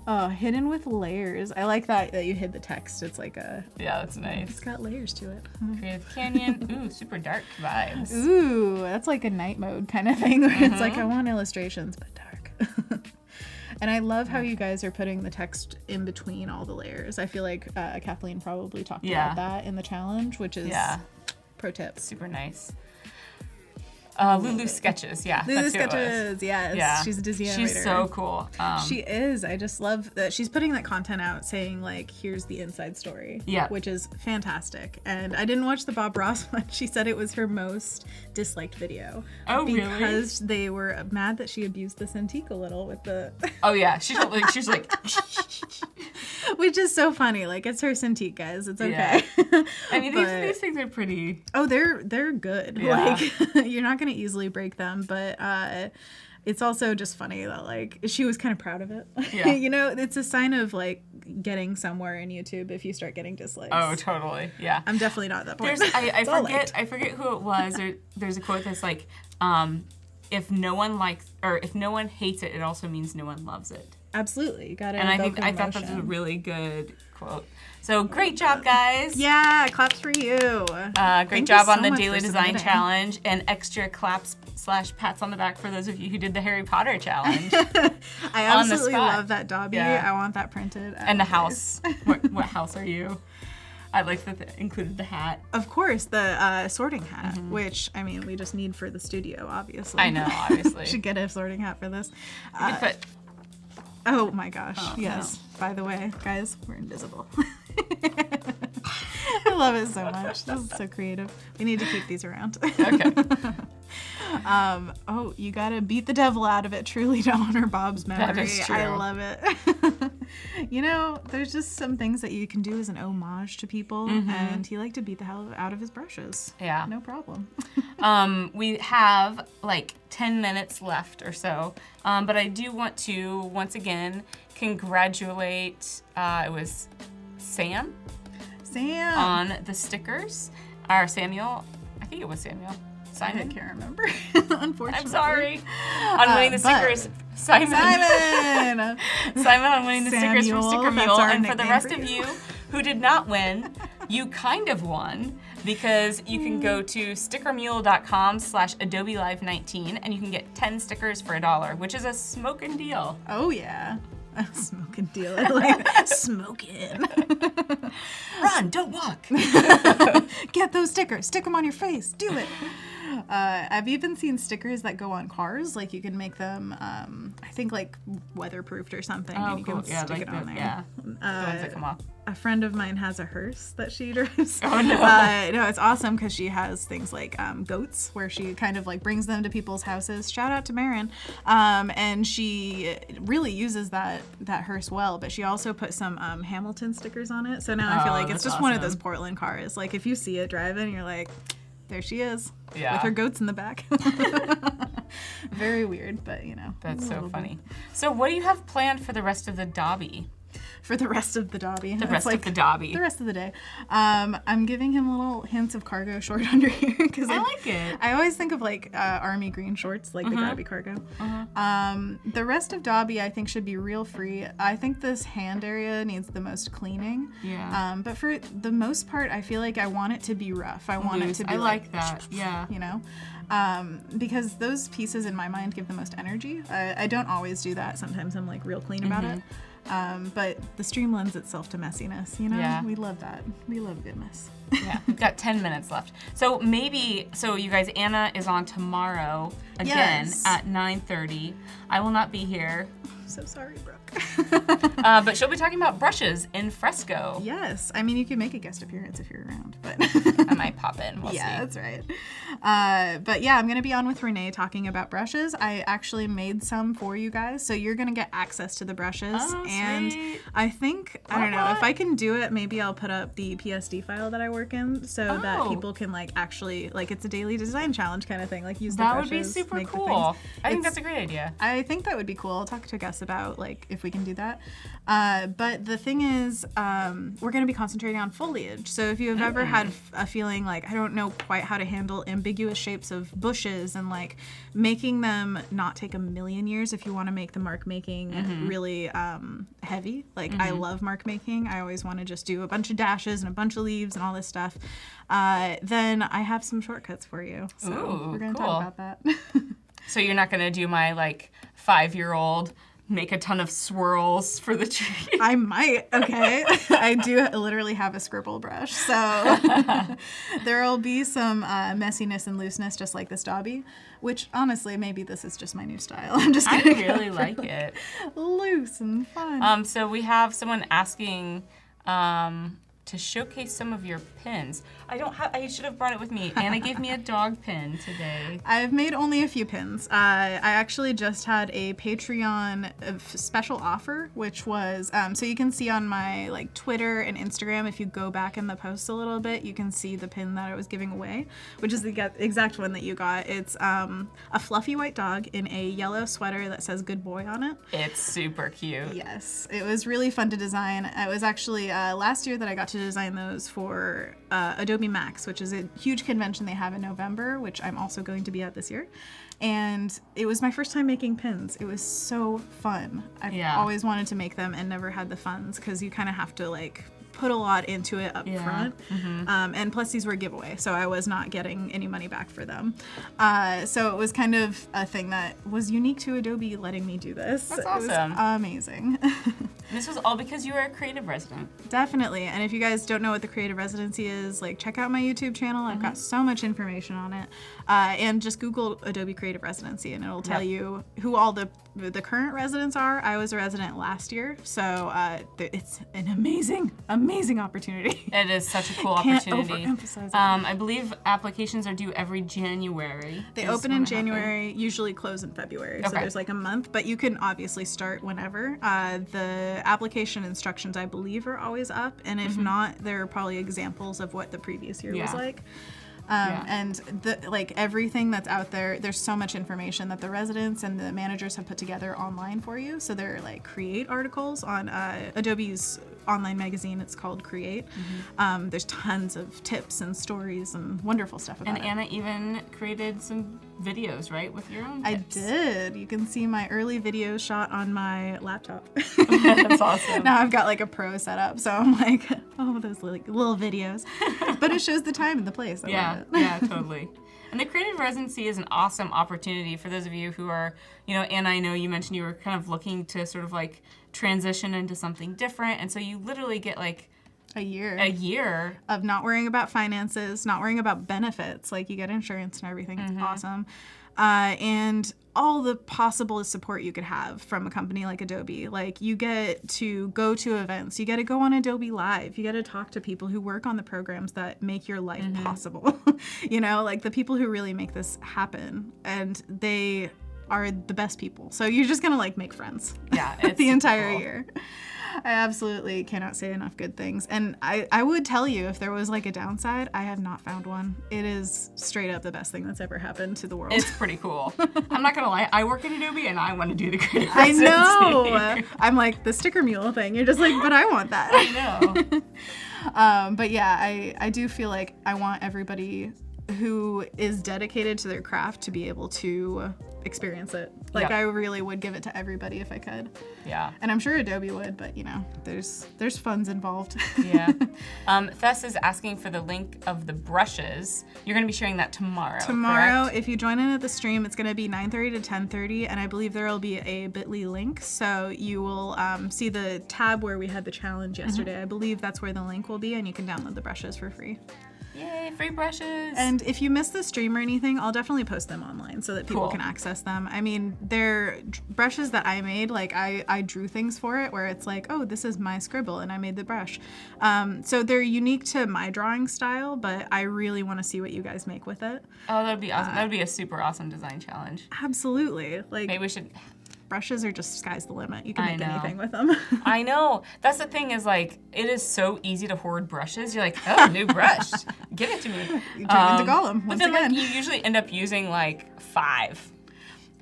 Oh, hidden with layers. I like that you hid the text. It's like a that's nice. It's got layers to it. Creative Canyon. Ooh, super dark vibes. Ooh, that's like a night mode kind of thing where it's like I want illustrations but dark. And I love how you guys are putting the text in between all the layers. I feel like Kathleen probably talked about that in the challenge, which is pro tip. Super nice. Lulu Sketches, Lulu Sketches, yes. Yeah. She's a Disney animator. She's so cool. She is. I just love that she's putting that content out saying, like, here's the inside story. Yeah. Which is fantastic. And I didn't watch the Bob Ross one. She said it was her most disliked video. Oh, really? Because they were mad that she abused the Cintiq a little with the... Oh, yeah. She's like... Which is so funny. Like, it's her Cintiq, guys. It's okay. Yeah. I mean, these things are pretty... Oh, they're good. Yeah. Like, you're not going to easily break them, but it's also just funny that like she was kind of proud of it. Yeah. You know, it's a sign of like getting somewhere in YouTube if you start getting dislikes. Oh, totally. Yeah. I'm definitely not at that point. I forget who it was. There's a quote that's like, if no one hates it, it also means no one loves it. Absolutely. You gotta. And I thought that was a really good quote. So great job, guys. Yeah, claps for you. Great job on the Daily Design Challenge, and extra claps / pats on the back for those of you who did the Harry Potter challenge. I absolutely love that Dobby. Yeah. I want that printed. And the house. What house are you? I like that they included the hat. Of course, the sorting hat, which, I mean, we just need for the studio, obviously. I know, obviously. Should get a sorting hat for this. You could put Oh my gosh, yes. By the way, guys, we're invisible. I love it so much. This is so creative. We need to keep these around. Okay. Oh, you gotta beat the devil out of it, truly to honor Bob's memory. That is true. I love it. You know, there's just some things that you can do as an homage to people, and he liked to beat the hell out of his brushes. Yeah. No problem. We have like 10 minutes left or so, but I do want to once again congratulate. It was Sam on the stickers. Or Samuel. I think it was Samuel. Simon? I can't remember. Unfortunately. I'm sorry. On winning the stickers. Simon on winning the stickers from Sticker Mule. And for the rest of you who did not win, you kind of won, because you can go to stickermule.com/Adobe Live 19 and you can get 10 stickers for $1, which is a smoking deal. Oh yeah. A smoking deal. I like that. Smoking. Run, don't walk. Get those stickers. Stick them on your face. Do it. I've even seen stickers that go on cars. Like you can make them, I think like weatherproofed or something, and you can stick it on there. Yeah, the ones that come off. A friend of mine has a hearse that she drives. Oh no! No, it's awesome because she has things like goats, where she kind of like brings them to people's houses. Shout out to Marin, and she really uses that hearse well. But she also put some Hamilton stickers on it. So now I feel like it's just one of those Portland cars. Like if you see it driving, you're like, there she is, with her goats in the back. Very weird, but you know. That's so funny. So what do you have planned for the rest of the Dobby? For the rest of the Dobby. The rest of the Dobby. The rest of the day. I'm giving him little hints of cargo short under here because I like it. I always think of like army green shorts, like the Dobby cargo. The rest of Dobby I think should be real free. I think this hand area needs the most cleaning. Yeah. But for the most part, I feel like I want it to be rough. I want it to be I like that. Yeah. You know? Because those pieces in my mind give the most energy. I don't always do that. Sometimes I'm like real clean about it. But the stream lends itself to messiness, you know? Yeah. We love that. We love good mess. Yeah, we've got 10 minutes left. So you guys, Anna is on tomorrow again at 9:30. I will not be here. So sorry, Brooke. But she'll be talking about brushes in fresco. Yes. I mean, you can make a guest appearance if you're around, but I might pop in. We'll see. That's right. But yeah, I'm going to be on with Renee talking about brushes. I actually made some for you guys, so you're going to get access to the brushes. Oh, and sweet. I think, I don't know, if I can do it, maybe I'll put up the PSD file that I work in so that people can like actually, like it's a daily design challenge kind of thing, like use the brushes. That would be super make cool. I think that's a great idea. I think that would be cool. I'll talk to Gus about like if we can do that. But the thing is, we're going to be concentrating on foliage. So if you have ever had a feeling like I don't know quite how to handle ambiguous shapes of bushes and like making them not take a million years if you want to make the mark making really heavy. Like I love mark making. I always want to just do a bunch of dashes and a bunch of leaves and all this stuff. Then I have some shortcuts for you. So we're going to talk about that. So you're not going to do my like 5-year-old make a ton of swirls for the tree? I might, okay. I do literally have a scribble brush, so there'll be some messiness and looseness just like this Dobby, which honestly, maybe this is just my new style. I'm just I kidding. really like it. Loose and fun. So we have someone asking to showcase some of your pins. I should have brought it with me. Anna gave me a dog pin today. I've made only a few pins. I actually just had a Patreon special offer, which was, so you can see on my like Twitter and Instagram, if you go back in the post a little bit, you can see the pin that I was giving away, which is the exact one that you got. It's a fluffy white dog in a yellow sweater that says good boy on it. It's super cute. Yes, it was really fun to design. It was actually last year that I got to design those for Adobe Max, which is a huge convention they have in November, which I'm also going to be at this year. And it was my first time making pins. It was so fun. I've always wanted to make them and never had the funds because you kind of have to like put a lot into it up Yeah. front. And plus these were giveaway, so I was not getting any money back for them. So it was kind of a thing that was unique to Adobe letting me do this. That's It awesome. was amazing. And this was all because you were a creative resident. Definitely. And if you guys don't know what the creative residency is, like check out my YouTube channel. I've got so much information on it. And just Google Adobe Creative Residency and it'll tell you who all the current residents are. I was a resident last year, so it's an amazing opportunity. It is such a cool Can't opportunity. overemphasize it. I believe applications are due every January. They is open when in it happens. January, usually close in February. So Okay. there's like a month, but you can obviously start whenever. The application instructions, I believe, are always up. And if not, there are probably examples of what the previous year was Yeah. like. Yeah. And like everything that's out there, there's so much information that the residents and the managers have put together online for you. So they're like create articles on Adobe's online magazine. It's called Create. There's tons of tips and stories and wonderful stuff about And it. Anna even created some videos, right, with your own I tips. did. You can see my early videos shot on my laptop. That's awesome. Now I've got like a pro setup, so I'm like, oh, those like little videos. But it shows the time and the place. I love it. Yeah, totally. And the creative residency is an awesome opportunity for those of you who are, Anna, I know you mentioned you were kind of looking to sort of like transition into something different. And so you literally get like A year a year. of not worrying about finances, not worrying about benefits. Like you get insurance and everything. It's awesome. And all the possible support you could have from a company like Adobe. Like you get to go to events, you get to go on Adobe Live, you get to talk to people who work on the programs that make your life possible. Like the people who really make this happen, and they are the best people. So you're just gonna like make friends. Yeah, it's the super entire cool. year. I absolutely cannot say enough good things. And I would tell you if there was like a downside, I have not found one. It is straight up the best thing that's ever happened to the world. It's pretty cool. I'm not gonna lie, I work at Adobe and I want to do the creative I residency. know. I'm like the sticker mule thing. You're just like, but I want that. I know. But yeah, I do feel like I want everybody who is dedicated to their craft to be able to experience it. Like Yeah. I really would give it to everybody if I could. Yeah. And I'm sure Adobe would, but there's funds involved. Yeah. Thess is asking for the link of the brushes. You're going to be sharing that tomorrow. Tomorrow, correct? if you join in at the stream, it's going to be 9:30 to 10:30, and I believe there will be a bit.ly link. So you will see the tab where we had the challenge yesterday. I believe that's where the link will be, and you can download the brushes for free. Yay, free brushes. And if you miss the stream or anything, I'll definitely post them online so that people Cool. can access them. I mean, they're brushes that I made. Like I drew things for it where it's like, oh, this is my scribble and I made the brush. So they're unique to my drawing style, but I really want to see what you guys make with it. Oh, that'd be awesome. That'd be a super awesome design challenge. Absolutely. Like Maybe we should. brushes are just sky's the limit. You can I make know. anything with them. I know. That's the thing is like, it is so easy to hoard brushes. You're like, oh, new brush. Give it to me. You turn into Gollum But once then again. like you usually end up using like 5.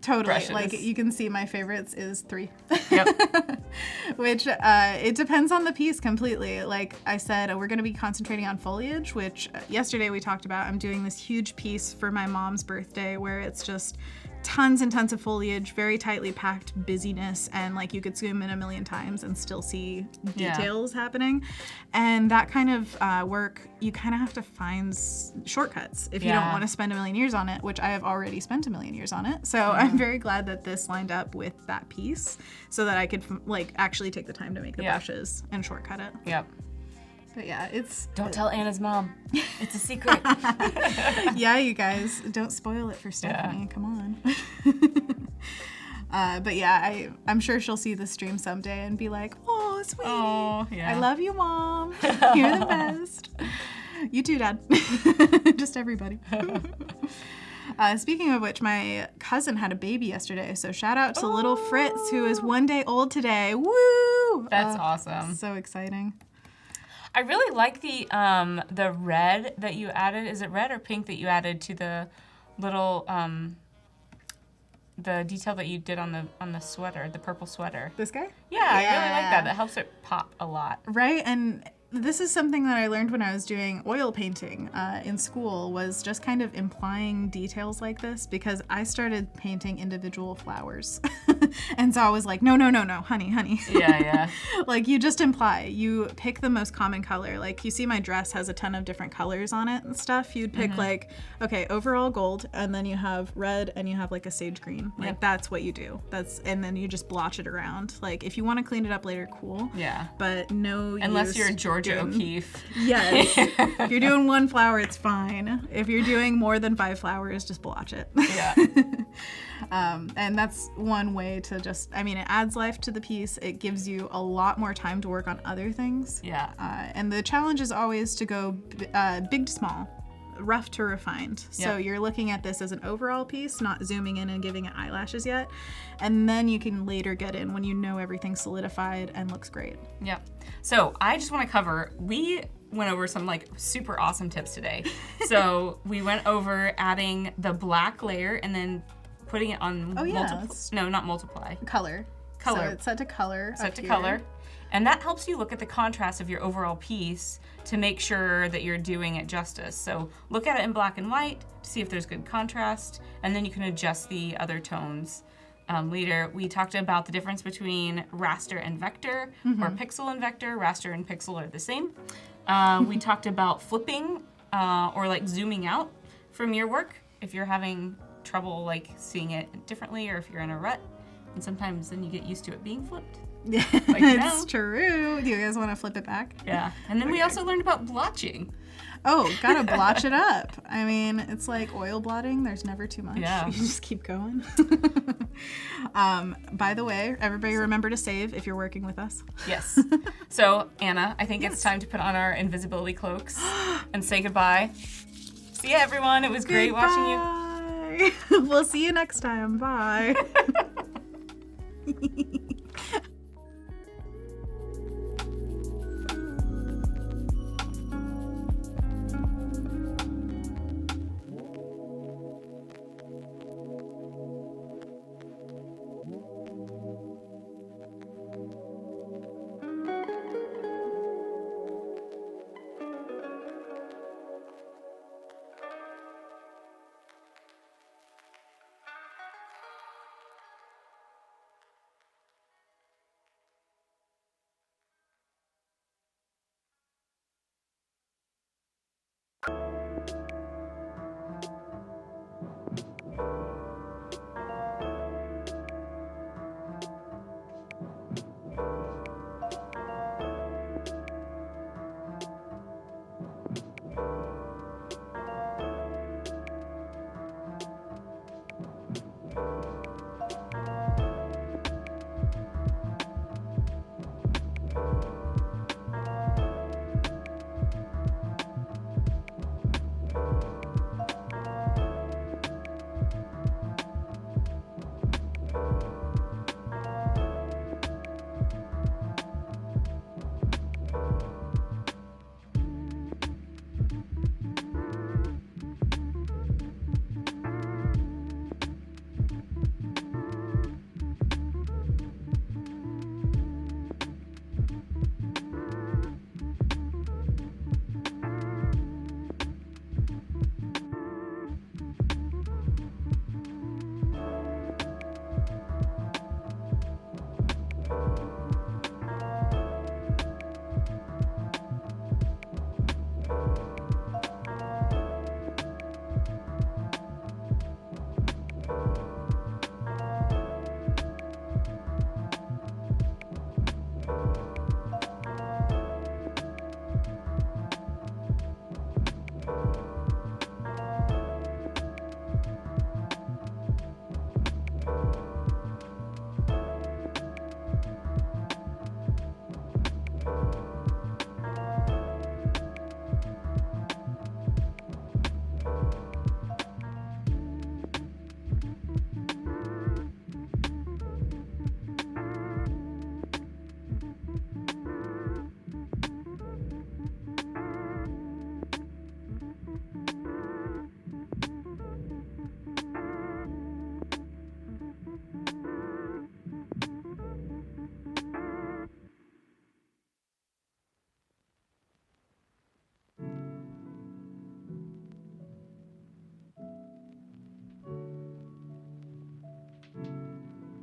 Totally. brushes. Like you can see my favorites is 3. Yep. Which it depends on the piece completely. Like I said, we're going to be concentrating on foliage, which yesterday we talked about. I'm doing this huge piece for my mom's birthday where it's just tons and tons of foliage, very tightly packed busyness, and like you could zoom in a million times and still see Yeah. details happening. And that kind of work, you kind of have to find shortcuts if you don't Yeah. want to spend a million years on it, which I have already spent a million years on it. So I'm very glad that this lined up with that piece so that I could like actually take the time to make the Yeah. brushes and shortcut it. Yep. But yeah, it's Don't tell Anna's mom. It's a secret. yeah, you guys, don't spoil it for Stephanie. Come on. But yeah, I'm sure she'll see the stream someday and be like, "Oh, sweetie, Oh, yeah. I love you, Mom. You're the best." You too, Dad. Just everybody. Speaking of which, my cousin had a baby yesterday, so shout out to little Fritz, who is 1 day old today. Woo! That's awesome. So exciting. I really like the red that you added. Is it red or pink that you added to the little the detail that you did on the sweater, the purple sweater? This guy? Yeah, I really like Yeah. that. That helps it pop a lot. Right? And this is something that I learned when I was doing oil painting in school, was just kind of implying details like this, because I started painting individual flowers. And so I was like, no, honey. Yeah. Like, you just imply. You pick the most common color. Like, you see my dress has a ton of different colors on it and stuff. You'd pick like, okay, overall gold, and then you have red, and you have like a sage green. Like, that's what you do. And then you just blotch it around. Like, if you want to clean it up later, cool. Yeah. But no Unless use you're Georgia O'Keeffe. Yes. If you're doing one flower, it's fine. If you're doing more than 5 flowers, just blotch it. Yeah. And that's one way to just, I mean, it adds life to the piece. It gives you a lot more time to work on other things. Yeah. And the challenge is always to go big to small, rough to refined. So you're looking at this as an overall piece, not zooming in and giving it eyelashes yet. And then you can later get in when you know everything's solidified and looks great. Yep. So I just want to cover, we went over some like super awesome tips today. So we went over adding the black layer and then putting it on not multiply. Color. So it's set to color. Set to color. And that helps you look at the contrast of your overall piece to make sure that you're doing it justice. So look at it in black and white to see if there's good contrast, and then you can adjust the other tones. Later, we talked about the difference between raster and vector, or pixel and vector. Raster and pixel are the same. We talked about flipping or like zooming out from your work if you're having trouble like seeing it differently, or if you're in a rut. And sometimes then you get used to it being flipped. Yeah, like it's true. Do you guys want to flip it back? Yeah. And then we also learned about blotching. Oh, gotta blotch it up. I mean, it's like oil blotting. There's never too much. Yeah. You just keep going. By the way, everybody remember to save if you're working with us. Yes. So, Anna, I think it's time to put on our invisibility cloaks and say goodbye. See ya, everyone. It was great watching you. We'll see you next time. Bye.